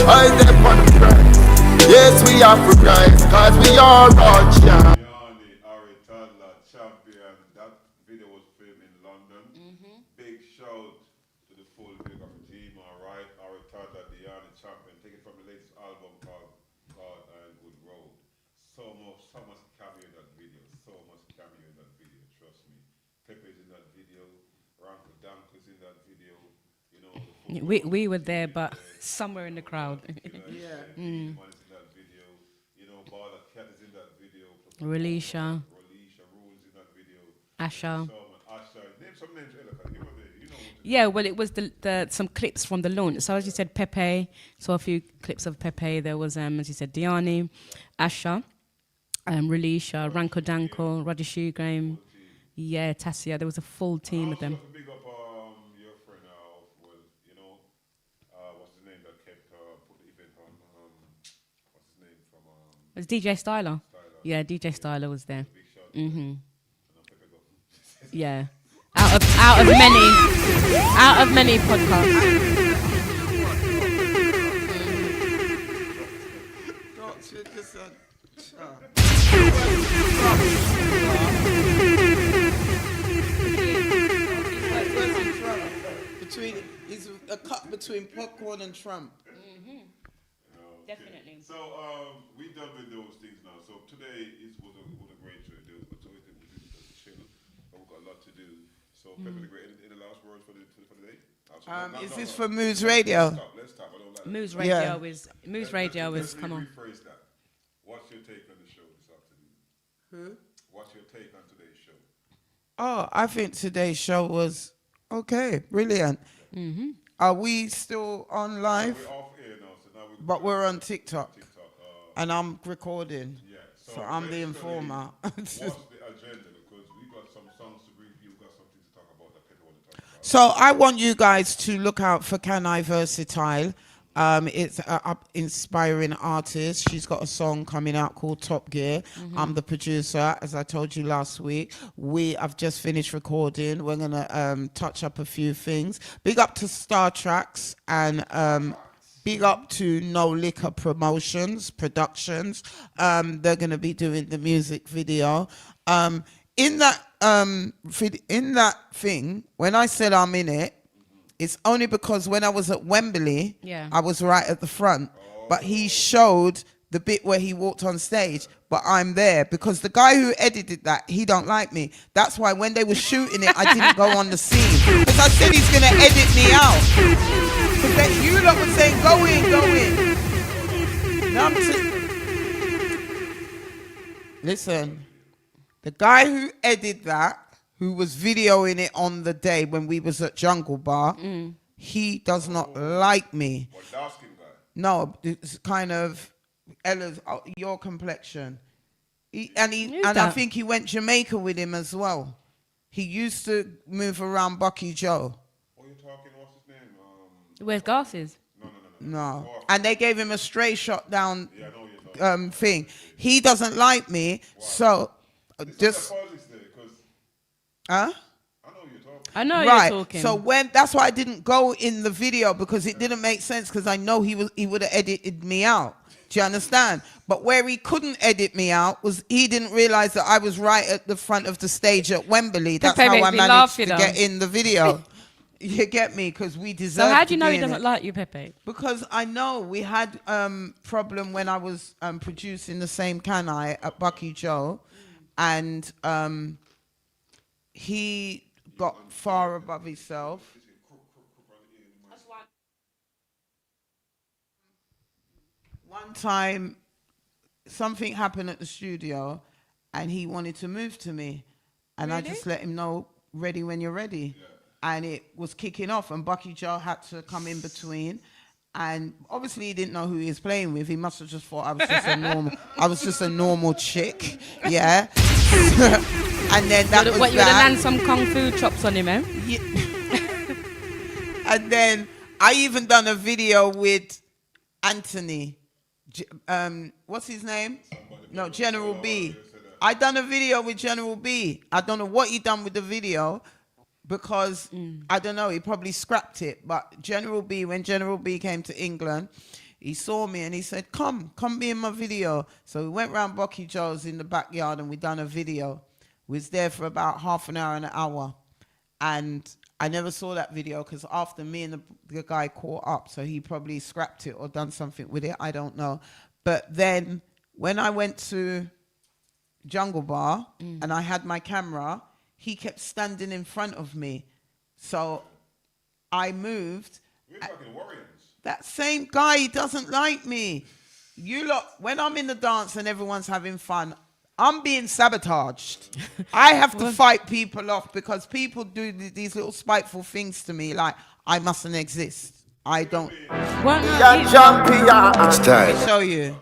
I them for the prize. Yes, we are for prize, cause we are all champions.
Harry Toddler, champion. That video was filmed in London. Big shout to the full Bigger team, alright. Harry Toddler, Diana, champion. Take it from the latest album called God and Good Road. So much cameo in that video. So much cameo in that video, trust me. Pepe's in that video. Ranko Dank is in that video. You know,
We were there, but somewhere in the crowd. Relisha. Rules in that video. Asha.
Name some names, you know.
Yeah, well, it was the some clips from the launch. So as you said, Pepe. Saw a few clips of Pepe. There was, as you said, Diani, Asha, Relisha, Ranko Danko, Roger Shoegrame. Yeah, Tassia. There was a full team of them.
Big up your friend, what's his name that kept put the event on? What's his name from?
It was DJ Styler. Yeah, DJ Styler was there. Yeah, out of many podcasts.
He's a cut between popcorn and Trump.
Definitely.
So we're done with those things now. So today was a great show. So we did chill. We've got a lot to do. So Pepe the Great, any last words for the day?
Is this for Moose Radio?
Let's stop. I don't like
Moose Radio is come on.
Rephrase that. What's your take on the show this afternoon? What's your take on today's show?
Oh, I think today's show was okay, brilliant. Are we still on live?
We're off air now, so now
but we're on TikTok. And I'm recording. Yeah. So I'm the informer.
What's the agenda? Because we got some songs to bring you. We've got something to talk about that people want to talk about.
So I want you guys to look out for Can I Versatile. It's an inspiring artist. She's got a song coming out called Top Gear. I'm the producer, as I told you last week. I've just finished recording. We're gonna touch up a few things. Big up to Star Tracks and big up to No Liquor Productions. They're gonna be doing the music video. In that thing, when I said I'm in it, it's only because when I was at Wembley, I was right at the front. But he showed the bit where he walked on stage, but I'm there because the guy who edited that, he don't like me. That's why when they were shooting it, I didn't go on the scene. Because I said he's going to edit me out. Because you lot were saying, go in. Now listen, the guy who edited that, who was videoing it on the day when we was at Jungle Bar, he does not like me.
What, dark-skinned guy?
No, it's kind of Ella's, your complexion. I think he went Jamaica with him as well. He used to move around Bucky Joe.
What are you talking? What's his name?
He wears glasses.
No. And they gave him a stray shot down thing. He doesn't like me, so just... Huh?
I know
right.
You're talking.
So that's why I didn't go in the video because it didn't make sense because I know he would have edited me out. Do you understand? But where he couldn't edit me out was he didn't realize that I was right at the front of the stage at Wembley. That's
Pepe
how I managed
laugh,
to get in the video. You get me? Because we deserve.
So how do you know he doesn't like you, Pepe?
Because I know we had problem when I was producing the same Can I at Bucky Joe, and he got far above himself. One time, something happened at the studio, and he wanted to move to me, and I just let him know, ready when you're ready. Yeah. And it was kicking off, and Bucky Joe had to come in between. And obviously he didn't know who he was playing with. He must have just thought I was just a normal chick. Yeah. And then that was
what, you would have landed some kung fu chops on him, eh?
Yeah. And then I even done a video with Anthony. What's his name? No, General B. I done a video with General B. I don't know what he done with the video because I don't know, he probably scrapped it. But when General B came to England, he saw me and he said, come be in my video. So we went round Bucky Joe's in the backyard and we done a video. We was there for about half an hour and an hour. And I never saw that video because after me and the guy caught up, so he probably scrapped it or done something with it. I don't know. But then when I went to Jungle Bar and I had my camera, he kept standing in front of me. So I moved.
We're talking Warriors.
That same guy, he doesn't like me. You lot, when I'm in the dance and everyone's having fun, I'm being sabotaged. I have to fight people off because people do these little spiteful things to me. Like I mustn't exist. I don't.
Well, no,
You're champion. It's
Let
time.
me show you.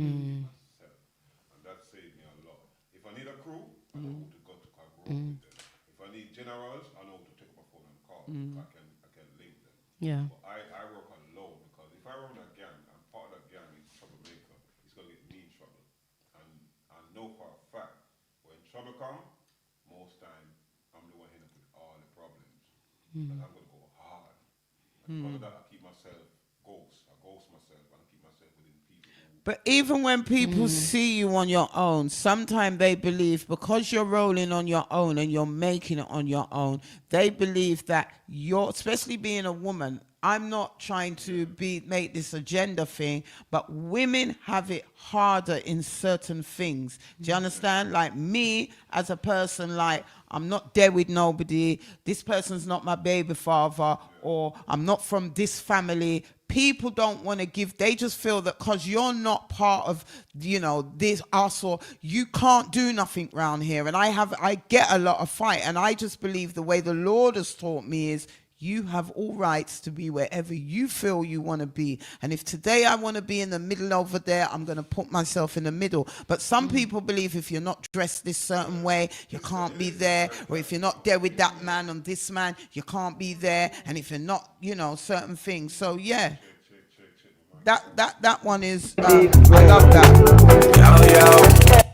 And that saved me a lot. If I need a crew, I know who to go to grow with them. If I need generals, I know who to take up a phone and call. I can link them.
Yeah.
But I work alone because if I run a gang and part of that gang is troublemaker, it's gonna get me in trouble. And I know for a fact when trouble comes, most time I'm the one ending up with all the problems. Because I'm gonna go hard. And because of that, I keep myself I ghost myself and I keep myself within people.
But even when people see you on your own, sometimes they believe because you're rolling on your own and you're making it on your own, they believe that you're, especially being a woman, I'm not trying to make this a gender thing, but women have it harder in certain things. Do you understand? Like me as a person, like I'm not there with nobody. This person's not my baby father, or I'm not from this family. People don't want to give. They just feel that because you're not part of, this us, or you can't do nothing round here. And I get a lot of fight, and I just believe the way the Lord has taught me is, you have all rights to be wherever you feel you want to be. And if today I want to be in the middle over there, I'm going to put myself in the middle. But some people believe if you're not dressed this certain way, you can't be there. Or if you're not there with that man and this man, you can't be there. And if you're not, certain things. So, yeah. That one is, I love that.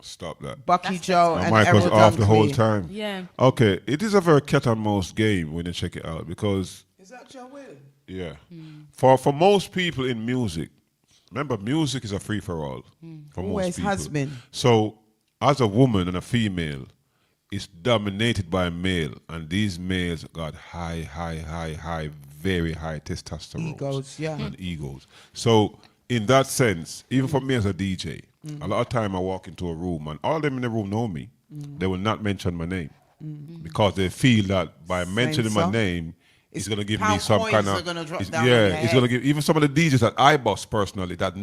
Stop that.
Bucky Joe and
Mike was
Errol
off the whole
Dunkley.
time.
Yeah.
Okay, it is a very cat and mouse game when you check it out because.
Is that Joe Will?
Yeah. For most people in music, remember music is a free for all. For
Always
most people.
has been.
So as a woman and a female, it's dominated by male, and these males got high, very high testosterone.
Egos, yeah.
And egos. So in that sense, even for me as a DJ, a lot of time I walk into a room and all of them in the room know me. They will not mention my name because they feel that by mentioning my name, it's going to give me some kind of it's going to give even some of the DJs that I boss personally that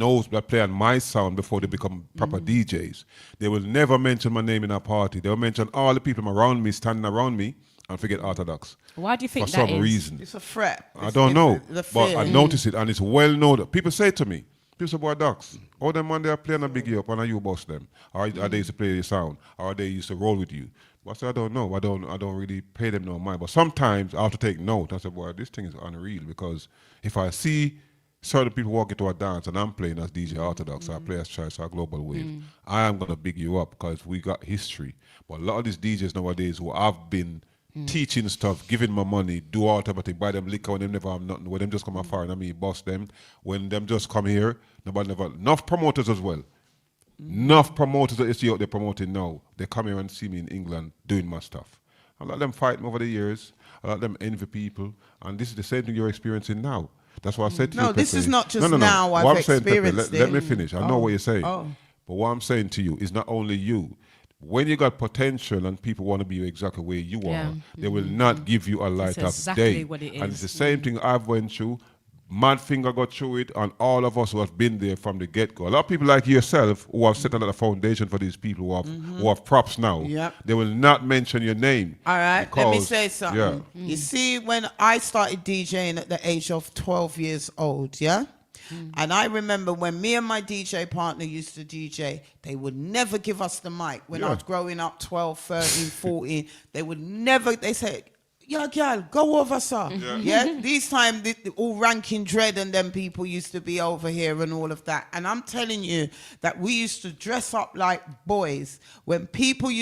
play on my sound before they become proper DJs. They will never mention my name in a party. They will mention all the people around me, standing around me, and forget Athodox.
Why do you think
for
that
some
is?
reason?
It's a threat.
I don't know, but I notice it, and it's well known. People say to me, people say, boy, Docs, all them man they are playing a biggie up, and are you boss them? Or are they used to play your sound? Or are they used to roll with you? But I said, I don't know. I don't really pay them no mind. But sometimes I have to take note. I said, boy, this thing is unreal, because if I see certain people walk into a dance and I'm playing as DJ Athodox, I play as Choice or Global Wave, I am going to big you up because we got history. But a lot of these DJs nowadays who have been teaching stuff, giving my money, do all type of thing, buy them liquor when them never have nothing, when them just come afar and I mean boss them, when them just come here, nobody never, enough promoters as well. Enough promoters that you see out there promoting now, they come here and see me in England doing my stuff. I let them fight me over the years, I let them envy people, and this is the same thing you're experiencing now. That's what I said to you,
No,
Pepe.
this is not just
no.
now
What
I've
I'm saying, Pepe,
experienced
let me finish. I know what you're saying.
Oh.
But what I'm saying to you is not only you. When you got potential and people want to be exactly where you are, they will not give you a light
That's
of
exactly
day.
what it
And
is.
it's the same thing I've went through. Mad Finger got through it, and all of us who have been there from the get-go. A lot of people like yourself who have set another foundation for these people who have props now, they will not mention your name.
All right, let me say something.
Yeah.
You see, when I started DJing at the age of 12 years old, and I remember when me and my DJ partner used to DJ, they would never give us the mic. When I was growing up, 12, 13, 14, they said, yeah, girl, go over, sir. These times, all Ranking Dread and them people used to be over here and all of that. And I'm telling you that we used to dress up like boys. When people we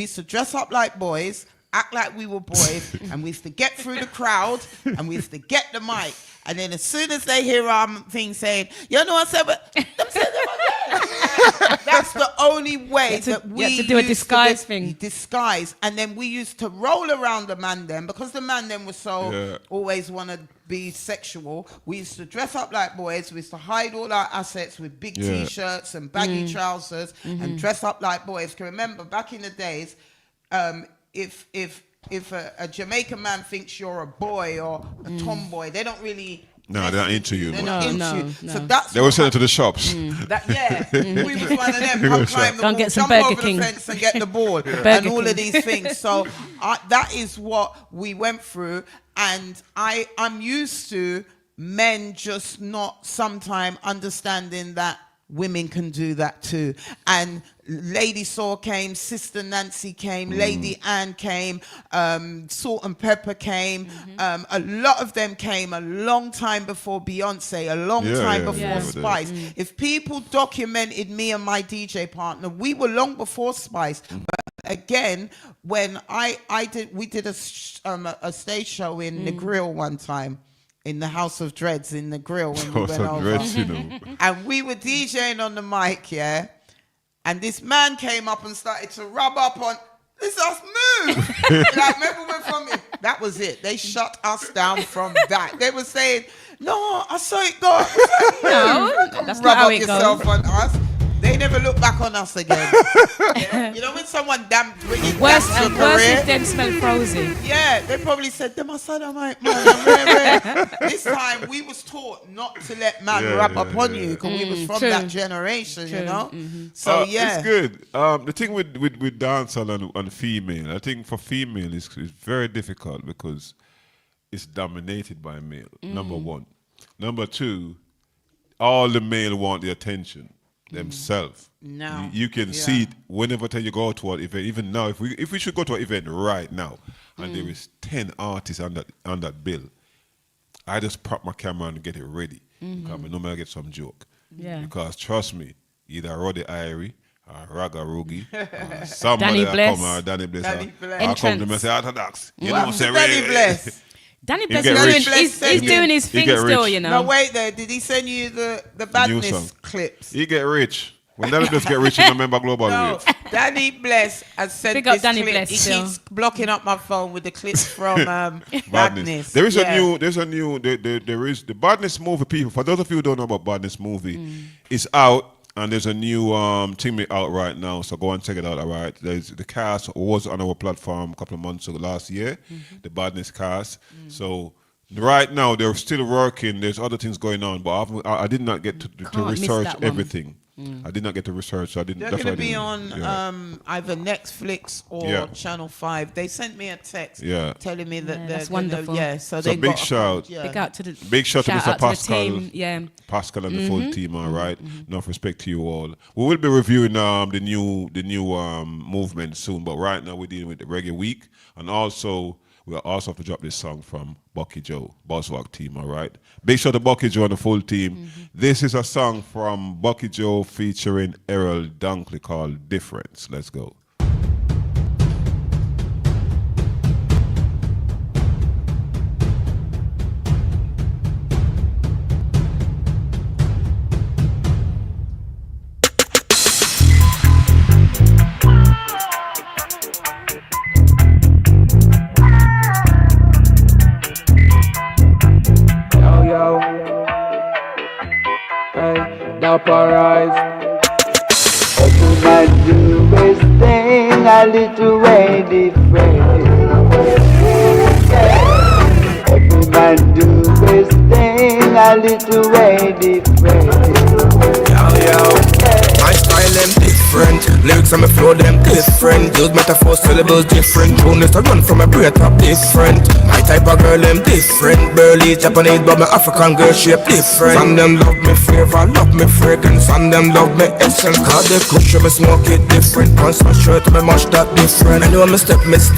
used to dress up like boys, act like we were boys, and we used to get through the crowd, and we used to get the mic. And then as soon as they hear our thing saying, you know what I said, but them said them again. That's the only way that we
had to do a disguise thing.
Disguise. And then we used to roll around the man them, because the man them was so always want to be sexual. We used to dress up like boys. We used to hide all our assets with big T-shirts and baggy trousers and dress up like boys. Because remember, back in the days, if a Jamaican man thinks you're a boy or a tomboy, they don't really.
No, they're not into you.
They're not into you. So that's
they will send it to the shops.
That, we was one of them. Come climb the wall,
get some
jump
Burger
over
King.
the fence and get the ball,
Burger
and all
King.
of these things. So that is what we went through, and I'm used to men just not sometime understanding that women can do that too. And Lady Saw came, Sister Nancy came, Lady Anne came, Salt and Pepper came. A lot of them came a long time before Beyonce, a long time before Spice. If people documented me and my DJ partner, we were long before Spice. But again, when we did a stage show in the Grill one time. In the House of Dreads, in the Grill, when we went over.
Dreads, you know.
And we were DJing on the mic, and this man came up and started to rub up on, let's us move. Like, remember when from it? That was it. They shut us down from that. They were saying, no, I saw it go.
No, that's
rub
not how
up
it
yourself
goes.
on us. They never look back on us again. You know when someone bring it
Worse
down to
and
your
worse
career?
if them smell frozen.
Yeah, they probably said, them are sodomite, man. This time we was taught not to let man rub up on you because we was from that generation, you know? So
it's good. The thing with dancehall and female, I think for female it's very difficult because it's dominated by male, number one. Number two, all the male want the attention themselves.
No.
You can see it whenever you go to an event. Even now, if we should go to an event right now, and there is 10 artists on that bill, I just prop my camera and get it ready. Because I know I get some joke.
Yeah.
Because trust me, either Roddy Irie or Raga Roogie, or somebody
Danny Bless.
come or Danny Bless.
Danny Bless.
I come to me and say Athodox. You know
What
what I'm saying?
Danny Bless?
Danny
He
Bless,
get rich.
he's doing his
He
thing
get
still,
rich.
you know.
No, wait there. Did he send you the
new
badness
song.
clips?
He get rich. When Danny Bless get rich, you remember Global
No,
Waves.
Danny Bless has sent
Big up
this
Danny
clip.
Bless
He
still.
keeps blocking up my phone with the clips from Badness.
There is
Yeah.
there is the Badness movie. People, for those of you who don't know about Badness movie, it's out and there's a new thing out right now. So go and check it out. All right, the cast was on our platform a couple of months ago last year. The Badness cast. So. Right now, they're still working. There's other things going on, but I did not get to
miss
research
that one.
everything. I did not get to research, so I didn't.
They're
that's
going
why
to
I
be
didn't-
on either Netflix or Channel 5. They sent me a text telling me that
that's
they're
wonderful.
so
So
they
big
got
shout.
Big out to the
Big shout to
shout
Mr.
out to the
Pascal.
team. Yeah.
Pascal and the full team, all right. Enough respect to you all. We will be reviewing the new movement soon, but right now we're dealing with the Reggae Week, and also we'll also have to drop this song from Bucky Joe, Buzzwalk team, all right. Big shout to Bucky Joe and the full team. This is a song from Bucky Joe featuring Errol Dunkley called "Difference." Let's go.
Yo, hey, Dapper every man do his thing a little way different. Every man do his thing a little way different.
My style them different, lyrics and my flow them different. Use metaphors, syllables different. Tunes to run from a breath up different. My type of girl them different. Burly Japanese but my African girl shape different. Some them love me flavor, love me fragrance. Some them love me essence. Cause they push me smoke it different. Pants my shirt me much that different. I know my step is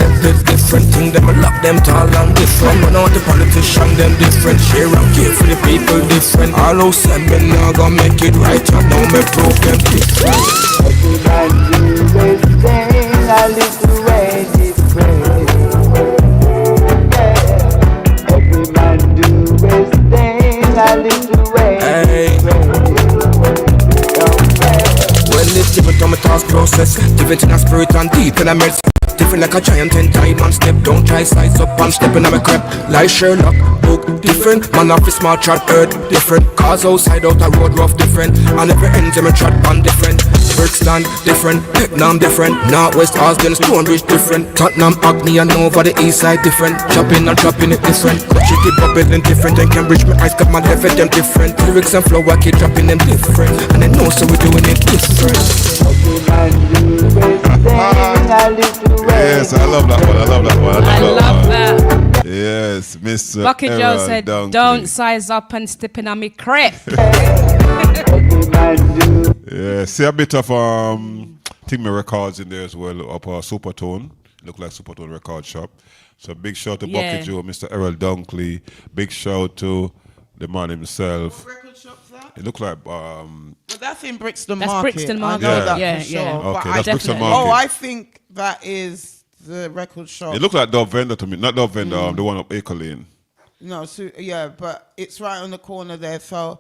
different. Thing them I lock them tall and different. But now the politician them different. Share and care for the people different. All who said me now gonna make it right. And now me prove them different.
Every man do his thing a little way different. Yeah. Every man do his thing a little way different.
When it's different on my task process, different in a spirit and deep in a melt. Different like a giant in time and step. Don't try size up and step in a my crap. Like Sherlock, book different. Man off is smart chat earth different. Cars outside out a road rough different. And every ends in my chat band different. Brixton, different. Vietnam, different. Northwest, Austin, Stonebridge, different. Tottenham, Hackney, and over the east side, different. Chopping and chopping it different. Country keep up it different. And Cambridge, my eyes got my left at them different. Lyrics and flow, I keep dropping them different. And I know, so we're doing it different.
Yes, I love that one. I love that one.
I love that.
Yes, Mr.
Bucky Joe
Errol
said,
Dunkley.
"Don't size up and step in on me crap."
Yeah, see a bit of Think Me records in there as well, up Supertone. Look like Supertone record shop. So big shout to
Yeah.
Bucky Joe, Mr. Errol Dunkley. Big shout to the man himself.
What record shop's that?
It look like
Well, that's in Brixton
That's
Market.
Brixton
I
Market.
know that
Yeah,
for sure.
yeah.
But
Okay,
I
that's Brixton
definitely-
Market.
Oh, I think that is the record shop.
It looked like Dove Vendor to me. Not Dove Vendor, the one up Acre Lane.
No, so, yeah, but it's right on the corner there. So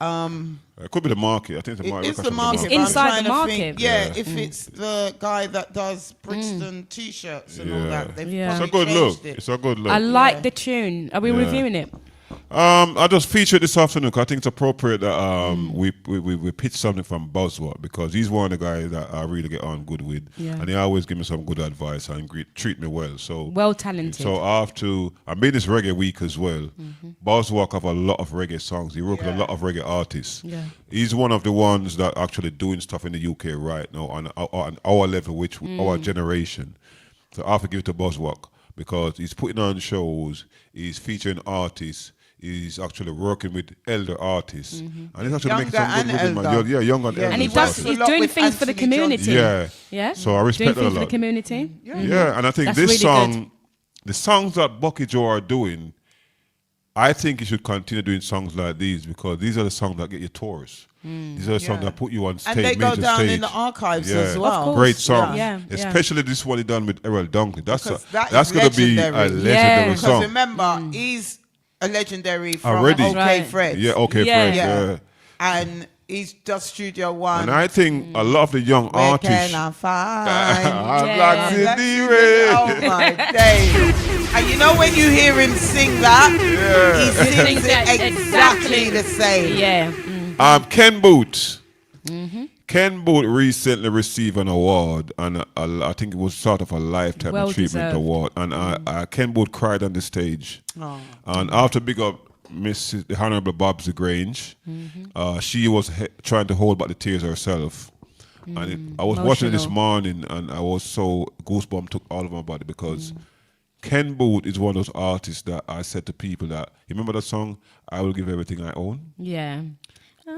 It could be the market. I think it's the market.
it's the market.
It's
but I'm
inside
trying
the
to
market.
think, yeah, if it's the guy that does Brixton T-shirts and all
Yeah.
that, they've
Yeah.
It's a
probably
good look.
changed it.
It's a good look.
I like the tune. Are we
Yeah.
reviewing it?
I just featured this afternoon 'cause I think it's appropriate that we pitch something from Buzzword because he's one of the guys that I really get on good with,
Yeah.
and he always give me some good advice and treat me well. So
Well talented.
So I'm in this reggae week as well. Buzzwalk have a lot of reggae songs. He work with a lot of reggae artists.
Yeah.
He's one of the ones that actually doing stuff in the UK right now on our level, which our generation. So I have to give it to Buzzwalk because he's putting on shows, he's featuring artists. He's actually working with elder artists, and he's actually making some good music. Man. Yeah, young and elder.
And he
artists.
does. He's doing things for the community.
Yeah,
Yeah.
So I respect
doing
that a
things for the
lot.
community.
Yeah, and I think
That's
this
really
song,
good.
the songs that Bucky Joe are doing, I think he should continue doing songs like these because these are the songs that get you tours. These are the songs that put you on stage.
And they go
major
down
stage.
in the archives
Yeah.
as well.
Of course.
Great song.
Yeah, yeah.
Especially this one he done with Errol Dunkley.
Because that
that's
is
going to be a
legendary.
legendary
Because
song.
remember, he's a legendary from
Already.
OK
Right.
Fred.
Yeah, okay,
Yeah.
Fred. Yeah.
And he's just Studio One.
And I think a lot of the young
Where
artists.
can I find?
I'm
Yeah.
Black
Black
Cindy
Cindy,
Ray.
oh my days. And you know when you hear him sing that, he sings it exactly the same.
Yeah.
Ken Booth. Ken Booth recently received an award, and I think it was sort of a lifetime
Well
achievement
deserved.
award. And Ken Booth cried on the stage. And after big up Mrs. the Honorable Bobsy Grange, she was trying to hold back the tears herself. And I was watching it this morning, and I was so goosebumps took all of my body because Ken Booth is one of those artists that I said to people that, you remember that song, I Will Give Everything I Own?
Yeah.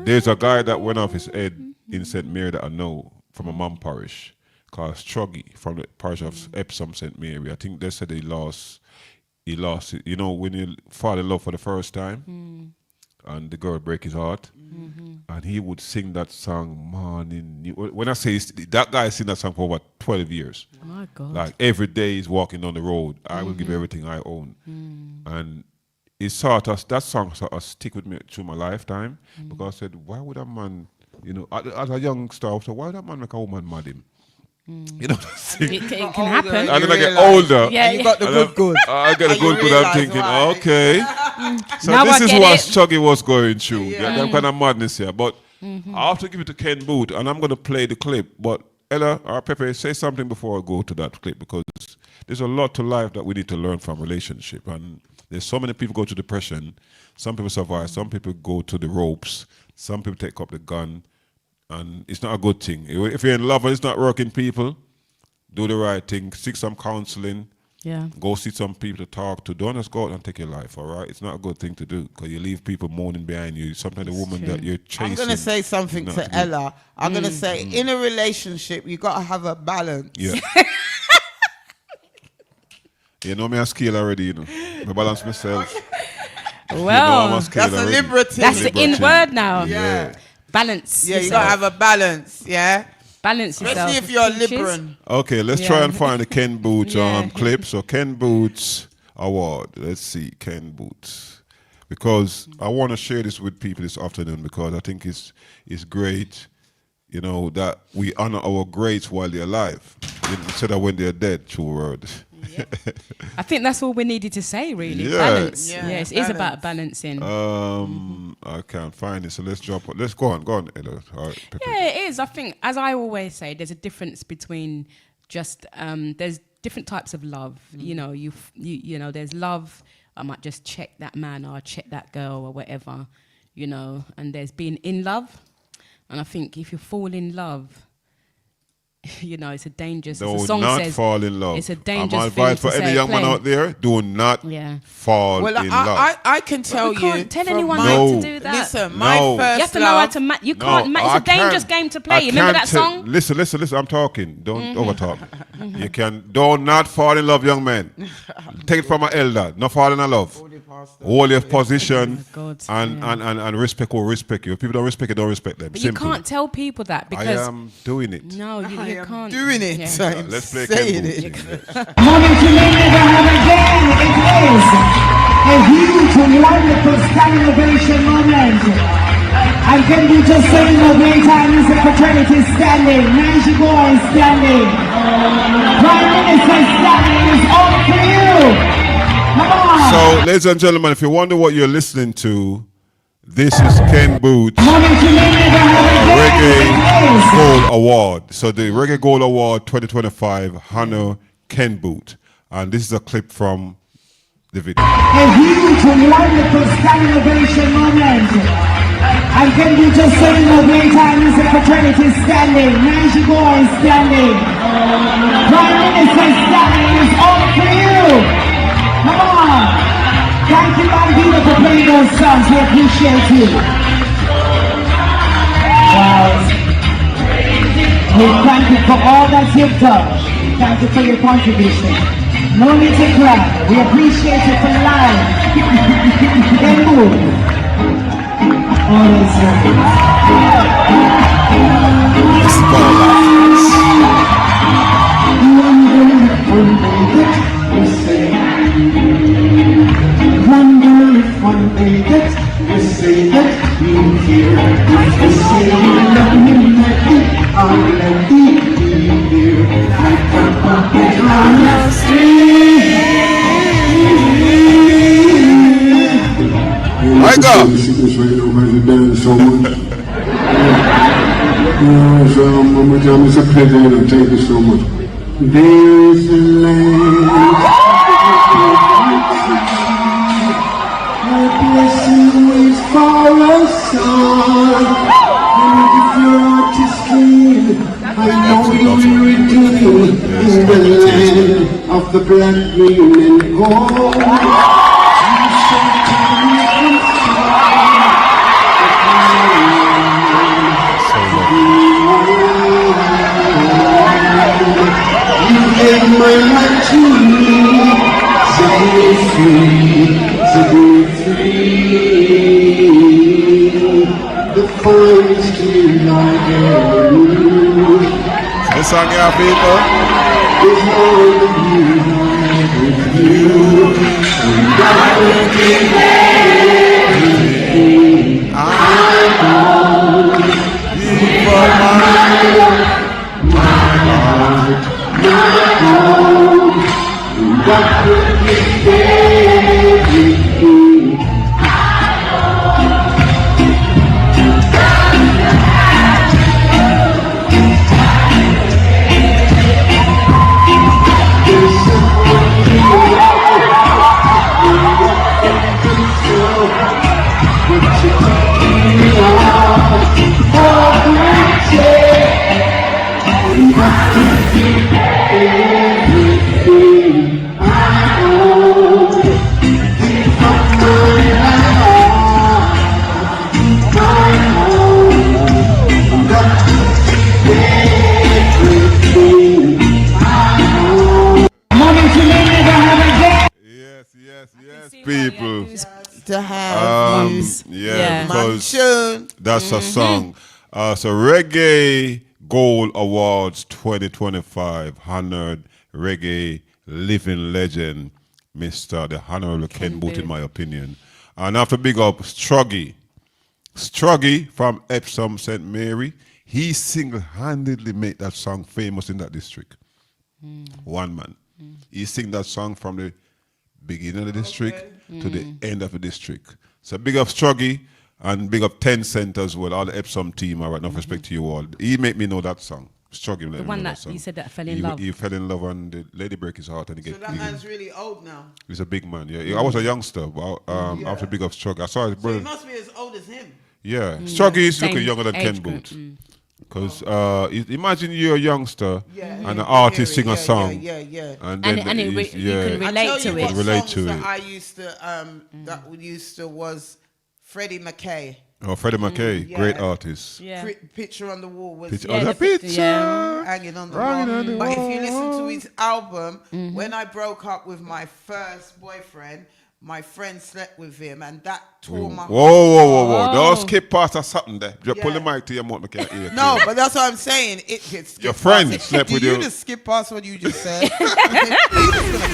There's a guy that went off his head in St. Mary that I know from a mum parish called Struggy from the parish of Epsom St. Mary. I think they said he lost it. You know, when you fall in love for the first time and the girl break his heart, and he would sing that song morning. When I say that guy sing that song for over 12 years.
Oh my God.
Like every day he's walking down the road, I will give everything I own. And it that song sort of stick with me through my lifetime because I said, why would a man, you know, as a youngster, I said, why would a man make a woman mad him? You know,
It can happen.
And then I get older.
Yeah,
you got the good.
I get the good. I'm thinking, okay. So
Now
this
I
is
get
what
it.
Chuggy was going through. That kind of madness here. But I have to give it to Ken Booth, and I'm going to play the clip. But Ella or Pepe, say something before I go to that clip because there's a lot to life that we need to learn from relationship. And there's so many people go to depression. Some people survive. Some people go to the ropes. Some people take up the gun. And it's not a good thing. If you're in love and it's not working, people, do the right thing. Seek some counseling.
Yeah.
Go see some people to talk to. Don't just go out and take your life, all right? It's not a good thing to do because you leave people moaning behind you. Sometimes the woman that you're chasing.
I'm going to say something
not
to
good.
Ella. I'm going to say, in a relationship, you got to have a balance.
Yeah. You know me on scale already, you know. I balance myself.
Well,
I'm
that's a liberty.
That's the in word now.
Yeah.
Balance.
Yeah, you
yourself.
got to have a balance, yeah?
Balance yourself.
Especially if you're a
Peaches.
Libran.
Okay, let's try and find the Ken Booth clip. So Ken Booth's award. Let's see, Ken Booth. Because I want to share this with people this afternoon because I think it's great, that we honor our greats while they're alive instead of when they're dead, true word.
I think that's all we needed to say, really.
Yeah.
Balance.
Yeah,
Yes, it is about balancing.
I can't find it, so let's drop it. Let's go on, Ella. All right, Pepe.
Yeah, it is. I think, as I always say, there's a difference between just there's different types of love. You know, you know, there's love. I might just check that man or check that girl or whatever, you know. And there's being in love. And I think if you fall in love, you know, it's a dangerous.
Do
as the song
not
says,
fall in love.
It's a dangerous
I'm
thing
advice
to
for any
say,
young man
plain.
out there, do not fall
Well,
in love.
I can tell
you can't
you.
tell
from
anyone
my-
how to do that.
Listen, my first
you have to know how
love.
to you can't. It's a dangerous game to play. You remember that song?
Listen. I'm talking. Don't overtalk. You do not fall in love, young man. Take it from an elder. Not fall in love. Hold your position and respect who respect you. If people don't respect you, don't respect them.
But
Simple.
you can't tell people that because
I am doing it.
No, you can't.
Doing it.
Yeah.
Let's play
saying
Ken
it.
Moment you may never have again. It is a huge and wonderful standing ovation moment. And can you just say no great time is the fraternity standing, Nancy boy standing, Prime Minister standing, it's all for you. Come on.
So, ladies and gentlemen, if you wonder what you're listening to, this is Ken Booth's Reggae Gold Award. So the Reggae Gold Award 2025 honor Ken Booth. And this is a clip from the video.
A huge and wonderful standing ovation moment. And can you just say no great time is the fraternity standing, Nancy boy standing, Prime Minister standing, it's all for you. Come on. Thank you, Bandito, for playing those songs. We appreciate you. Wow. We thank you for all that you've done. Thank you for your contribution. No need to cry. We appreciate you for life. Then move. Always wonder if one day that you say that you hear, if you say you love me, I'll let me be here. Like a puppet on the street.
I go.
So Mama Jam, it's a pleasure and thank you so much. There's a land. Blessing waits for us all. And if your heart is clean, I know you will redeem in the land of the black, green, and gold. You gave my life to me, set me free, set me free. The finest thing I ever knew.
This song, yeah, people.
Is all the you I ever knew. And I will give everything I own. For my heart, my home. And I will give everything.
People
to have views.
Yeah, because that's a song. So Reggae Gold Awards 2025 honored reggae living legend, Mr. the Honorable Ken Booth, in my opinion. And I have to big up Struggy from Epsom St. Mary. He single-handedly made that song famous in that district. One man. He sing that song from the beginning of the district to the end of the district. So big up Struggy and big up 10 Cent as well. All the Epsom team, all right, enough respect to you all. He made me know that song. Struggy.
The one that you said that fell in love.
He fell in love and the lady break his heart and he
So that man's really old now.
He's a big man, yeah. I was a youngster, but after big up Struggy. I saw his
So
brother.
he must be as old as him.
Yeah, Struggy is looking younger than Ken Booth. Because imagine you're a youngster and an artist sing a song. And then
you can relate to it.
Relate to it.
I used to, was Freddie McKay.
Oh, Freddie McKay, great artist.
Yeah. Picture on the Wall was
the picture
hanging on the wall. But if you listen to his album, when I broke up with my first boyfriend, my friend slept with him, and that tore my heart.
Whoa. Don't skip past or something there. Just pull the mic to your mouth, I can't hear.
No, but that's what I'm saying.
Your friend slept with you.
You just skip past what you just said. You just gonna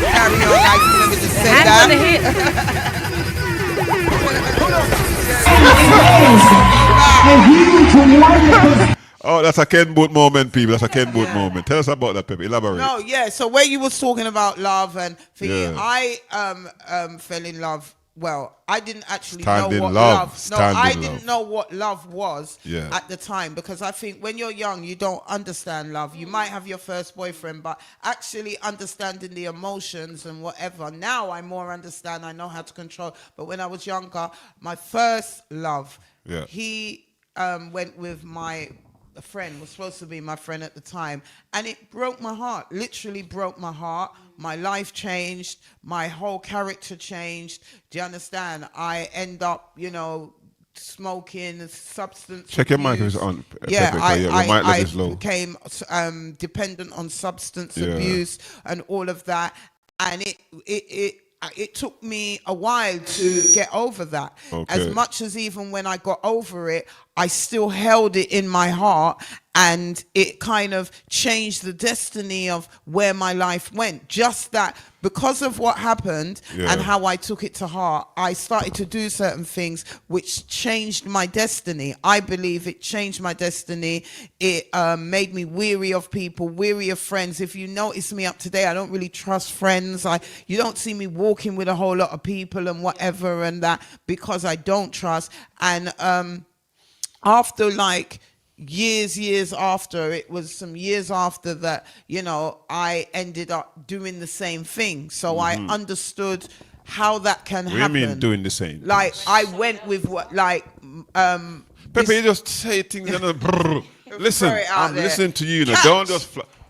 carry on like you never just said that.
Oh, that's a Ken Boot moment, people. That's a Ken Boot moment. Tell us about that, Pepe. Elaborate.
No, yeah. So where you was talking about love and thinking, I fell in love. Well, I didn't actually know what love. No, I didn't know what love was at the time, because I think when you're young, you don't understand love. You might have your first boyfriend, but actually understanding the emotions and whatever. Now I more understand. I know how to control. But when I was younger, my first love, he went with a friend, was supposed to be my friend at the time, and it broke my heart, literally broke my heart. My life changed, my whole character changed. Do you understand? I end up, smoking, substance
Check
abuse.
your mic is on.
Yeah,
Pepe,
I became dependent on substance abuse and all of that, and it took me a while to get over that. As much as even when I got over it, I still held it in my heart, and it kind of changed the destiny of where my life went. Just that, because of what happened and how I took it to heart, I started to do certain things which changed my destiny. I believe it changed my destiny. It made me weary of people, weary of friends. If you notice me up today, I don't really trust friends. You don't see me walking with a whole lot of people and whatever and that, because I don't trust. And after years after, it was some years after that, I ended up doing the same thing. So I understood how that can happen.
What do you mean doing the same?
Like, I went with
Pepe, you just say things and listen, I'm listening to you. Don't just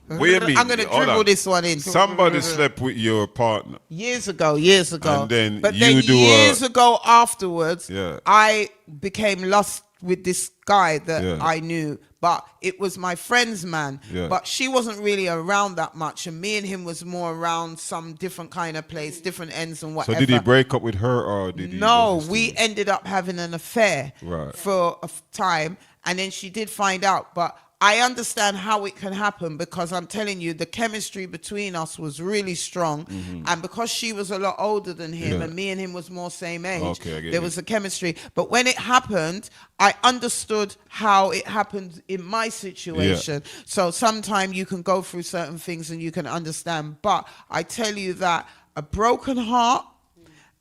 Wait a minute.
I'm going to dribble this one in.
Somebody slept with your partner.
Years ago.
And then
years ago afterwards, I became lost with this guy that I knew. But it was my friend's man. Yeah. But she wasn't really around that much. And me and him was more around some different kind of place, different ends and whatever.
So did he break up with her or did he?
No, we ended up having an affair for a time. And then she did find out. But I understand how it can happen, because I'm telling you, the chemistry between us was really strong. And because she was a lot older than him and me and him was more same age, there was a chemistry. But when it happened, I understood how it happened in my situation. So sometimes you can go through certain things and you can understand. But I tell you that a broken heart,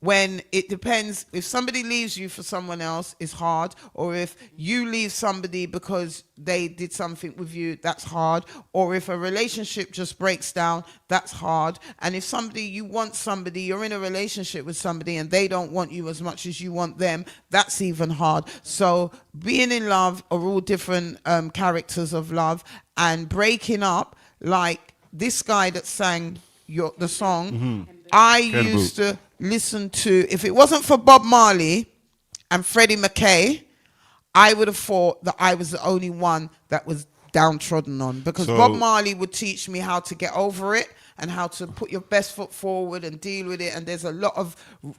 when it depends, if somebody leaves you for someone else, it's hard. Or if you leave somebody because they did something with you, that's hard. Or if a relationship just breaks down, that's hard. And if you want somebody, you're in a relationship with somebody and they don't want you as much as you want them, that's even hard. So being in love are all different characters of love. And breaking up, like this guy that sang the song, I used to listen to, if it wasn't for Bob Marley and Freddie McKay, I would have thought that I was the only one that was downtrodden on, because Bob Marley would teach me how to get over it and how to put your best foot forward and deal with it. And there's a lot of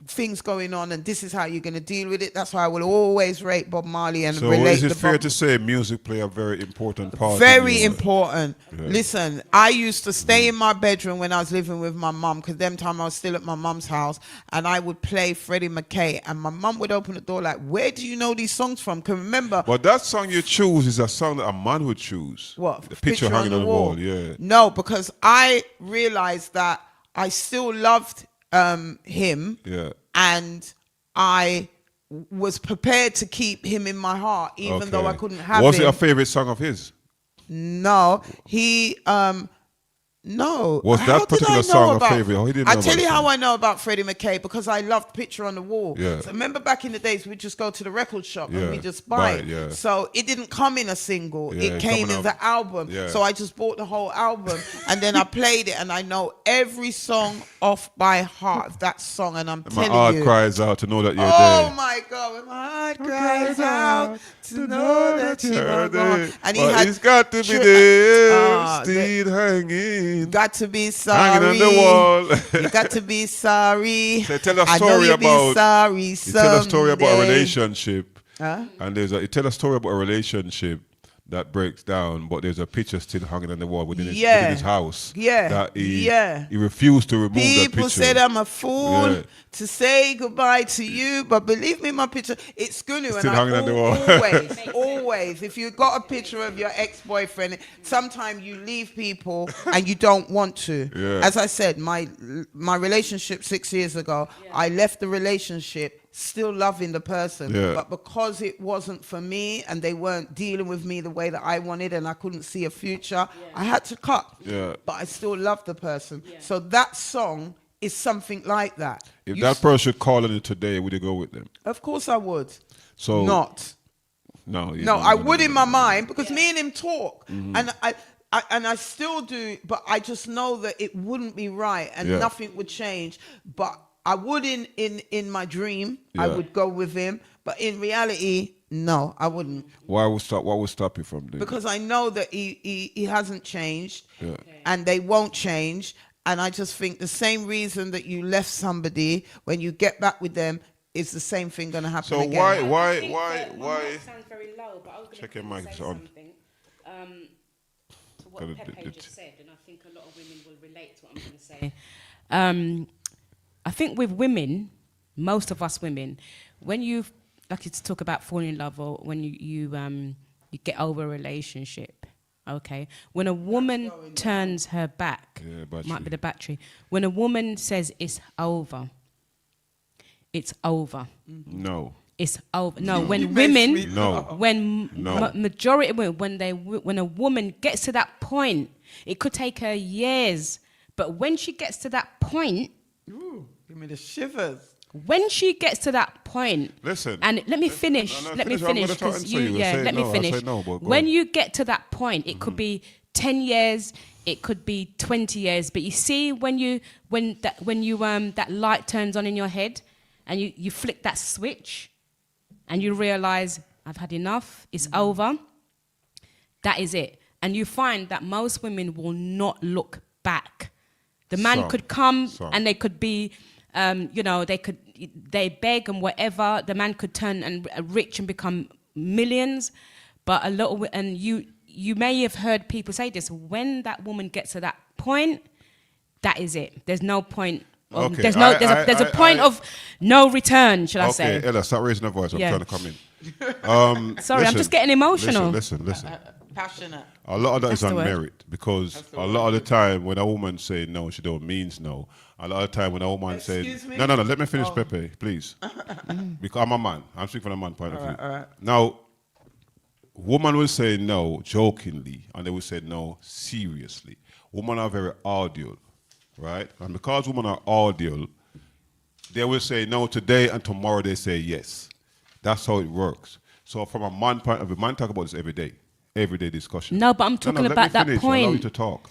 things going on, and this is how you're going to deal with it. That's why I will always rate Bob Marley and relate.
So is it fair to say music play a very important part?
Very important. Yeah. Listen, I used to stay in my bedroom when I was living with my mum, because them time I was still at my mum's house, and I would play Freddie McKay, and my mum would open the door like, where do you know these songs from? Can remember.
But that song you choose is a song that a man would choose.
What?
The picture hanging on the wall. Yeah.
No, because I realized that I still loved him, and I was prepared to keep him in my heart, even though I couldn't have him.
Was it a favorite song of his?
No, he no.
Was
How
that
did
particular
I know
song
about,
a favorite? Oh, he didn't
I
know
tell
about
you
the
how
song.
I know about Freddie McKay, because I loved Picture on the Wall.
Yeah.
So remember back in the days, we'd just go to the record shop and
Yeah.
we just buy it.
Yeah.
So it didn't come in a single.
Yeah,
it came
coming
in the
up.
album.
Yeah.
So I just bought the whole album and then I played it, and I know every song off by heart of that song, and I'm
My
telling
heart
you.
cries out to know that you're
Oh
there.
my God, when my heart cries out to know that you are gone. And
But he's got to be there, still hanging.
Got to be sorry.
Hanging on the wall.
You got to be sorry.
So tell a
I know
story
you'll be
about.
sorry
You tell a story about a
someday.
relationship,
Huh?
and you tell a story about a relationship that breaks down, but there's a picture still hanging on the wall within his house.
Yeah.
That he
Yeah.
he refused to remove that picture.
People said I'm a fool
Yeah.
to say goodbye to you, but believe me, my picture, it's gonna.
Still
And I
hanging on the wall.
always, if you got a picture of your ex-boyfriend, sometimes you leave people and you don't want to.
Yeah.
As I said, my relationship 6 years ago, I left the relationship still loving the person,
Yeah.
but because it wasn't for me and they weren't dealing with me the way that I wanted, and I couldn't see a future, I had to cut.
Yeah.
But I still love the person. So that song is something like that.
If
You
that person should call on you today, would you go with them?
Of course I would.
So
Not.
No.
No, I would in my mind, because me and him talk,
Mhm.
and I still do, but I just know that it wouldn't be right, and
Yeah.
nothing would change. But I would in my dream, I
Yeah.
would go with him, but in reality, no, I wouldn't,
What would stop you from doing?
because I know that he hasn't changed,
Yeah.
and they won't change. And I just think the same reason that you left somebody, when you get back with them, is the same thing going to happen
So
again.
why?
Sounds very low, but I was
Check your
gonna
mic,
say
it's on.
something to what Pepe just said, and I think a lot of women will relate to what I'm going to say. I think with women, most of us women, when you like to talk about falling in love, or when you get over a relationship, okay, when a woman turns her back, might be the battery. When a woman says it's over, it's over.
No.
It's over. No, when
You
women,
makes me laugh.
when
No.
majority of women, when a woman gets to that point, it could take her years, but when she gets to that point,
Ooh, give me the shivers.
when she gets to that point,
Listen.
and let me finish.
No,
Let me
finish. I'm
finish
gonna try
because
and say you
yeah.
say
Let me
no, I
finish.
say no, but go
When
on.
you get to that point, it could be 10 years. It could be 20 years. But you see, when that light turns on in your head, and you flick that switch, and you realize I've had enough. It's over. That is it. And you find that most women will not look back. The man
Some.
could come
Some.
and they could be, they beg and whatever. The man could turn and rich and become millions, but and you may have heard people say this. When that woman gets to that point, that is it. There's no point.
Okay,
There's a point of no return. Should I say?
Okay, Ella, start raising the voice. I'm
Yeah.
trying to come in.
Sorry, I'm just getting emotional.
Listen.
Passionate.
A lot of that
That's
is
the
on
word.
merit, because a lot of the time when a woman say no, she don't means no. A lot of the time when a woman says
Excuse me?
no, let me finish,
Oh.
Pepe, please, because I'm a man. I'm speaking from a man point of view.
All right.
Now, woman will say no jokingly, and they will say no seriously. Women are very audible, right? And because women are audible, they will say no today, and tomorrow they say yes. That's how it works. So from a man point of view, man talk about this everyday discussion.
No, but I'm talking
let
about
me
that
finish.
point.
Allow you to talk.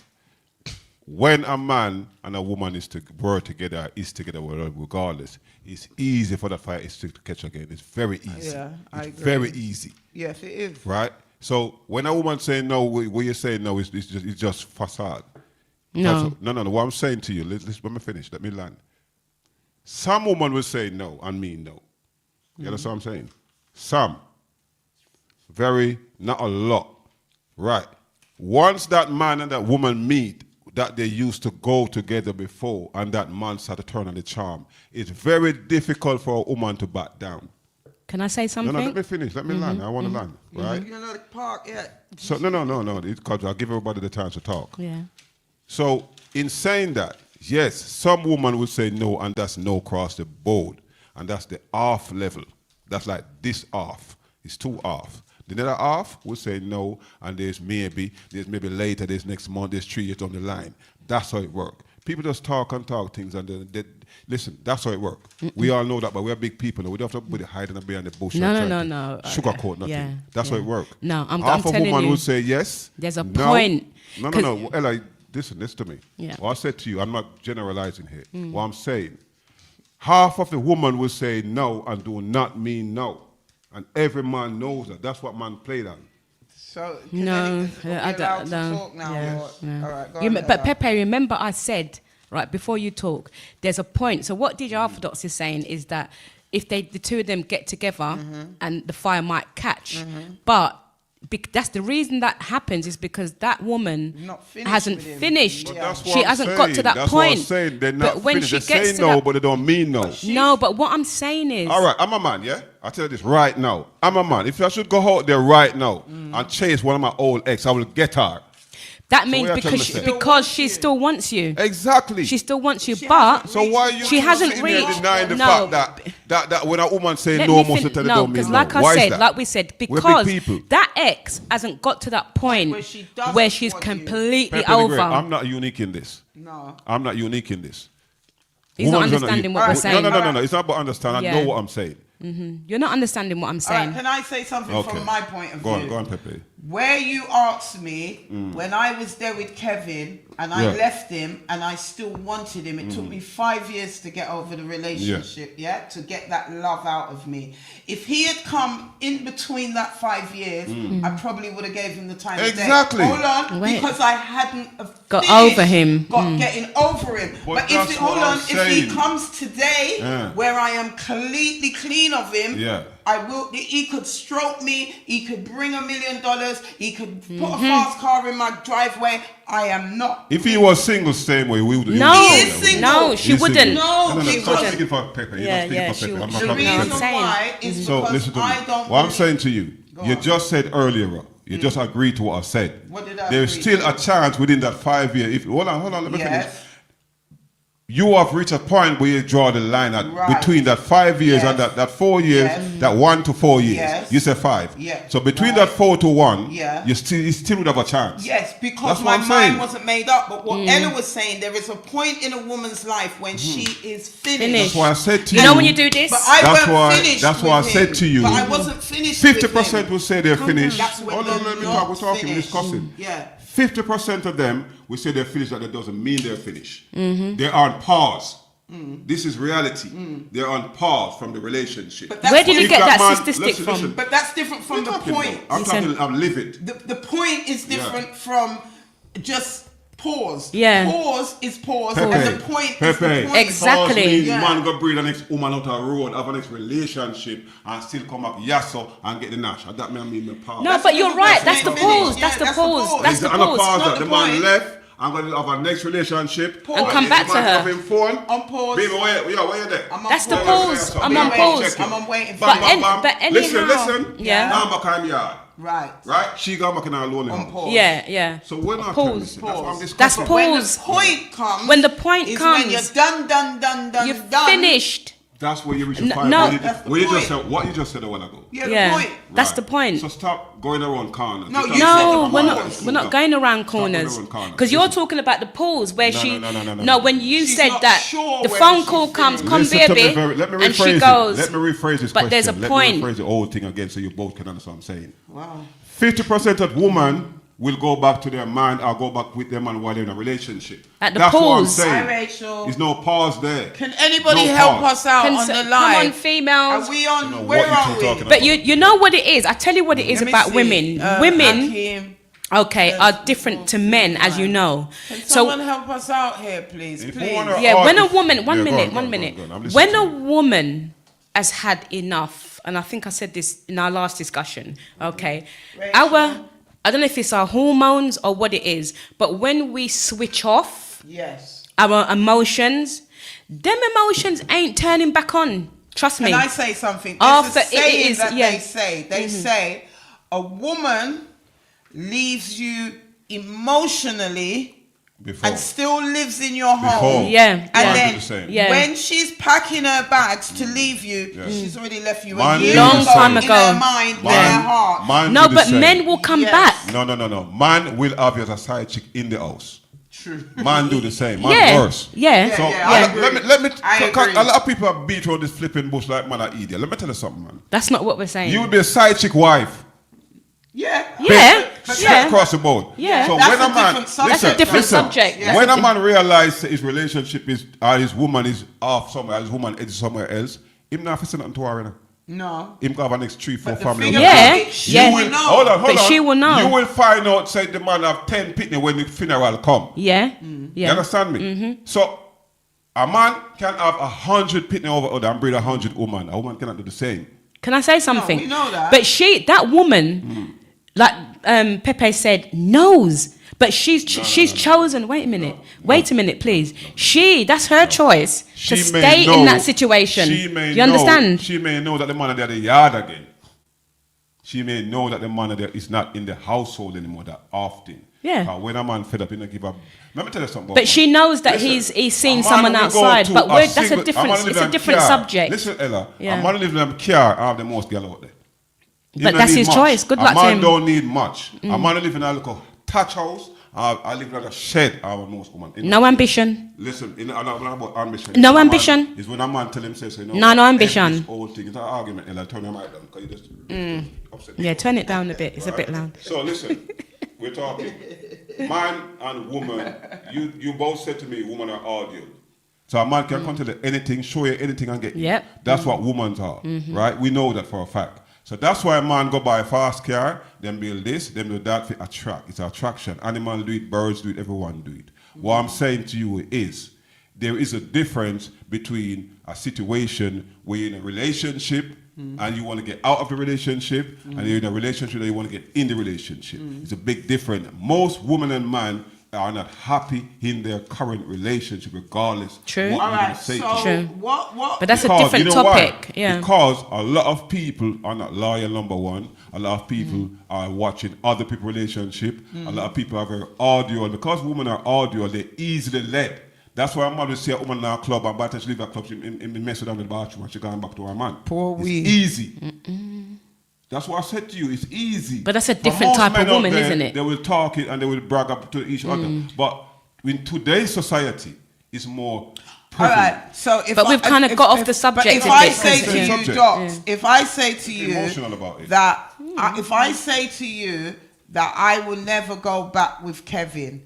When a man and a woman is together, regardless, it's easy for the fire to catch again. It's very easy.
Yeah, I
it's
agree.
very easy.
Yes, it is.
Right? So when a woman say no, what you say no, it's just facade.
No.
No. What I'm saying to you, let me finish. Let me land. Some woman will say no and mean no. You understand what I'm saying? Some. Very, not a lot. Right. Once that man and that woman meet, that they used to go together before, and that man started to turn on the charm, it's very difficult for a woman to back down.
Can I say something?
No, let me finish. Let me land. I want to land. Right?
You're not at the park yet.
So no. Because I'll give everybody the time to talk.
Yeah.
So in saying that, Yes, some woman will say no, and that's no across the board. And that's the half level. That's like this half. It's two half. The other half will say no, and there's maybe later, there's next month, there's 3 years on the line. That's how it works. People just talk things, and listen, that's how it works. We all know that, but we're big people. We don't have to put it hiding behind the bush.
No.
Sugarcoat nothing.
Yeah,
that's how it works.
No, I'm
Half
telling
a woman
you,
will say yes.
There's a point.
No. Ella, listen to me.
Yeah.
What I said to you, I'm not generalizing here. What I'm saying, half of the woman will say no and do not mean no. And every man knows that. That's what man played on.
So,
I don't know.
Talk now, All right, go on,
but Pepe, remember I said, right, before you talk, there's a point. So what DJ Athodox is saying is that if the two of them get together and the fire might catch, but that's the reason that happens is because that woman hasn't finished. She hasn't got to that
that's
point.
What I'm saying. They're not
but when
finished.
she
They
gets
say
to
no,
that,
but they don't mean no.
No, but what I'm saying is...
All right, I'm a man, yeah? I'll tell you this right now. I'm a man. If I should go out there right now and chase one of my old ex, I will get her.
That means because she still wants you.
Exactly.
She still wants you, but
so why are you
she hasn't reached.
denying the fact that when a woman say no, most of the time they don't mean no?
Like
Why
I
is
said,
that?
like we said, because that ex hasn't got to that point where she's completely
Pepe
over.
I'm not unique in this.
No.
I'm not unique in this.
He's not understanding what we're saying.
No. It's not about understanding. I know what I'm saying.
You're not understanding what I'm saying.
Right, can I say something from my point of view?
Go on, Pepe.
Where you asked me when I was there with Kevin and I left him and I still wanted him, it took me 5 years to get over the relationship, to get that love out of me. If he had come in between that 5 years, I probably would have gave him the time
Exactly.
of day. Hold on, because I hadn't
got over him.
Getting over him. But if he comes today where I am completely clean of him, I will. He could stroke me. He could bring $1 million. He could put a fast car in my driveway. I am not.
If he was single, same way, we would.
No, she wouldn't.
No,
stop speaking for Pepe.
The reason why is
so
because
listen to me.
I don't.
What I'm saying to you, you just said earlier. You just agreed to what I said.
What did I
There's still a chance within that 5 year. If hold on, let me finish. You have reached a point where you draw the line between that 5 years and that 4 years, that 1 to 4 years. You said 5. So between that 4 to 1, you still would have a chance.
Yes, because my mind wasn't made up. But what Ella was saying, there is a point in a woman's life when she is finished.
That's why I said to you.
You know when you do this?
But I weren't finished.
That's why I said to you.
But I wasn't finished.
50% will say they're finished.
Hold on, let me talk.
We're talking, we're discussing. 50% of them will say they're finished, that doesn't mean they're finished. They're on pause. This is reality. They're on pause from the relationship.
Where did you get that statistic from?
Listen.
But that's different from the point.
I'm livid.
The point is different from just pause. Pause is pause,
Pepe.
and the point is the point.
Exactly.
Pause means man go breed the next woman out of the road, have a next relationship, and still come back yasso and get the nash. That mean me pause.
No, but you're right. That's the pause. That's the pause. That's the pause.
The man left. I'm going to have our next relationship.
And come back to her.
On pause.
Baby, where you there?
That's the pause. I'm on pause.
I'm waiting for
But anyhow.
Listen.
Yeah.
Now I'm back in yard.
Right.
She got back in her lonely house.
Pause.
Yeah.
So we're not
pause.
That's
pause.
When the point comes.
When the point
is
comes.
when you're done.
You're finished.
That's where you reach your fire.
No.
What you just said a while ago.
Yeah, the point.
That's the point.
So stop going around corners.
No, we're not going around corners. Because you're talking about the pause where she. No, when you said that the phone call comes, come baby, and she goes.
Let me rephrase this question.
But there's a point.
Let me rephrase the whole thing again so you both can understand what I'm saying.
Wow.
50% of women will go back to their man or go back with their man while they're in a relationship.
At the
That's
pause.
what I'm saying.
Hi, Rachel.
There's no pause there.
Can anybody help us out on the line?
Come on, females.
Are we on? Where are we?
But you know what it is. I tell you what it is about women. Women, are different to men, as you know.
Can someone help us out here, please?
Yeah. When a woman, one minute. When a woman has had enough, and I think I said this in our last discussion. Okay, I don't know if it's our hormones or what it is, but when we switch off our emotions, them emotions ain't turning back on. Trust me.
Can I say something? There's a saying that they say. They say a woman leaves you emotionally
Before.
and still lives in your
Before.
home.
Yeah,
And
yeah.
then
same.
Yeah.
when she's packing her bags to leave you,
Yeah.
she's already left you
Man
a year
do the
ago
same.
in her mind, in her heart.
Man
No,
do the
but
same.
men will come
Yes.
back.
No. Man will have you as a side chick in the house.
True.
Man do the same. Man
Yeah.
worse.
Yeah.
So
Yeah, I agree.
let me.
I
Cause
agree.
a lot of people are beat around this flipping bush like man are idiot. Let me tell you something, man.
That's not what we're saying.
You would be a side chick wife.
Yeah.
Yeah.
Straight
Yeah.
across the board.
Yeah.
So
That's
when
a
a man,
different subject.
That's a different
listen,
subject.
Yeah.
when a man realizes his relationship is, his woman is off somewhere, his woman is somewhere else, him not facing nothing to her.
No.
Him can have a next 3-4
But the
family.
thing
of
Yeah.
about it, she
Yeah.
will know.
Hold on.
But she will know.
You will find out, say the man have 10 pitney when the funeral come.
Yeah.
Mm.
You
Yeah.
understand me? So a man can have 100 pitney over other and breed 100 woman. A woman cannot do the same.
Can I say something?
we know that.
But that woman, like Pepe said, knows. But she's chosen. Wait a minute, please. That's her choice to
She may
stay
know-
in that situation.
She may
You understand?
She may know that the man is at the yard again. She may know that the man is not in the household anymore that often.
Yeah.
When a man fed up, he don't give up. Let me tell you something.
But she knows that
Listen,
he's seen
a man
someone
will go
outside.
to
But that's a
single-
different.
man
It's
live
a
in
different
car.
subject.
Listen, Ella.
Yeah.
A man live in a car. I have the most girl out there. He
But
don't
that's
need
his
much.
choice. Good luck
a
to
man
him.
don't need much. A man live in a little thatch house. I live in a shed. I have most woman.
No ambition.
Listen, I'm not about ambition.
No
It's when a
ambition.
Man, it's when a man tell him, say,
No ambition.
This whole thing, it's an argument. And I turn your mic down because you just upset me.
Yeah, turn it down a bit. It's a bit loud.
So listen, we're talking man and woman. You both said to me, woman are audio. So a man can come to anything, show you anything and get you.
Yep.
That's what women are, right? We know that for a fact. So that's why a man go buy a fast car, then build this, then do that for attract. It's attraction. Animals do it, birds do it, everyone do it. What I'm saying to you is, there is a difference between a situation where you're in a relationship and you want to get out of the relationship, and you're in a relationship that you want to get in the relationship. It's a big difference. Most women and men are not happy in their current relationship, regardless
True.
what
All
you're
right.
gonna say.
So
True.
what?
But that's a
Because,
different
you know why?
topic. Yeah.
Because a lot of people are not loyal, number one. A lot of people are watching other people's relationship. A lot of people are very audio. And because women are audio, they're easily led. That's why I'm always see a woman in a club and by the time she leave that club, she mess with them in the bathroom and she going back to her man.
Poor
it's
we.
easy. That's what I said to you. It's easy.
But that's a
For
different
most
type of
men out
woman,
there,
isn't it?
They will talk it and they will brag up to each other. But in today's society, it's more
All
prevalent.
right. So if
But we've kind of got off the subject
But if
a
I
bit,
say
'cause-
to
Yeah.
you,
Subject.
Docs, if I say to you
Emotional about it.
that if I say to you that I will never go back with Kevin,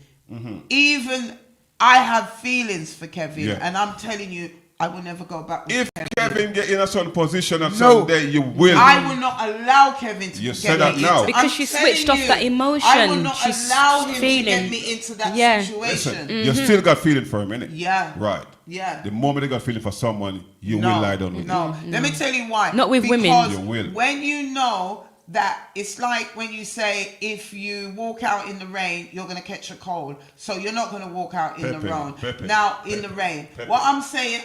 even I have feelings for Kevin,
Yeah.
and I'm telling you, I will never go back with
If
Kevin.
Kevin get in a certain position at
No.
some day, you will.
I will not allow Kevin to
You
get
said that
me
now.
into,
Because
I'm
she
telling
switched off
you,
that emotion.
I will not
She's
allow him to
feeling.
get me into that
Yeah.
situation.
Listen, you still got feeling for him, innit?
Yeah.
Right.
Yeah.
The moment you got feeling for someone, you will lie down with
No, let me tell you why.
Not with women.
Because
You will.
when you know that it's like when you say if you walk out in the rain, you're going to catch a cold. So you're not going to walk out in the
Pepe,
rain.
Pepe,
Now, in
Pepe,
the rain.
Pepe.
What I'm saying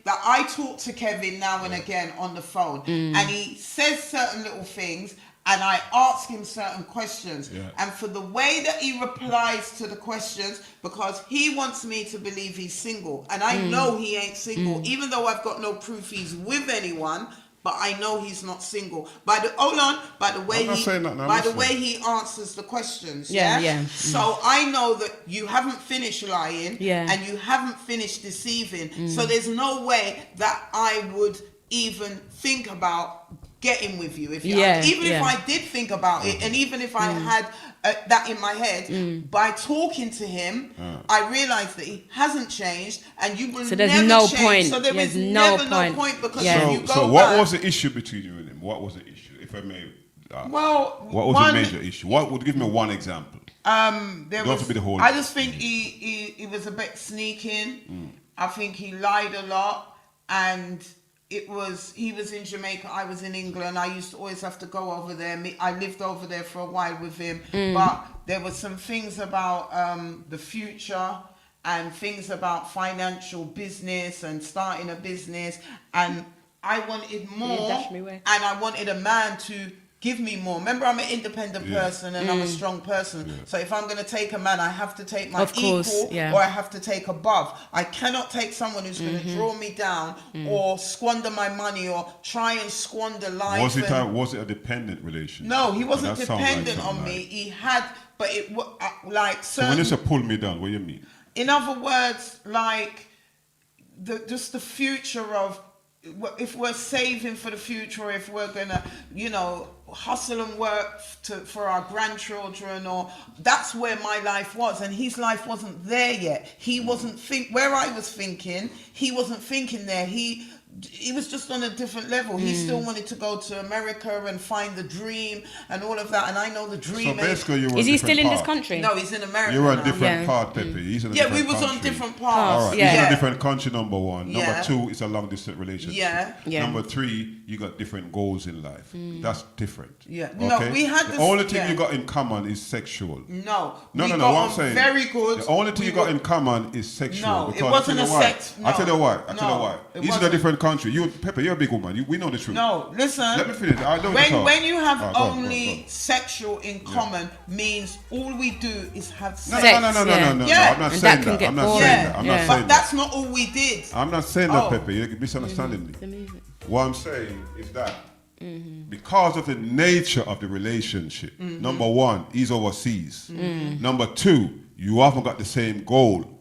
that I talk to Kevin now and again on the phone, and he says certain little things, and I ask him certain questions.
Yeah.
And for the way that he replies to the questions, because he wants me to believe he's single, and I know he ain't single, even though I've got no proof he's with anyone. But I know he's not single. By the way
I'm not saying that, no, I'm
by the
listening.
way he answers the questions.
Yeah,
Yeah.
yeah.
So I know that you haven't finished lying,
Yeah.
and you haven't finished deceiving. So there's no way that I would even think about getting with you. If
Yeah.
I did think about it, and even if I had that in my head, by talking to him, I realized that he hasn't changed, and you will
So there's
never
no
change.
point.
So there
There's
is
no
never
point.
no point because
Yeah.
if you go
So what
back,
was the issue between you and him? What was the issue, if I may ask?
Well,
what was the major issue? What would give me one example?
There
Don't
was,
have to be the whole
I just think he was a bit sneaking. I think he lied a lot, and he was in Jamaica, I was in England. I used to always have to go over there. I lived over there for a while with him, but there were some things about the future and things about financial business and starting a business, and I wanted more,
dash me away.
and I wanted a man to give me more. Remember, I'm an independent person and I'm a strong person. So if I'm going to take a man, I have to take my equal or I have to take above. I cannot take someone who's going to draw me down or squander my money or try and squander life.
Was it a dependent relationship?
No, he wasn't dependent on me. He had, but it like certain.
So when you say pull me down, what do you mean?
In other words, like just the future of, if we're saving for the future, if we're gonna, hustle and work for our grandchildren, or that's where my life was, and his life wasn't there yet. He wasn't where I was thinking. He wasn't thinking there. He was just on a different level. He still wanted to go to America and find the dream and all of that. And I know the dream.
So basically, you were
is he still in this country?
No, he's in America.
You were on different part, Pepe. He's in a different
we was
country.
on different paths.
All right. He's in a different country. Number one. Number two, it's a long distance relationship.
Yeah.
Number three, you got different goals in life. That's different.
Yeah.
Okay?
No, we had
the only thing you got in common is sexual.
No.
What I'm saying.
Very good.
The only thing you got in common is sexual.
No, it wasn't a sex.
I tell you why. He's in a different country. Pepe, you're a big woman. We know the truth.
No, listen.
Let me finish.
When you have only sexual in common, means all we do is have sex.
No. I'm not saying that. I'm not saying that.
But that's not all we did.
I'm not saying that, Pepe. You're misunderstanding me. What I'm saying is that because of the nature of the relationship, number one, he's overseas. Number two, you haven't got the same goal.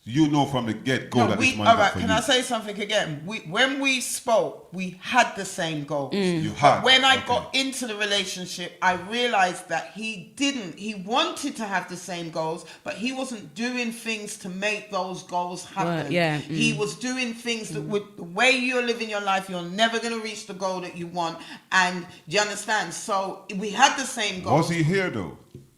You know from the get-go that this man
all right,
for
can
you.
I say something again? When we spoke, we had the same goals.
You had.
When I got into the relationship, I realized that he didn't. He wanted to have the same goals, but he wasn't doing things to make those goals happen. He was doing things that would, the way you're living your life, you're never going to reach the goal that you want. And do you understand? So we had the same goals.
Was he here though?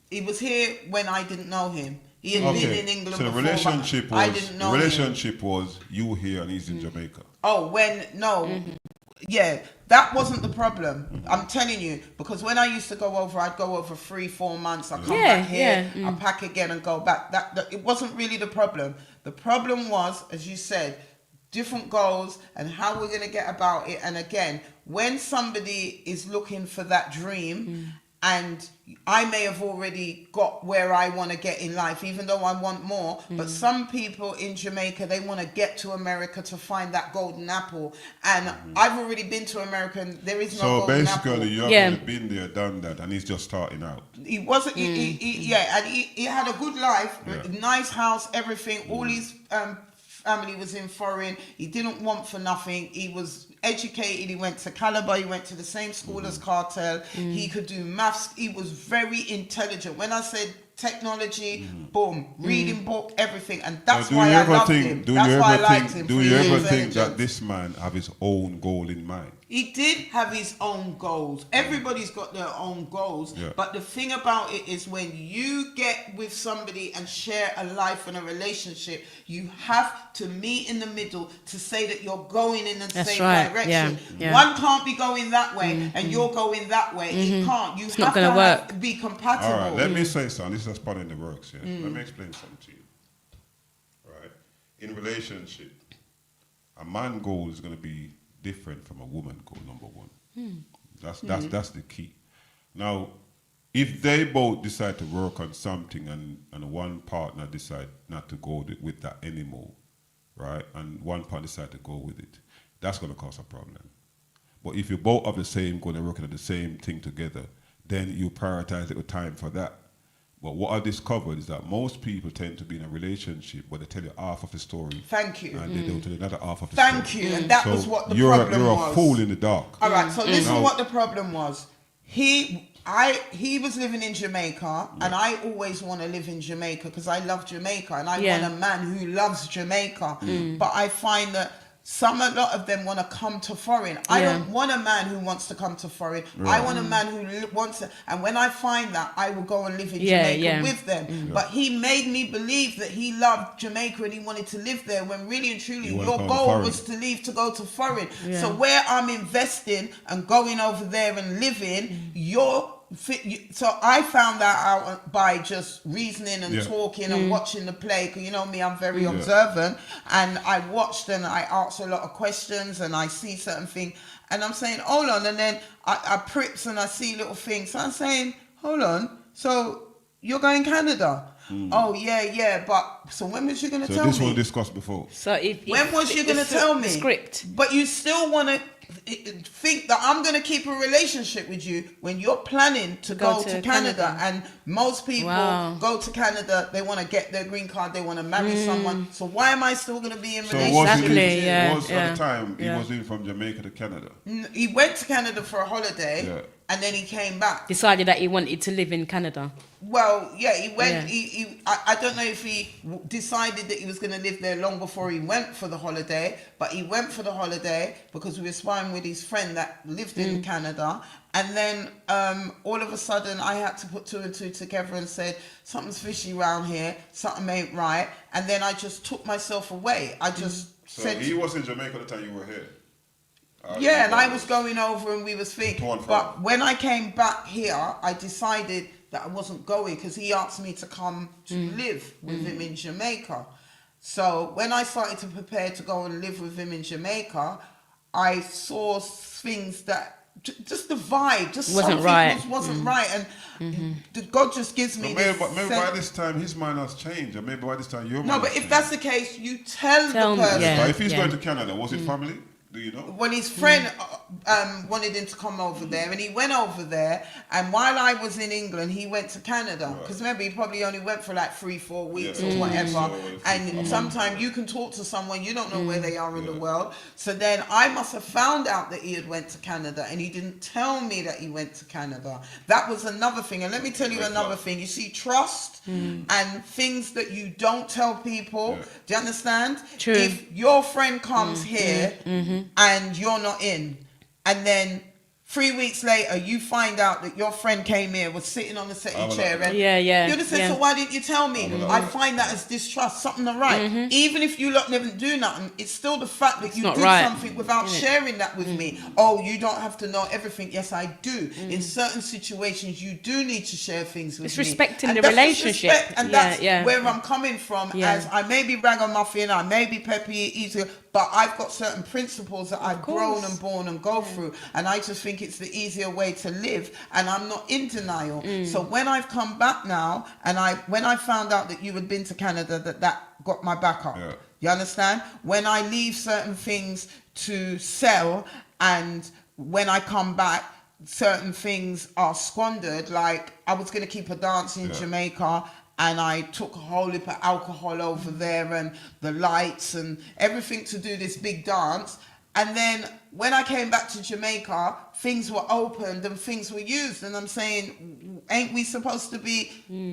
He was here when I didn't know him. He had been in England
so the
before,
relationship
but
was,
I didn't know
the relationship was you here and he's in Jamaica.
Oh, yeah, that wasn't the problem. I'm telling you, because when I used to go over, I'd go over 3-4 months. I come back here, I pack again and go back. That it wasn't really the problem. The problem was, as you said, different goals and how we're going to get about it. And again, when somebody is looking for that dream, and I may have already got where I want to get in life, even though I want more. But some people in Jamaica, they want to get to America to find that golden apple. And I've already been to America and there is no golden apple.
So basically, you haven't been there, done that, and he's just starting out.
He wasn't, and he had a good life, nice house, everything. All his family was in foreign. He didn't want for nothing. He was educated. He went to Calabar. He went to the same school as Cartel. He could do maths. He was very intelligent. When I said technology, boom, reading book, everything, and that's why I loved him. That's why I liked him.
Do you ever think that this man have his own goal in mind?
He did have his own goals. Everybody's got their own goals. But the thing about it is when you get with somebody and share a life and a relationship, you have to meet in the middle to say that you're going in the same direction. One can't be going that way and you're going that way. It can't. You have to be compatible.
All right, let me say something. This is a spot in the works. Let me explain something to you. Right? In relationship, a man goal is going to be different from a woman goal, number one. That's the key. Now, if they both decide to work on something and one partner decide not to go with that anymore, right, and one partner decide to go with it, that's going to cause a problem. But if you both have the same goal and working on the same thing together, then you prioritize little time for that. But what I discovered is that most people tend to be in a relationship where they tell you half of the story.
Thank you.
And they don't tell you another half of the
story.
Thank
you. And that was what the problem was.
You're a fool in the dark.
All right, so this is what the problem was. He was living in Jamaica, and I always want to live in Jamaica because I love Jamaica, and I want a man who loves Jamaica. But I find that a lot of them want to come to foreign. I don't want a man who wants to come to foreign. I want a man who wants to. And when I find that, I will go and live in Jamaica with them. But he made me believe that he loved Jamaica and he wanted to live there when really and truly your goal was to leave to go to foreign. So where I'm investing and going over there and living, so I found that out by just reasoning and talking and watching the play. Because you know me, I'm very observant, and I watched and I asked a lot of questions and I see certain things. And I'm saying, hold on. And then I prips and I see little things. So I'm saying, hold on. So you're going Canada? Oh, yeah. But so when was you going to tell me?
So this was discussed before.
So
when was you going to tell me?
Script.
But you still want to think that I'm going to keep a relationship with you when you're planning to go to Canada. And most people go to Canada, they want to get their green card, they want to marry someone. So why am I still going to be in relationship?
At the time, he was in from Jamaica to Canada.
He went to Canada for a holiday, and then he came back.
Decided that he wanted to live in Canada.
Well, yeah, he went. I don't know if he decided that he was going to live there long before he went for the holiday, but he went for the holiday because we were spying with his friend that lived in Canada. And then all of a sudden, I had to put two and two together and said, something's fishy around here, something ain't right. And then I just took myself away. I just said...
So he was in Jamaica the time you were here?
Yeah, and I was going over and we was thinking. But when I came back here, I decided that I wasn't going because he asked me to come to live with him in Jamaica. So when I started to prepare to go and live with him in Jamaica, I saw things that just the vibe, just
wasn't right.
Wasn't right, and God just gives me.
Maybe by this time his mind has changed, and maybe by this time your mind.
No, but if that's the case, you tell the person.
But if he's going to Canada, was it family? Do you know?
When his friend wanted him to come over there, and he went over there, and while I was in England, he went to Canada. Because remember, he probably only went for like 3-4 weeks or whatever. And sometimes you can talk to someone, you don't know where they are in the world. So then I must have found out that he had went to Canada, and he didn't tell me that he went to Canada. That was another thing. And let me tell you another thing. You see, trust and things that you don't tell people. Do you understand?
True.
If your friend comes here and you're not in, and then 3 weeks later you find out that your friend came here, was sitting on the setting chair, and you just said, so why didn't you tell me? I find that as distrust, something not right. Even if you lot never do nothing, it's still the fact that you did something without sharing that with me. Oh, you don't have to know everything. Yes, I do. In certain situations, you do need to share things with me.
It's respecting the relationship.
And that's where I'm coming from. As I may be ragamuffin, I may be Pepe, easy, but I've got certain principles that I've grown and born and go through, and I just think it's the easier way to live, and I'm not in denial. So when I've come back now, and when I found out that you had been to Canada, that got my back up. You understand? When I leave certain things to sell, and when I come back, certain things are squandered. Like I was going to keep a dance in Jamaica, and I took a whole heap of alcohol over there and the lights and everything to do this big dance. And then when I came back to Jamaica, things were opened and things were used. And I'm saying, ain't we supposed to be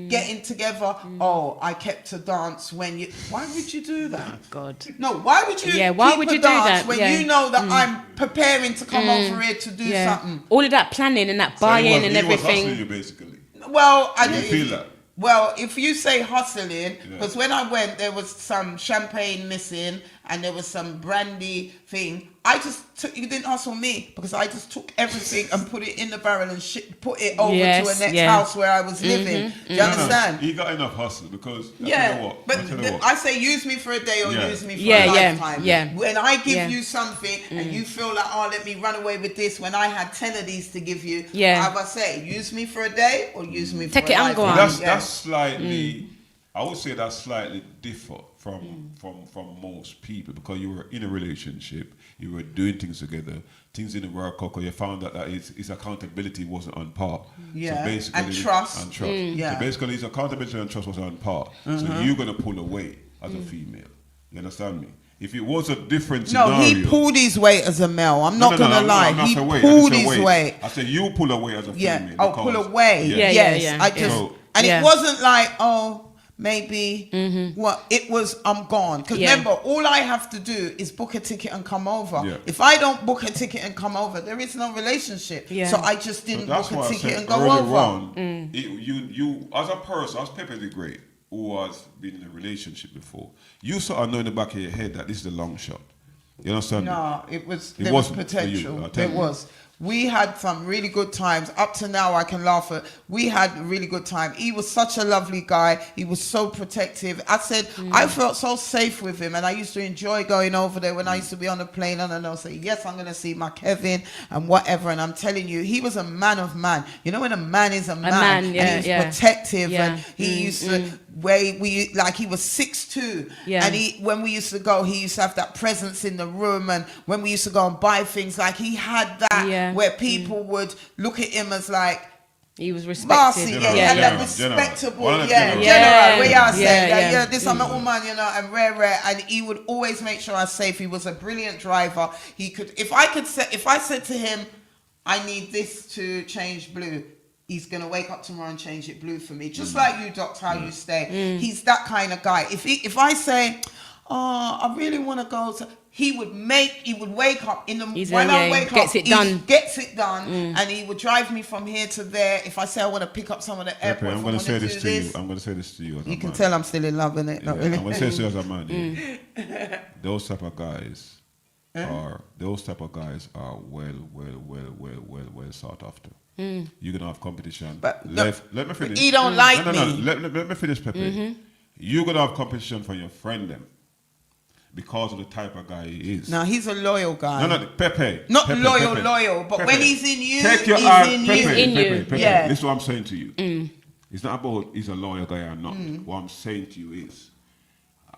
getting together? Oh, I kept a dance when you... Why would you do that?
Oh, God.
No, why would you
why would you do that?
When you know that I'm preparing to come over here to do something?
All of that planning and that buy-in and everything.
He was hustling you, basically.
Well, I
didn't feel that.
Well, if you say hustling, because when I went, there was some champagne missing and there was some brandy thing. I just took, you didn't hustle me because I just took everything and put it in the barrel and put it over to a next house where I was living. Do you understand?
He got enough hustle because,
I say use me for a day or use me for a lifetime. When I give you something and you feel like, oh, let me run away with this, when I had 10 of these to give you, I say, use me for a day or use me for a lifetime.
Go on.
That's slightly, I would say that's slightly different from most people, because you were in a relationship, you were doing things together, things didn't work out, you found out that his accountability wasn't on par. So basically,
and trust.
So basically his accountability and trust wasn't on par. So you're going to pull away as a female. You understand me? If it was a different scenario...
No, he pulled his weight as a male. I'm not going to lie. He pulled his weight.
I said you pull away as a female.
Oh, pull away. Yes. I just... And it wasn't like, oh... Maybe it was I'm gone, because remember, all I have to do is book a ticket and come over. If I don't book a ticket and come over, there is no relationship. So I just didn't book a ticket and go over.
You as a person, as Pepe the Great, who has been in a relationship before, you sort of know in the back of your head that this is a long shot. You understand?
No, there was potential. There was. We had some really good times. Up to now, I can laugh at. We had a really good time. He was such a lovely guy. He was so protective. I said, I felt so safe with him, and I used to enjoy going over there when I used to be on the plane, and I'll say, yes, I'm going to see my Kevin and whatever. And I'm telling you, he was a man of man. You know, when a man is a man, and he's protective, and he used to he was 6'2", and when we used to go, he used to have that presence in the room, and when we used to go and buy things, like he had that where people would look at him as like
he was respected.
Bossy, and that respectable, general. We are saying this I'm a woman, you know, and rare, and he would always make sure I was safe. He was a brilliant driver. He could, if I said to him, I need this to change blue, he's going to wake up tomorrow and change it blue for me. Just like you, Doctor, how you stay. He's that kind of guy. If I say, oh, I really want to go to... He would wake up in the... When I wake up, he gets it done. And he would drive me from here to there. If I say I want to pick up someone at the airport...
I'm going to say this to you. I'm going to say this to you.
You can tell I'm still in love, innit?
Yeah, I'm going to say this to you as a man. Those type of guys... Those type of guys are well sought after. You're gonna have competition. But let me finish.
He don't like me.
Let me finish, Pepe. You're gonna have competition from your friend them because of the type of guy he is.
No, he's a loyal guy.
No, Pepe.
Not
Pepe,
loyal,
Pepe.
but when he's in you,
take your
he's in you.
Pepe.
Yeah.
This is what I'm saying to you. It's not about he's a loyal guy or not. What I'm saying to you is,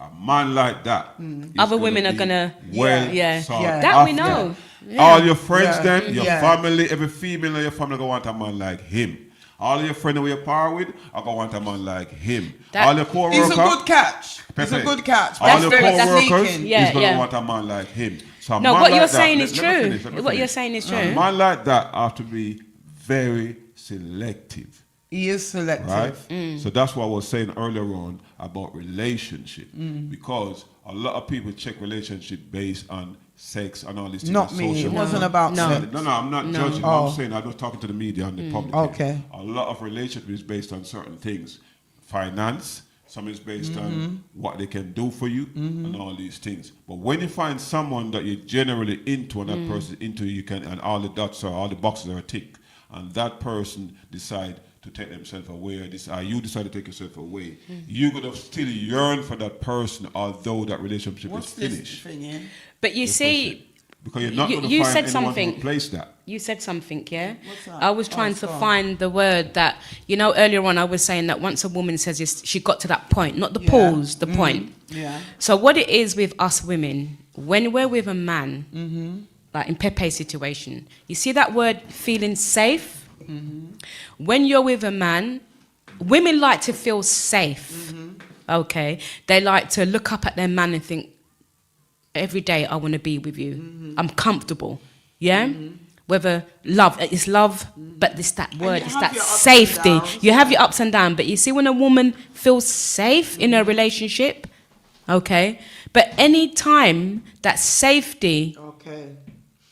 a man like that,
other women are gonna
that
we know.
All your friends, your family, every female in your family gonna want a man like him. All your friends you're par with are gonna want a man like him. All your co-workers,
it's a good catch.
Pepe,
it's a good catch.
All your co-workers is gonna want a man like him. So
no, what you're saying is true. What you're saying is true.
A man like that have to be very selective.
He is selective.
Right? So that's what I was saying earlier on about relationship. Because a lot of people check relationship based on sex and all these things.
Not me. It wasn't about sex.
No, I'm not judging. I'm saying I'm just talking to the media and the public.
Okay.
A lot of relationship is based on certain things. Finance. Some is based on what they can do for you and all these things. But when you find someone that you're generally into and that person into you can, and all the dots are, all the boxes are ticked, and that person decide to take themselves away, or you decide to take yourself away, you're going to still yearn for that person, although that relationship is finished.
But you see,
because you're not going to find anyone to replace that.
You said something, yeah? What's that? I was trying to find the word that, you know, earlier on I was saying that once a woman says this, she got to that point, not the pause, the point.
Yeah.
So what it is with us women, when we're with a man, like in Pepe's situation, you see that word feeling safe? When you're with a man, women like to feel safe. Okay, they like to look up at their man and think, every day I want to be with you. I'm comfortable. Yeah. Whether love, it's love, but it's that word, it's that safety. You have your ups and downs, but you see when a woman feels safe in a relationship, okay, but any time that safety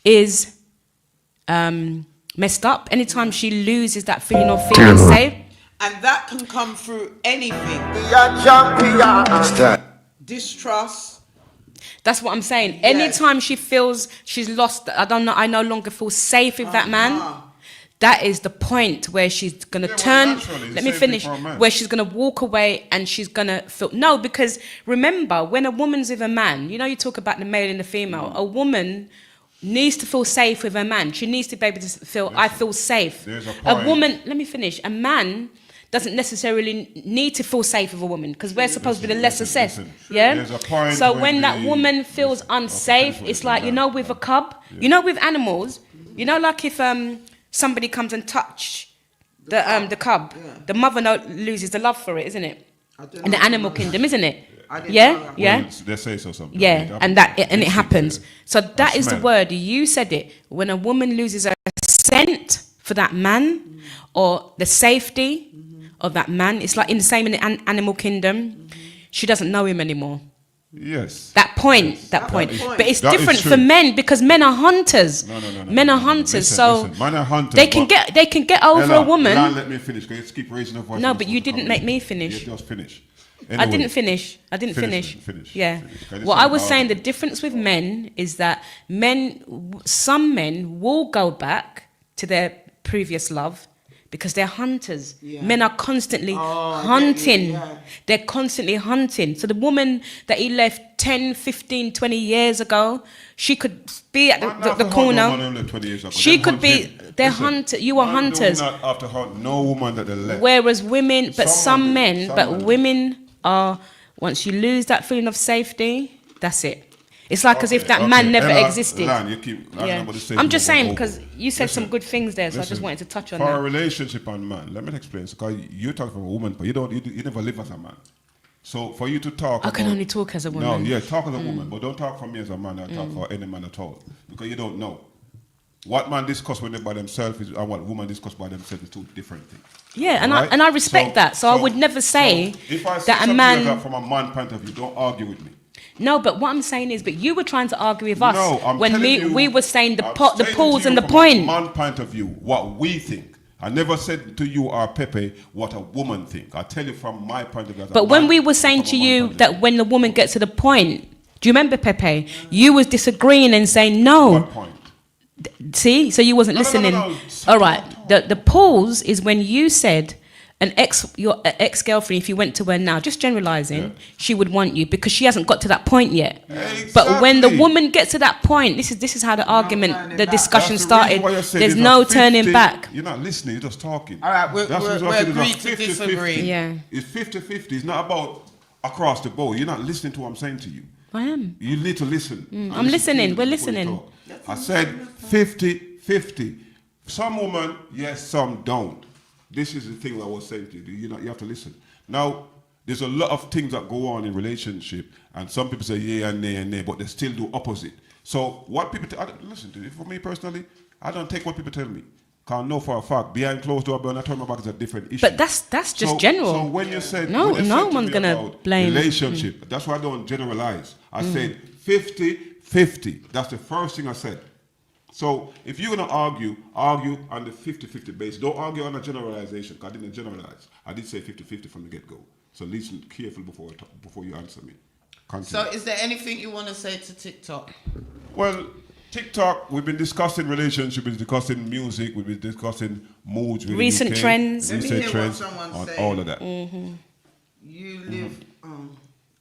is messed up, anytime she loses that feeling of feeling safe.
And that can come through anything. Distrust.
That's what I'm saying. Anytime she feels she's lost, I no longer feel safe with that man. That is the point where she's going to turn, let me finish, where she's going to walk away and she's going to feel, no, because remember, when a woman's with a man, you know, you talk about the male and the female, a woman needs to feel safe with a man. She needs to be able to feel, I feel safe. A woman, let me finish, a man doesn't necessarily need to feel safe with a woman because we're supposed to be the lesser sex. Yeah? So when that woman feels unsafe, it's like, you know, with a cub, you know, with animals, you know, like if somebody comes and touch the cub, the mother loses the love for it, isn't it? In the animal kingdom, isn't it? Yeah, yeah.
Well, they say so sometimes.
Yeah, and it happens. So that is the word. You said it. When a woman loses her scent for that man, or the safety of that man, it's like in the same in the animal kingdom. She doesn't know him anymore.
Yes.
That point.
Yes.
That point.
That is-
But it's
that is
different
true.
for men because men are hunters.
No.
Men are hunters, so
Listen, men are hunters,
they can get over
Ella,
a woman.
Ella, let me finish. Because you keep raising your voice.
No, but you didn't make me finish.
You just finish.
I didn't finish.
Finish.
Yeah.
Finish.
What I was saying, the difference with men is that some men will go back to their previous love because they're hunters.
Yeah.
Men are constantly hunting. They're constantly hunting. So the woman that he left 10, 15, 20 years ago, she could be at the corner. She could be, they're hunters. You are hunters.
Not after hunt no woman that they left.
Whereas women, but some men, women are, once you lose that feeling of safety, that's it. It's like as if that man never existed. I'm just saying because you said some good things there, so I just wanted to touch on that.
For a relationship and man, let me explain. Because you talk from a woman, but you never live as a man. So for you to talk,
I can only talk as a woman.
No, yeah, talk as a woman, but don't talk for me as a man. I talk for any man at all because you don't know. What man discuss when they're by themselves and what woman discuss by themselves is two different things.
Yeah, and
right?
I respect that. So I would never say
if I
that a man
like that from a man point of view, don't argue with me.
No, but what I'm saying is, but you were trying to argue with us when
you,
we were saying the pause and the
from
point.
A man point of view, what we think. I never said to you or Pepe what a woman think. I tell you from my point of view.
But when we were saying to you that when the woman gets to the point, do you remember Pepe? You was disagreeing and saying no.
What point?
See, so you wasn't listening.
No.
All right. The pause is when you said your ex-girlfriend, if you went to her now, just generalizing, she would want you because she hasn't got to that point yet.
Exactly.
But when the woman gets to that point, this is how the argument, the discussion started. There's no turning back.
You're not listening, you're just talking.
All right, we're agreed to disagree.
Yeah.
It's 50-50. It's not about across the board. You're not listening to what I'm saying to you.
I am.
You need to listen.
I'm listening. We're listening.
I said 50-50. Some women, yes, some don't. This is the thing I was saying to you. You have to listen. Now, there's a lot of things that go on in relationship, and some people say yeah and nay, but they still do opposite. So what people listen to, for me personally, I don't take what people tell me. Because I know for a fact, behind closed door, but I turn my back is a different issue.
But that's just general.
So when you said
no one's gonna blame
relationship, that's why I don't generalize. I said 50-50. That's the first thing I said. So if you're gonna argue on the 50-50 base. Don't argue on a generalization. Because I didn't generalize. I did say 50-50 from the get-go. So listen carefully before you answer me. Continue.
So is there anything you want to say to TikTok?
Well, TikTok, we've been discussing relationship, we've been discussing music, we've been discussing moods,
recent trends,
on all of that.
Mm-hmm. You live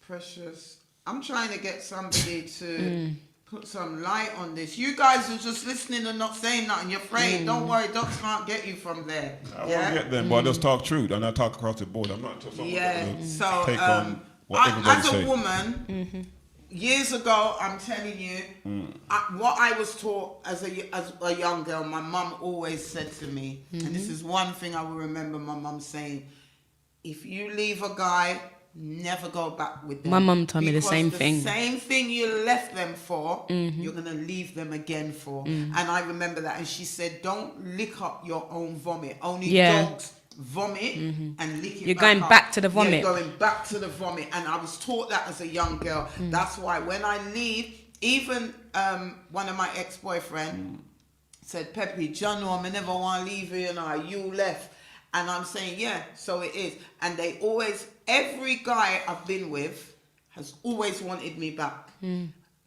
precious. I'm trying to get somebody to put some light on this. You guys are just listening and not saying nothing. You're afraid. Don't worry, docs can't get you from there.
I won't get them, but I just talk truth and I talk across the board. I'm not someone
so
take on what everybody
as a
say.
woman, years ago, I'm telling you, what I was taught as a young girl, my mum always said to me, and this is one thing I will remember my mum saying, if you leave a guy, never go back with them.
My mum told me the same thing.
The same thing you left them for, you're going to leave them again for. And I remember that. And she said, don't lick up your own vomit. Only dogs vomit and lick it
You're going back to the vomit.
You're going back to the vomit. And I was taught that as a young girl. That's why when I leave, even one of my ex-boyfriend said, Pepe, John, I never want to leave you, you left. And I'm saying, yeah, so it is. And they always, every guy I've been with has always wanted me back.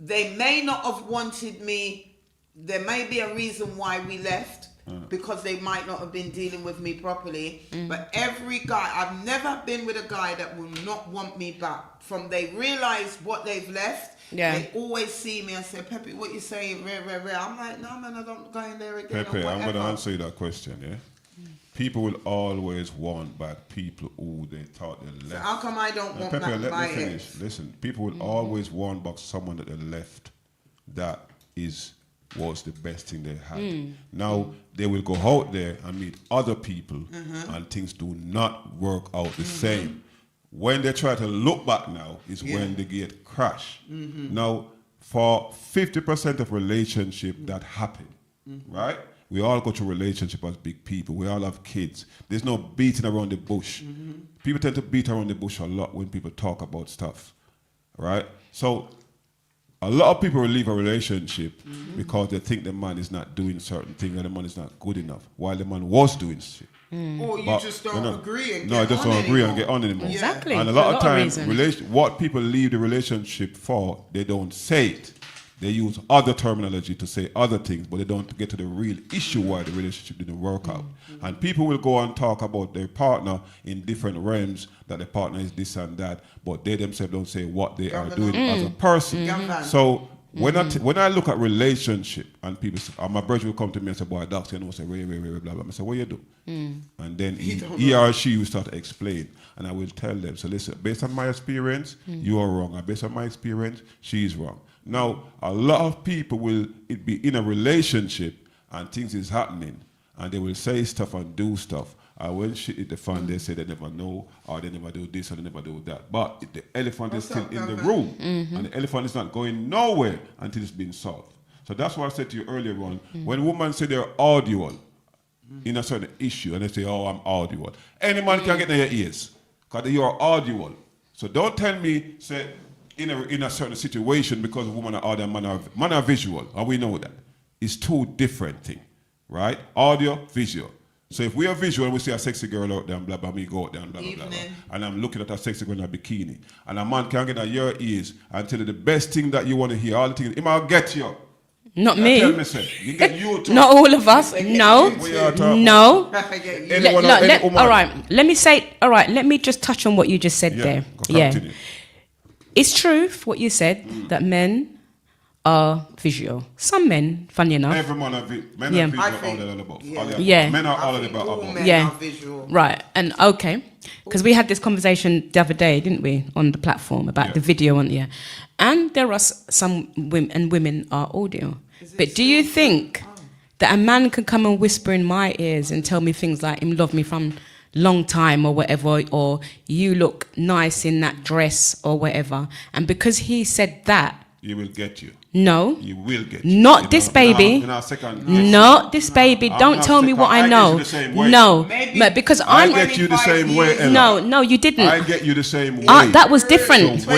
They may not have wanted me, there may be a reason why we left, because they might not have been dealing with me properly. But every guy, I've never been with a guy that will not want me back. From they realize what they've left, they always see me and say, Pepe, what you saying? Rare. I'm like, no, man, I don't go in there again.
Pepe, I'm going to answer you that question, yeah? People will always want back people who they thought they left.
So how come I don't want
Pepe,
back
let
my
me finish.
ex?
Listen, people will always want back someone that they left that was the best thing they had. Now, they will go out there and meet other people and things do not work out the same. When they try to look back now is when they get crashed. Now, for 50% of relationship that happen, right? We all go through relationship as big people. We all have kids. There's no beating around the bush. People tend to beat around the bush a lot when people talk about stuff, right? So a lot of people will leave a relationship because they think the man is not doing certain things and the man is not good enough, while the man was doing shit.
Or you just don't agree and
I just don't agree and get on anymore.
Exactly.
And a lot of times, what people leave the relationship for, they don't say it. They use other terminology to say other things, but they don't get to the real issue why the relationship didn't work out. And people will go and talk about their partner in different realms, that the partner is this and that, but they themselves don't say what they are doing as a person. So when I look at relationship and people say, my brother will come to me and say, boy, Doc, you know, say, blah, blah. I say, what you do? And then he or she will start to explain. And I will tell them, so listen, based on my experience, you are wrong. And based on my experience, she's wrong. Now, a lot of people will be in a relationship and things is happening and they will say stuff and do stuff. And when shit hit the fan, they say they never know, or they never do this, or they never do that. But the elephant is still in the room, and the elephant is not going nowhere until it's been solved. So that's what I said to you earlier on. When women say they're audible in a certain issue, and they say, oh, I'm audible. Any man can get in your ears, because you are audible. So don't tell me, say, in a certain situation, because a woman are audio and man are visual, and we know that. It's two different things, right? Audio, visual. So if we are visual and we see a sexy girl out there and blah, blah, me go out there and blah, blah, blah, blah, and I'm looking at a sexy girl in a bikini, and a man can get in your ears and tell you the best thing that you want to hear, all the things, he might get you.
Not me.
Tell me, say, you get you too.
Not all of us. No. No. All right. Let me say, all right, let me just touch on what you just said there.
Continue.
It's true what you said, that men are visual. Some men, funny enough.
Every man are men are visual all the above. Men are all of the above.
Men are visual.
Right. And okay. Because we had this conversation the other day, didn't we, on the platform about the video on the and there are some women, and women are audio. But do you think that a man can come and whisper in my ears and tell me things like him love me from long time or whatever, or you look nice in that dress or whatever, and because he said that,
he will get you.
No.
You will get you.
Not this baby. Not this baby. Don't tell me what I know. No. Because
I get you the same way. Ella.
No, you didn't.
I get you the same way.
That was different.
So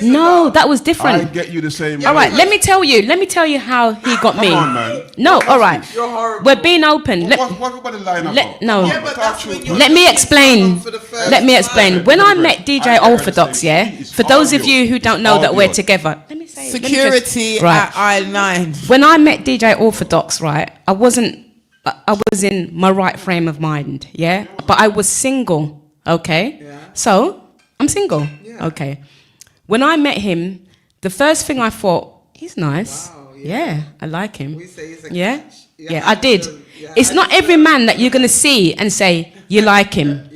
no, that was different.
I get you the same way.
All right, let me tell you how he got me.
Come on, man.
No, all right. We're being open. No. Let me explain. Let me explain. When I met DJ Athodox, for those of you who don't know that we're together, let me say
security at aisle 9.
When I met DJ Athodox, right, I was in my right frame of mind, but I was single, okay? So, I'm single, okay. When I met him, the first thing I thought, he's nice. Wow, I like him.
We say he's a
catch. I did. It's not every man that you're going to see and say, you like him.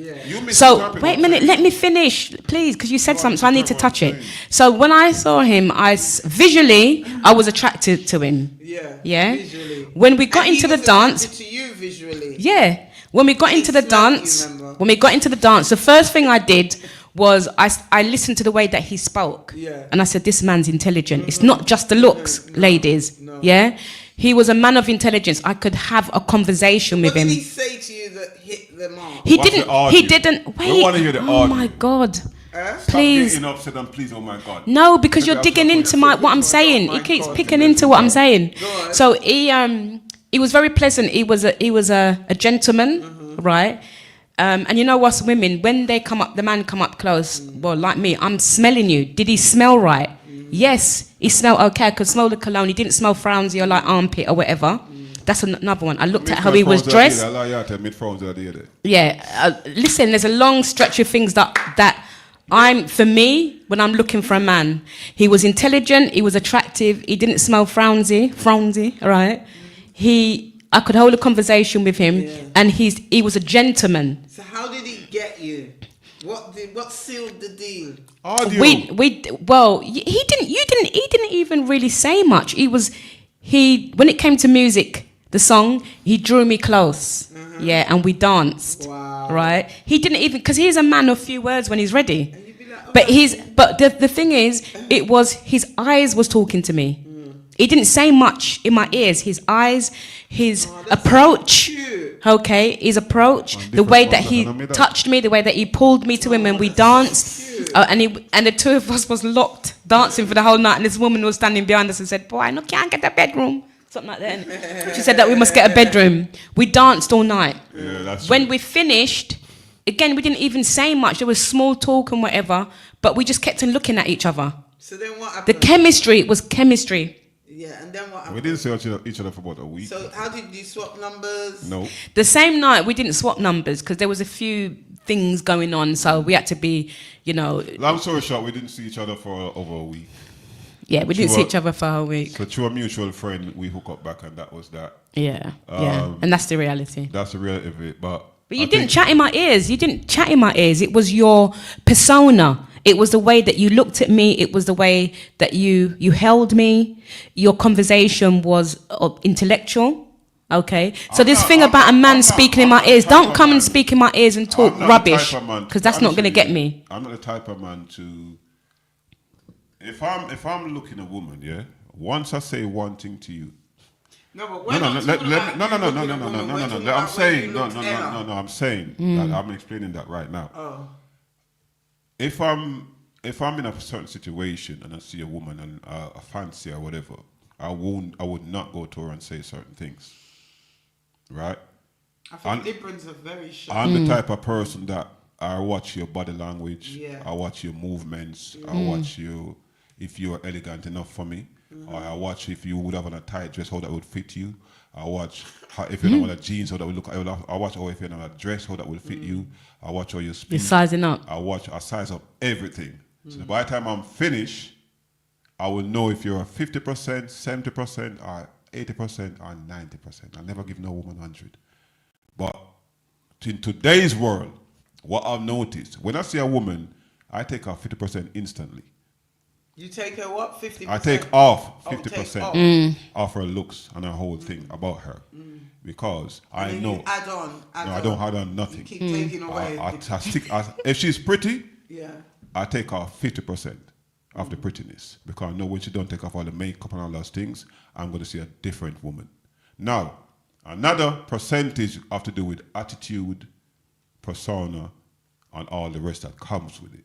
So, wait a minute, let me finish, please, because you said something, so I need to touch it. So, when I saw him, visually, I was attracted to him. Yeah? Visually. When we got into the dance...
to you visually.
Yeah. When we got into the dance, the first thing I did was I listened to the way that he spoke. And I said, this man's intelligent. It's not just the looks, ladies. Yeah? He was a man of intelligence. I could have a conversation with him.
What did he say to you that hit the mark?
He didn't. Wait.
We want to hear the audio.
Oh my God. Please.
Stop getting upset and please, oh my God.
No, because you're digging into what I'm saying. He keeps picking into what I'm saying. So he was very pleasant. He was a gentleman, right? And you know what's women, when they come up, the man come up close, well, like me, I'm smelling you. Did he smell right? Yes, he smelled okay. I could smell the cologne. He didn't smell frowsy or like armpit or whatever. That's another one. I looked at how he was dressed. Listen, there's a long stretch of things that for me, when I'm looking for a man, he was intelligent, he was attractive, he didn't smell frowsy, all right? I could hold a conversation with him, and he was a gentleman.
So how did he get you? What sealed the deal?
He didn't even really say much. When it came to music, the song, he drew me close. And we danced. Wow. Right? He didn't even, because he's a man of few words when he's ready. But the thing is, it was his eyes was talking to me. He didn't say much in my ears. His eyes, his approach, his approach, the way that he touched me, the way that he pulled me to him and we danced. Oh, and the two of us was locked, dancing for the whole night, and this woman was standing behind us and said, "Boy, I can't get a bedroom." Something like that. And she said that we must get a bedroom. We danced all night.
Yeah, that's
when
true.
we finished, again, we didn't even say much. There was small talk and whatever, but we just kept on looking at each other.
So then what happened?
The chemistry was chemistry.
Yeah, and then what happened?
We didn't see each other for about a week.
So how did you swap numbers?
No.
The same night, we didn't swap numbers because there was a few things going on, so we had to be,
Long story short, we didn't see each other for over a week.
Yeah, we didn't see each other for a whole week.
So through a mutual friend, we hook up back, and that was that.
Yeah, and that's the reality.
That's the reality of it, But
you didn't chat in my ears. You didn't chat in my ears. It was your persona. It was the way that you looked at me. It was the way that you held me. Your conversation was intellectual. Okay, so this thing about a man speaking in my ears, don't come and speak in my ears and talk rubbish, because that's not going to get me.
I'm not the type of man to. If I'm looking at a woman, yeah, once I say one thing to you.
No, but
no. I'm saying I'm saying that I'm explaining that right now.
Oh.
If I'm in a certain situation and I see a woman and I fancy her or whatever, I would not go to her and say certain things. Right?
I think Librans are very sharp.
I'm the type of person that I watch your body language,
Yeah.
I watch your movements, I watch you if you are elegant enough for me, or I watch if you would have on a tight dress, how that would fit you. I watch how, if you don't want a jeans, how that would look. I watch how if you're not a dress, how that would fit you. I watch how you speak.
You're sizing up.
I size up everything. So by the time I'm finished, I will know if you're a 50%, 70%, or 80%, or 90%. I never give no woman 100. But in today's world, what I've noticed, when I see a woman, I take her 50% instantly.
You take her what? 50%?
I take off 50%
take off.
off her looks and her whole thing about her. Because I know.
You add on.
I don't add on nothing.
You keep taking away.
If she's pretty,
yeah.
I take off 50% of the prettiness. Because I know when she don't take off all the makeup and all those things, I'm going to see a different woman. Now, another percentage have to do with attitude, persona, and all the rest that comes with it.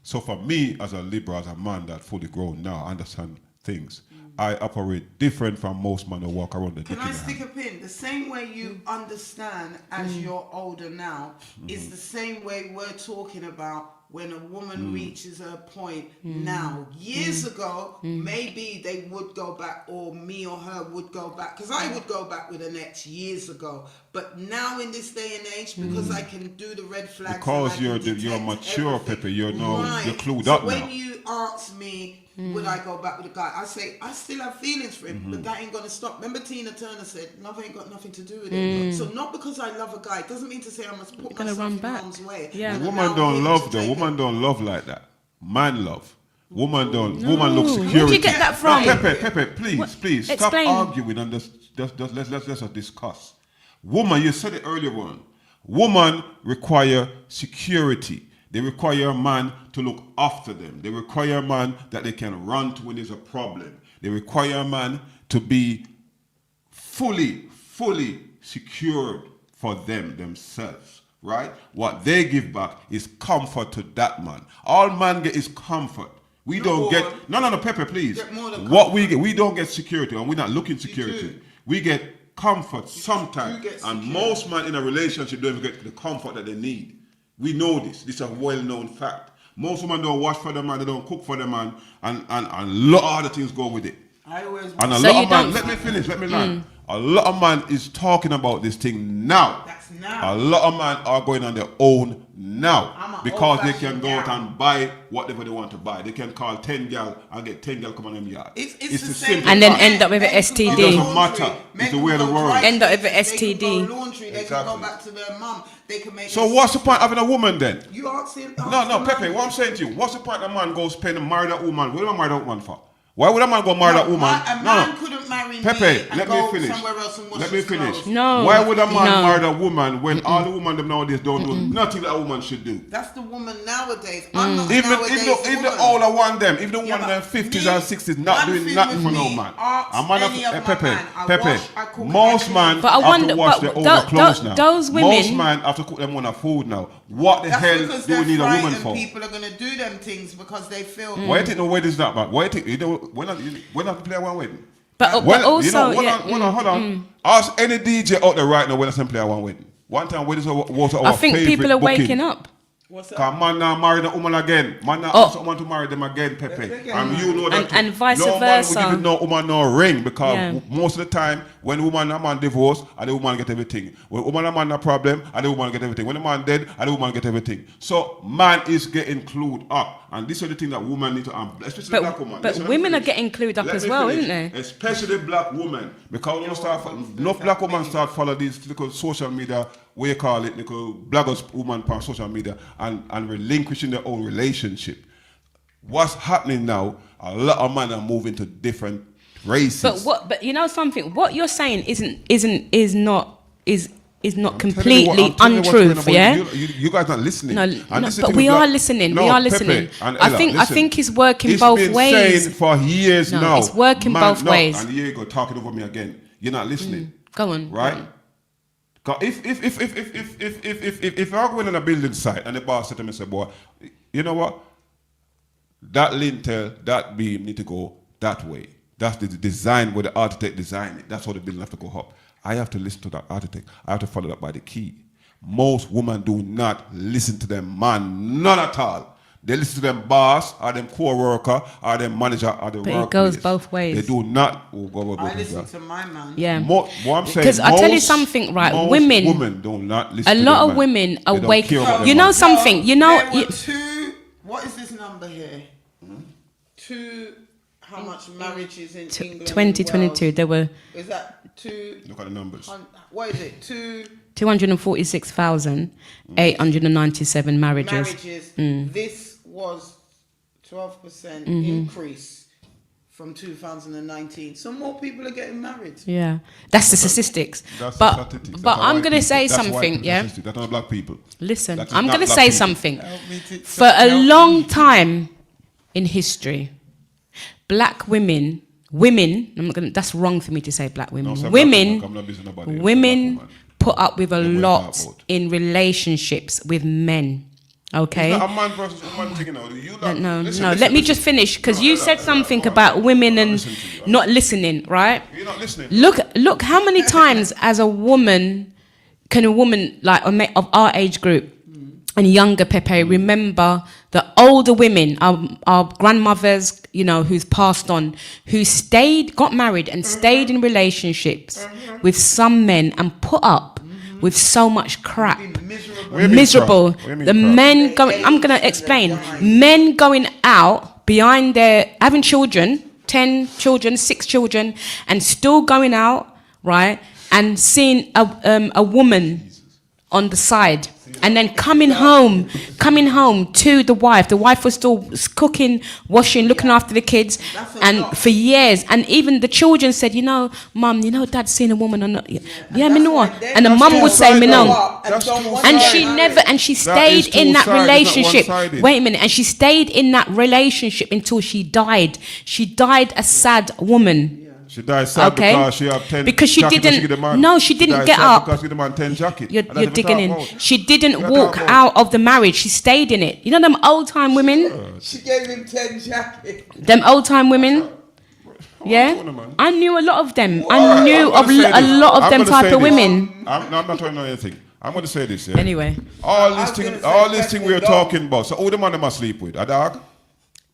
So for me, as a liberal, as a man that fully grown now, understand things, I operate different from most men who walk around the dick in
Can I
the
stick
hand.
a pin? The same way you understand as you're older now is the same way we're talking about when a woman reaches her point now. Years ago, maybe they would go back, or me or her would go back, because I would go back with an ex years ago. But now in this day and age, because I can do the red flags,
Because
and
you're mature,
everything.
Pepe, you're clued
So
up now.
when you ask me, would I go back with a guy? I say, I still have feelings for him, but that ain't going to stop. Remember Tina Turner said, love ain't got nothing to do with it. So not because I love a guy, doesn't mean to say I must put myself in harm's way.
Yeah.
Woman don't love though. Woman don't love like that. Man love. Woman don't. Woman look security.
Where did you get that from?
Pepe, please, stop
Explain.
arguing and let's discuss. Woman, you said it earlier on. Woman require security. They require a man to look after them. They require a man that they can run to when there's a problem. They require a man to be fully secured for themselves, right? What they give back is comfort to that man. All man get is comfort. We don't get, no, Pepe, please. What we get, we don't get security, and we're not looking security. We get comfort sometimes, and most men in a relationship don't even get the comfort that they need. We know this. This is a well-known fact. Most women don't wash for the man, they don't cook for the man, and a lot of other things go with it. And a lot of man, let me finish, let me land. A lot of man is talking about this thing now.
That's now.
A lot of men are going on their own now because they can go out and buy whatever they want to buy. They can call 10 gal and get 10 gal come on them yard.
It's
the
same.
And then end up with an STD.
It doesn't matter. It's the way of the world.
End up with an
They
STD.
can go laundry. They can go back to their mum. They can make.
So what's the point of having a woman then?
You ask him.
No, Pepe. What I'm saying to you, what's the point a man goes spend and marry that woman? What do I marry that woman for? Why would a man go marry that woman?
A man couldn't marry marry
Pepe,
me and
let
go
me finish.
somewhere else and wash
Let me
his
finish.
clothes.
No.
Why would a man
No.
marry a woman when all the women them nowadays don't do nothing that a woman should do?
That's the woman nowadays. I'm not
Even
nowadays
if the
woman.
older one them, if the one
Yeah,
in their
but
50s
me,
and 60s not
one
doing
thing
nothing
with
for no
me,
man.
ask
A man
any of my
Pepe,
man. I
Pepe.
wash, I cook,
Most
I clean.
man
But I
have
wonder-
to wash
but
their older clothes now.
those women-
Most man have to cook them on a food now. What the
That's
hell
because
do we
they're
need a woman
frightened
for?
people are gonna do them things because they feel.
Why you think the wedding's not bad? Why you think we're not play one wedding?
But
Well,
also,
you know,
yeah,
hold on. Ask any DJ out there right now when I play one wedding. One time weddings was our
I think
favorite
people are
booking.
waking up.
Cause man now marry the woman again. Man now ask someone to marry them again, Pepe. And you know that
And vice
no
versa.
man will give no woman no ring because
Yeah.
most of the time when woman and man divorce and the woman get everything. When woman and man a problem and the woman get everything. When the man dead and the woman get everything. So man is getting clued up. And this is the thing that women need to especially black women.
But women are getting clued up
Let
as
me
well,
finish.
isn't they?
Especially black women. Because enough black women start follow these little social media, we call it little bloggers women on social media and relinquishing their own relationship. What's happening now, a lot of men are moving to different races.
But you know something? What you're saying is not completely
I'm telling you what's
untrue,
going on,
yeah?
You guys not listening.
No,
And this is the
but
thing
we
with
are
black-
listening.
No,
We are
Pepe
listening.
and
I
Ella,
think
listen.
it's working both
It's been
ways.
saying for years
No,
now.
it's working both ways.
And here you go talking over me again. You're not listening.
Go on.
Right? 'Cause if I go in on a building site and the boss said to me, say, boy, you know what? That lintel, that beam need to go that way. That's the design where the architect designed it. That's how the building have to go up. I have to listen to that architect. I have to follow that by the key. Most women do not listen to them man, none at all. They listen to them boss, or them co-worker, or them manager, or the
But
workplace.
it goes both ways.
They do not go
I listen to my man.
Yeah.
what I'm saying,
Because I tell you
most-
something, right?
most
women
do not listen
a
to
lot
their
of
man.
women are
They don't
waking
care about
up.
their
You know
man.
something? You know.
There were two. What is this number here? Two. How much marriages in England?
2022, there were
Is that two?
Look at the numbers.
What is it?
246,897 marriages.
Marriages.
Mm.
This was 12%
Mhm.
increase from 2019. So more people are getting married.
Yeah, that's the statistics.
That's the
But
statistics.
but
That's
I'm
white
gonna
people.
say
That's white
something.
people
Yeah.
statistics. That's not black people.
Listen,
That is
I'm
not
gonna
black
say
people.
something. For a long time in history, black women. I'm not gonna. That's wrong for me to say black women.
No, say black
women,
woman, I'm not busy nobody else,
women put up with a
Don't worry
lot
about.
in relationships with men. Okay.
It's not a man versus woman thing, you know. You lot-
No,
listen,
no.
listen,
Let me
listen.
just finish because
No,
you
Ella,
said
Ella,
something
all right.
about women and
listen to you.
not listening, right?
You're not listening.
Look, how many times as a woman can a woman like of our age group and younger, Pepe, remember the older women, our grandmothers, you know, who's passed on, who got married and stayed in relationships with some men and put up with so much crap. Miserable. The men going, I'm going to explain. Men going out behind having children, 10 children, 6 children, and still going out, right, and seeing a woman on the side. And then coming home to the wife. The wife was still cooking, washing, looking after the kids, and for years. And even the children said, you know, Mum, you know, Dad's seen a woman or not. Yeah, me know. And the mum would say, me know. And she stayed in that relationship. Wait a minute. And she stayed in that relationship until she died. She died a sad woman.
She died sad because she had 10
because she
jackets
didn't.
she the man.
No, she didn't
died
get
sad
up.
because she the man 10 jackets.
You're
And that's what we
digging
talk
in.
about.
She didn't
We
walk
talk about.
out of the marriage. She stayed in it. You know them old time women.
She gave him 10 jackets.
Them old time women. Yeah, I knew a lot of them. I knew of a lot of them type of women.
I'm not telling you anything. I'm going to say this. Yeah?
Anyway,
all these things we are talking about. So who the man them must sleep with? A dog?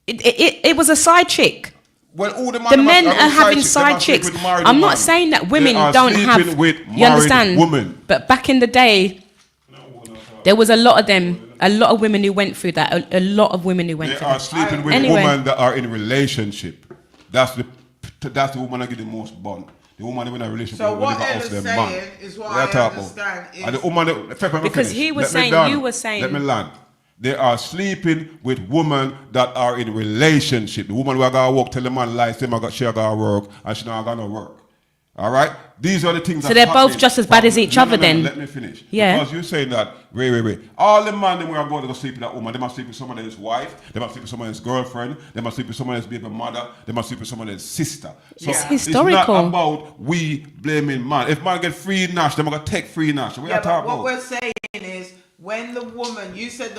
It was a side chick.
Well, all the
men are having side chicks. I'm not saying that women don't have. You understand?
Women.
But back in the day, there was a lot of them. A lot of women who went through that. A lot of women who went
They
through
are
that.
sleeping with
Anyway.
women that are in relationship. That's the woman that get the most bond. The woman in a relationship
So
will
what
never
Ella's
off them
saying
man.
is what
What
I
talk about?
understand is-
And the woman that, Pepe, let me
Because
finish.
he was
Let me
saying-
done.
you were saying-
Let me land. They are sleeping with women that are in relationship. The woman who are going to work, tell the man lies, she are going to work, and she not going to work. All right? These are the things.
So they're both just as bad as each other then?
Let me finish.
Yeah.
Because you're saying that, wait. All the man them are going to go sleep with that woman. They must sleep with someone else's wife. They must sleep with someone else's girlfriend. They must sleep with someone else's baby mother. They must sleep with someone else's sister. So
it's historical.
It's not about we blaming man. If man get free nash, they're going to take free nash. What
we're saying is, when the woman, you said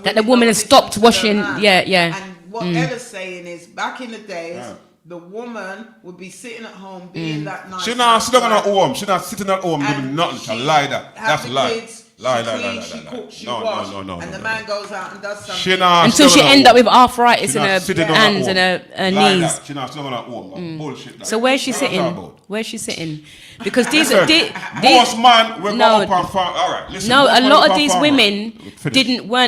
that the woman has stopped washing. Yeah.
And what Ella's saying is, back in the days, the woman would be sitting at home being that nice.
She not sitting at home. She not sitting at home doing nothing. She lie that. That's lie. Lie.
She cooks, she
No.
And the man goes out and does something.
She not
until she end up with arthritis in her hands and her
lie
knees.
She not sitting at home. Bullshit. Like.
So where's she sitting? Where's she sitting? Because these
most man will go up and farm. All right, listen.
No, a lot of these women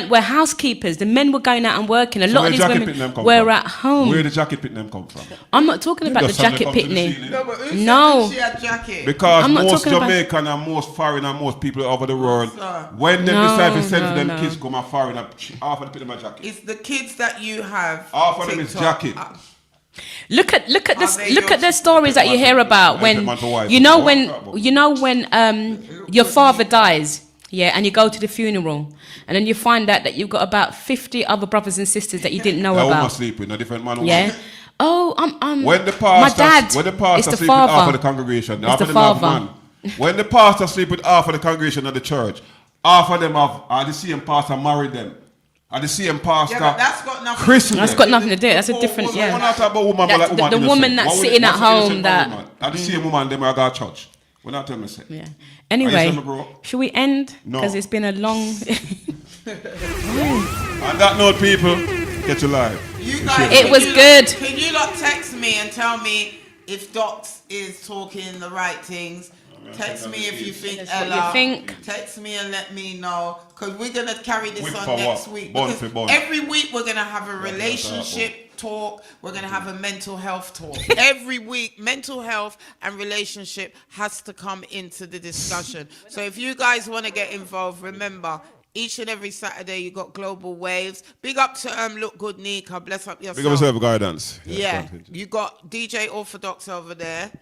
were housekeepers. The men were going out and working. A lot of these women were at home.
Where the jacket picnic come from?
I'm not talking about the jacket picnic.
No, she had jacket.
Because most Jamaican and most foreign and most people over the world, when they decide to send for them kids come and foreign, half of the picnic jacket.
It's the kids that you have.
Half of them is jacket.
Look at the stories that you hear about when your father dies, and you go to the funeral, and then you find out that you've got about 50 other brothers and sisters that you didn't know about.
Woman sleep with a different man.
Yeah. Oh,
when the pastor,
my dad.
When the pastor
it's the
sleep
father.
with half of the congregation,
it's the father.
When the pastor sleep with half of the congregation of the church, half of them are the same pastor married them. Are the same pastor?
Yeah, but that's got nothing.
That's got nothing to do. That's a different.
We're not talking about woman,
the woman that's sitting at home. That
are the same woman them are got church. We're not telling me.
Yeah. Anyway, should we end?
No.
Because it's been a long.
On that note, people, get your live.
You guys,
it was good.
Can you lot text me and tell me if Docs is talking the right things? Text me if you think Ella. Text me and let me know, because we're going to carry this on next week. Because every week we're going to have a relationship talk. We're going to have a mental health talk. Every week, mental health and relationship has to come into the discussion. So if you guys want to get involved, remember, each and every Saturday you got Global Waves. Big up to Look Good Nika. Bless up yourself.
Big up yourself, guidance.
Yeah. You got DJ Orthodox over there.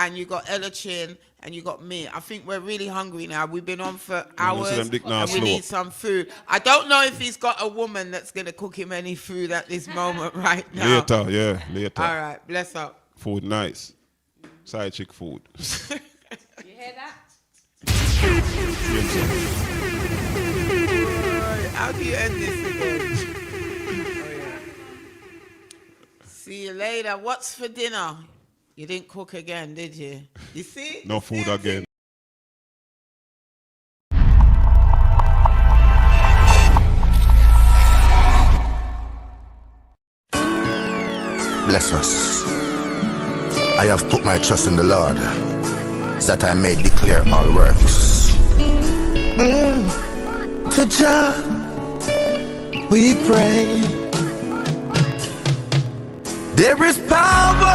And you got Ella Chin, and you got me. I think we're really hungry now. We've been on for hours, and we need some food. I don't know if he's got a woman that's going to cook him any food at this moment right now.
Later.
All right, bless up.
Food nice. Side chick food.
You hear that?
How do you end this again? See you later. What's for dinner? You didn't cook again, did you? You see?
No food again.
Bless us. I have put my trust in the Lord, that I may declare all works. To Jah we pray. There is power